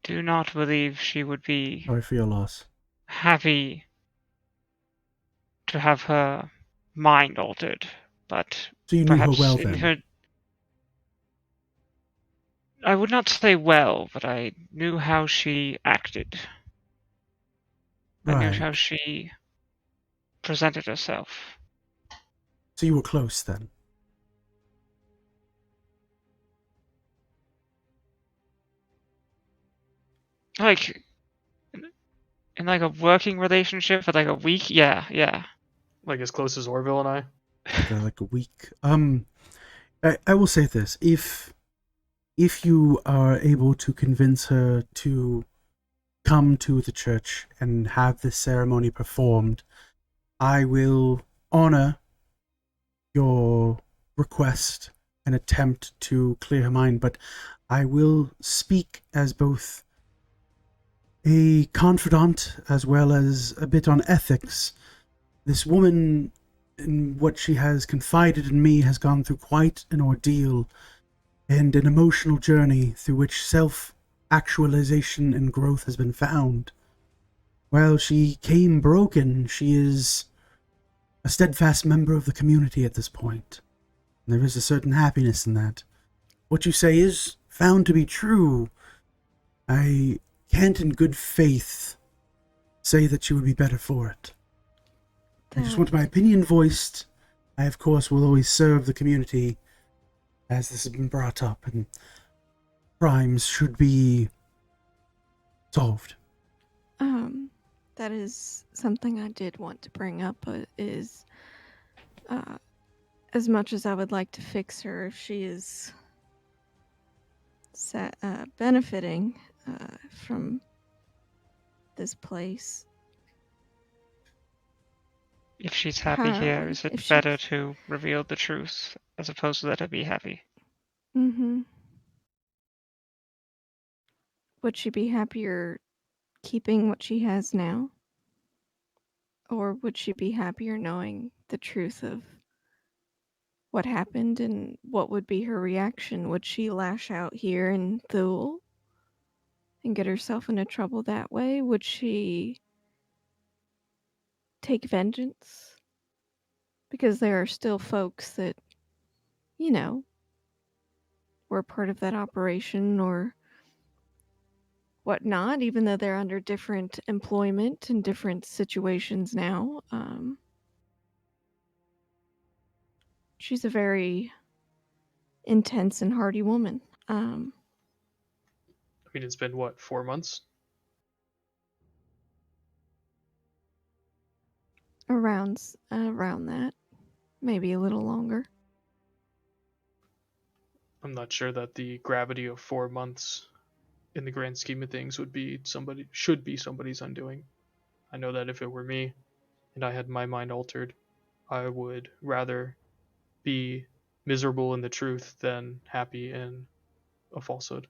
do not believe she would be Sorry for your loss. happy to have her mind altered, but So you knew her perhaps well in then. her. I would not say well, but I knew how she acted. I knew Right. how she presented herself. So you were close then. Like, in like a working relationship for like a week? Yeah. Like as close as Orville and I. Like a week. I will say this: if you are able to convince her to come to the church and have this ceremony performed, I will honor your request and attempt to clear her mind, but I will speak as both a confidant as well as a bit on ethics. This woman, in what she has confided in me, has gone through quite an ordeal and an emotional journey through which self-actualization and growth has been found. While she came broken, she is a steadfast member of the community at this point. And there is a certain happiness in that. What you say is found to be true. I can't in good faith say that you would be better for it. I just That want my opinion voiced. I, of course, will always serve the community as this has been brought up, and crimes should be solved. that is something I did want to bring up. Is as much as I would like to fix her, if she is benefiting from this place. If she's happy here, is If it she- better to reveal the truth as opposed to let her be happy? Mm-hmm. Would she be happier keeping what she has now? Or would she be happier knowing the truth of what happened, and what would be her reaction? Would she lash out here in Thule and get herself into trouble that way? Would she take vengeance? Because there are still folks that, you know, were part of that operation or whatnot, even though they're under different employment and different situations now. She's a very intense and hardy woman. I mean, it's been what, 4 months? Around that, maybe a little longer. I'm not sure that the gravity of 4 months in the grand scheme of things should be somebody's undoing. I know that if it were me and I had my mind altered, I would rather be miserable in the truth than happy in a falsehood.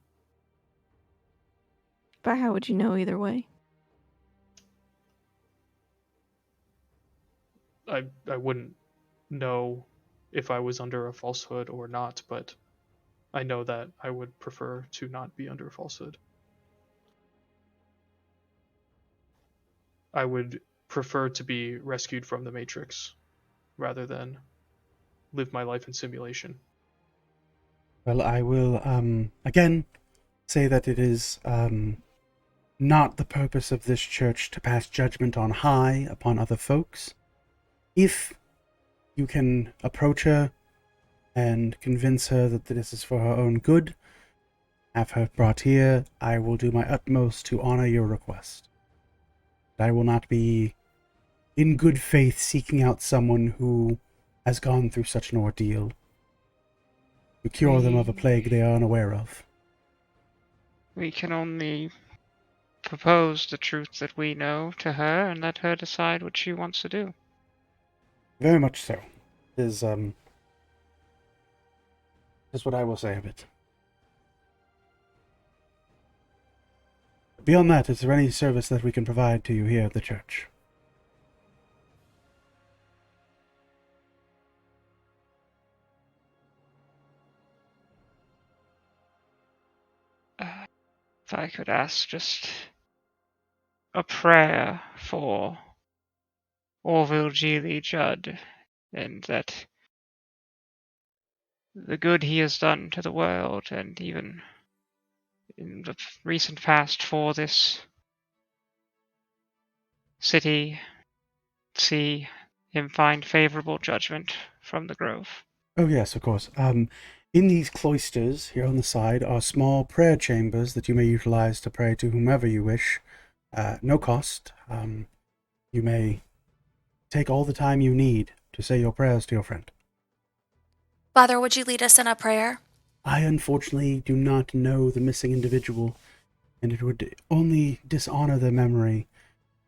But how would you know either way? I wouldn't know if I was under a falsehood or not, but I know that I would prefer to not be under a falsehood. I would prefer to be rescued from the Matrix rather than live my life in simulation. Well, I will, again, say that it is, not the purpose of this church to pass judgment on high upon other folks. If you can approach her and convince her that this is for her own good, have her brought here, I will do my utmost to honor your request. I will not be, in good faith, seeking out someone who has gone through such an ordeal to cure them of a plague they are unaware of. We can only propose the truth that we know to her and let her decide what she wants to do. Very much so. Is what I will say of it. Beyond that, is there any service that we can provide to you here at the church? If I could ask just a prayer for Orville Geely Judd, and that the good he has done to the world, and even in the recent past for this city, see him find favorable judgment from the Grove. Oh yes, of course. In these cloisters here on the side are small prayer chambers that you may utilize to pray to whomever you wish. No cost. You may take all the time you need to say your prayers to your friend. Father, would you lead us in a prayer? I unfortunately do not know the missing individual, and it would only dishonor their memory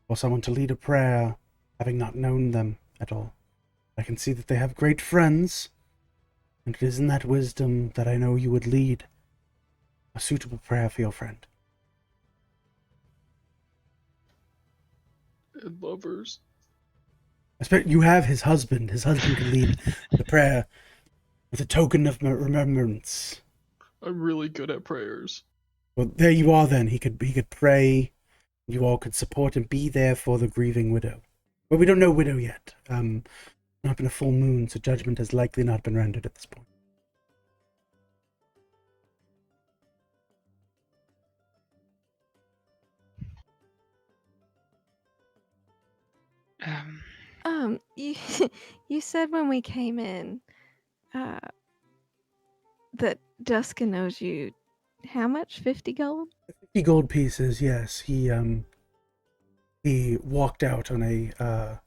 for someone to lead a prayer having not known them at all. I can see that they have great friends, and it is in that wisdom that I know you would lead a suitable prayer for your friend. And lovers. You have his husband. His husband could lead the prayer with a token of remembrance. I'm really good at prayers. Well, there you are then. He could pray. You all could support and be there for the grieving widow. But we don't know widow yet. Not been a full moon, so judgment has likely not been rendered at this point. You you said when we came in, uh, that Duskin owes you how much? 50 gold? 50 gold pieces, yes. He walked out on a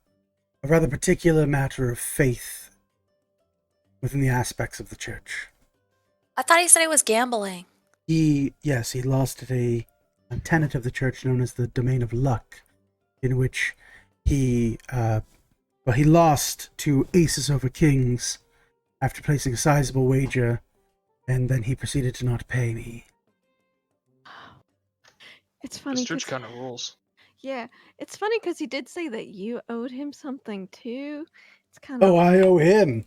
rather particular matter of faith within the aspects of the church. I thought he said he was gambling. He lost at a tenet of the church known as the Domain of Luck, in which he lost to aces over kings after placing a sizable wager, and then he proceeded to not pay me. It's funny This church 'cause- kind of rules. yeah, it's funny because he did say that you owed him something too. It's kind of Oh, I owe him.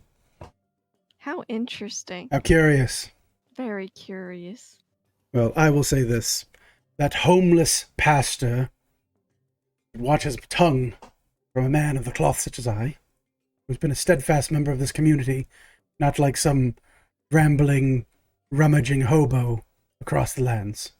how interesting. How curious. Very curious. Well, I will say this. That homeless pastor should watch his tongue from a man of the cloth such as I, who's been a steadfast member of this community, not like some rambling, rummaging hobo across the lands.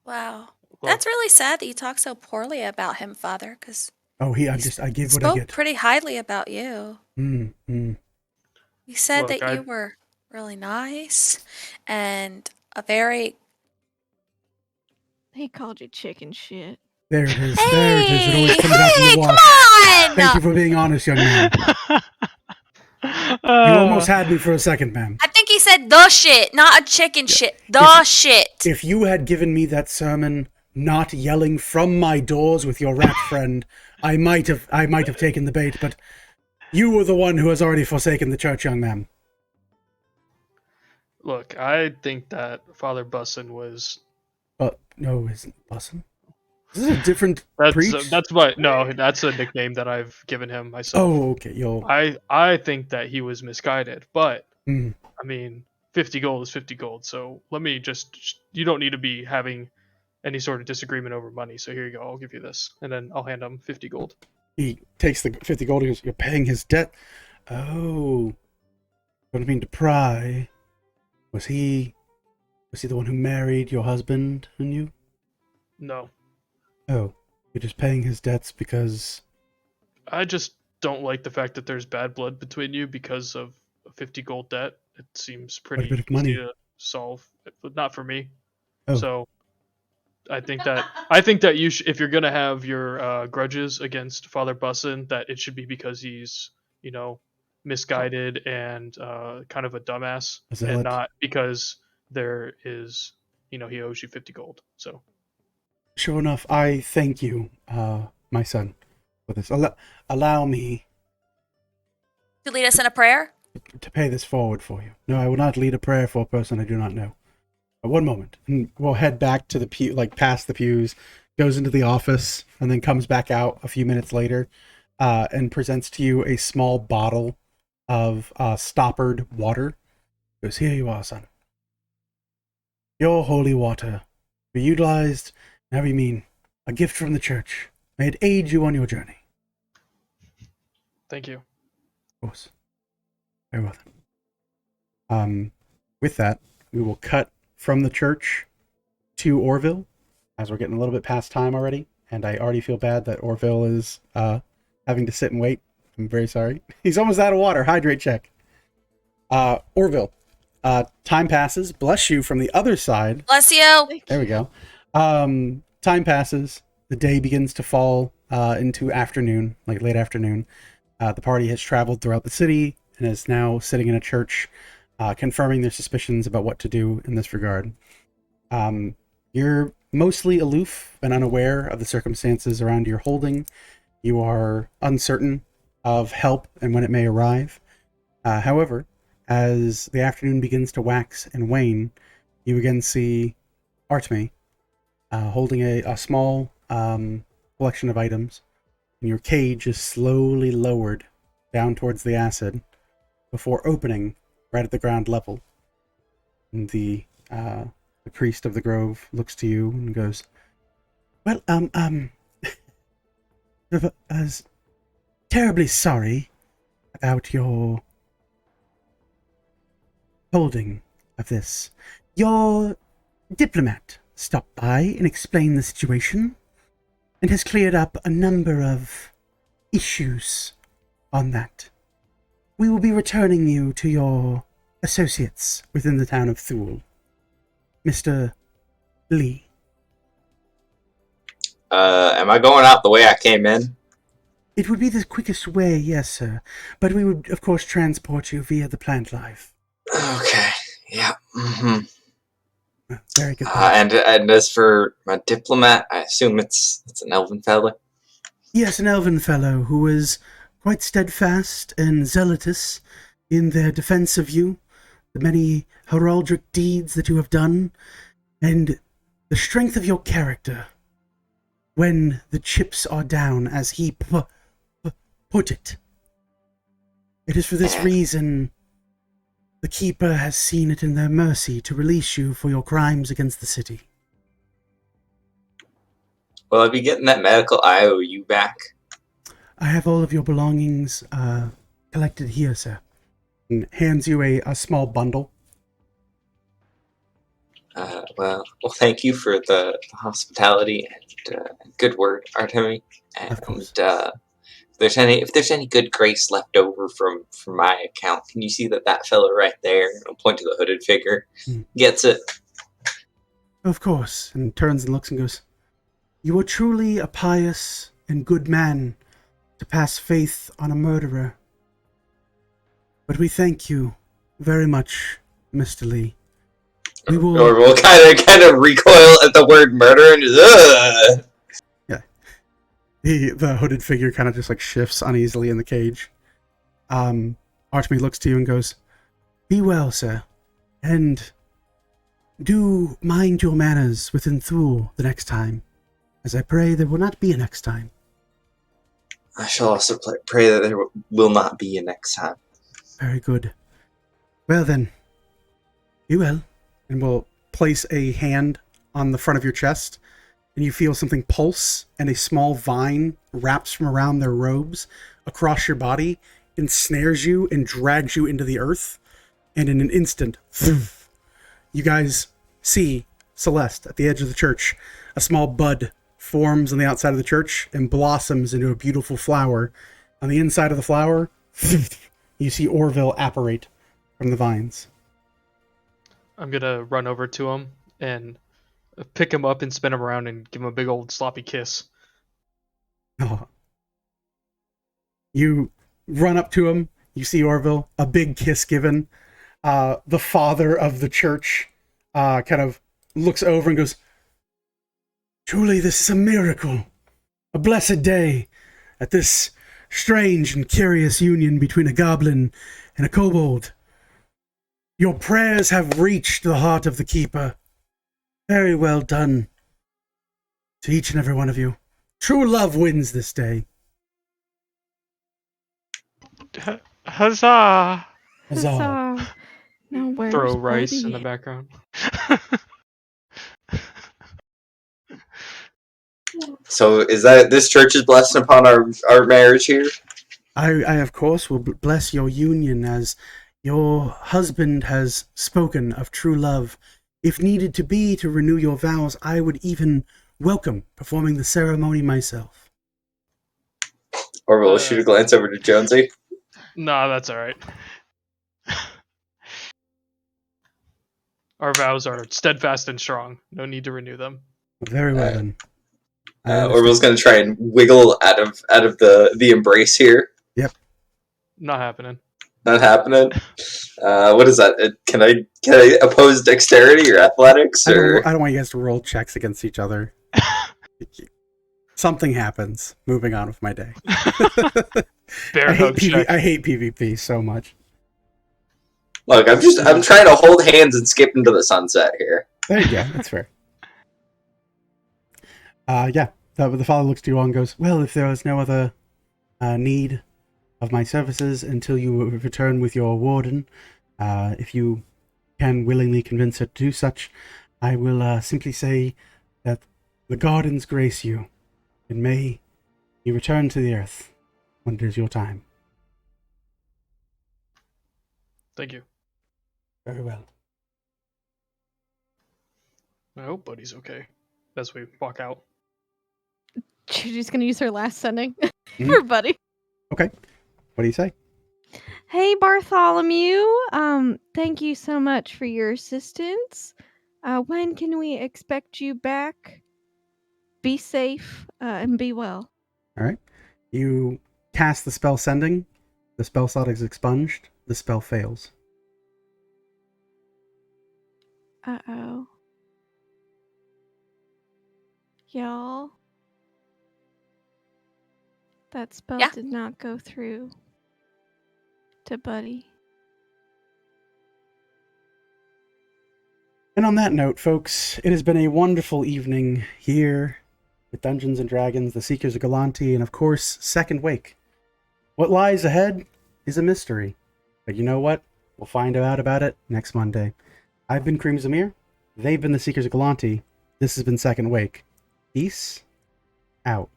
Wow. Well, That's really sad that you talk so poorly about him, Father, because Oh, I give what I spoke get. pretty highly about you. He said Look, that you were really nice and a very... He called you chicken shit. There it is. Hey! There it is. It always comes out in Hey, the come wash. on! Thank you for being honest, young man. You almost had me for a second, ma'am. I think he said the shit, not a chicken shit. The shit. If you had given me that sermon, not yelling from my doors with your rat friend, I might have taken the bait, but you were the one who has already forsaken the church, young man. Look, I think that Father Bussin was. But no, isn't Bussin? Is this a different preach? That's a nickname that I've given him myself. Oh, okay, I think that he was misguided, but Hmm. I mean, 50 gold is 50 gold. So let me you don't need to be having any sort of disagreement over money. So here you go, I'll give you this, and then I'll hand him 50 gold. He takes the 50 gold. He goes, "You're paying his debt." Oh, don't mean to pry. Was he the one who married your husband and you? No, Oh, you're just paying his debts because... I just don't like the fact that there's bad blood between you because of a 50 gold debt. It seems pretty bit of easy money. to solve, but not for me. Oh. So I think that you if you're gonna have your grudges against Father Bussin, that it should be because he's misguided and kind of a dumbass, A zealot. and not because there is he owes you 50 gold. So Sure enough, I thank you, my son, for this. Allow me To lead us in a prayer? to pay this forward for you. No, I will not lead a prayer for a person I do not know. But one moment, and we'll head back to the pew, past the pews, goes into the office, and then comes back out a few minutes later, and presents to you a small bottle of stoppered water. Goes, "Here you are, son. Your holy water, be utilized, however you mean, a gift from the church. May it aid you on your journey." thank you. Of course. Very well then. With that, we will cut from the church to Orville, as we're getting a little bit past time already, and I already feel bad that Orville is having to sit and wait. I'm very sorry. He's almost out of water. Hydrate check. Orville. Time passes. Bless you from the other side. Bless you. There we go. Time passes. The day begins to fall into afternoon, like late afternoon. The party has traveled throughout the city and is now sitting in a church, confirming their suspicions about what to do in this regard. You're mostly aloof and unaware of the circumstances around your holding. You are uncertain of help and when it may arrive. However, as the afternoon begins to wax and wane, you again see Artemi holding a small collection of items, and your cage is slowly lowered down towards the acid before opening right at the ground level. And the priest of the grove looks to you and goes, "Well, I was terribly sorry about your holding of this. Your diplomat stopped by and explained the situation, and has cleared up a number of issues on that. We will be returning you to your associates within the town of Thule. Mr. Lee. Am I going out the way I came in? It would be the quickest way, yes, sir. But we would, of course, transport you via the plant life. Okay. Yeah. Very good. And as for my diplomat, I assume it's an elven fella. Yes, an elven fellow who was quite steadfast and zealous in their defense of you, the many heraldic deeds that you have done, and the strength of your character when the chips are down, as he put it. It is for this reason the Keeper has seen it in their mercy to release you for your crimes against the city. Will I be getting that medical IOU back? I have all of your belongings collected here, sir. And hands you a small bundle. Well, thank you for the hospitality and good word, Artemi. And, Of course. if there's any good grace left over from my account, can you see that fellow right there? I'll point to the hooded figure. Gets it. Of course. And turns and looks and goes, "You are truly a pious and good man to pass faith on a murderer. But we thank you very much, Mr. Lee. We will." Or we'll kind of recoil at the word murder and just, ugh! Yeah. The hooded figure kind of just like shifts uneasily in the cage. Artemi looks to you and goes, "Be well, sir. And do mind your manners within Thule the next time, as I pray there will not be a next time." I shall also pray that there will not be a next time. Very good. Well then, be well. And we'll place a hand on the front of your chest, and you feel something pulse, and a small vine wraps from around their robes across your body, ensnares you, and drags you into the earth. And in an instant, you guys see Celeste at the edge of the church. A small bud forms on the outside of the church and blossoms into a beautiful flower. On the inside of the flower, you see Orville apparate from the vines. I'm gonna run over to him and pick him up and spin him around and give him a big old sloppy kiss. Oh. You run up to him. You see Orville, a big kiss given. The father of the church kind of looks over and goes, "Truly, this is a miracle. A blessed day at this strange and curious union between a goblin and a kobold. Your prayers have reached the heart of the Keeper. Very well done to each and every one of you. True love wins this day." Huzzah! Huzzah. Now where's Throw rice in Buddy? the background. So is that this church is blessed upon our marriage here? I of course will bless your union, as your husband has spoken of true love. If needed to be to renew your vows, I would even welcome performing the ceremony myself. Or we'll shoot a glance over to Jonesy. Nah, that's alright. Our vows are steadfast and strong. No need to renew them. Very well then. Orville's gonna try and wiggle out of the embrace here. Yep. Not happening. Not happening. What is that? Can I oppose dexterity or athletics? Or I don't want you guys to roll checks against each other. Something happens. Moving on with my day. Bear hug check. I hate PvP so much. Look, I'm trying to hold hands and skip into the sunset here. There you go. That's fair. Yeah. The father looks to you all and goes, "Well, if there is no other need of my services until you return with your warden, if you can willingly convince her to do such, I will simply say that the gardens grace you, and may you return to the earth when it is your time." Thank you. Very well. I hope Buddy's okay. As we walk out. She's gonna use her last sending for Buddy. Okay. What do you say? Hey, Bartholomew. Thank you so much for your assistance. When can we expect you back? Be safe and be well. All right. You cast the spell Sending. The spell slot is expunged. The spell fails. Uh-oh. Y'all. That spell Yeah. did not go through to Buddy. And on that note, folks, it has been a wonderful evening here with Dungeons and Dragons, the Seekers of Galanti, and of course, Second Wake. What lies ahead is a mystery. But you know what? We'll find out about it next Monday. I've been Cream Zamir. They've been the Seekers of Galanti. This has been Second Wake. Peace out.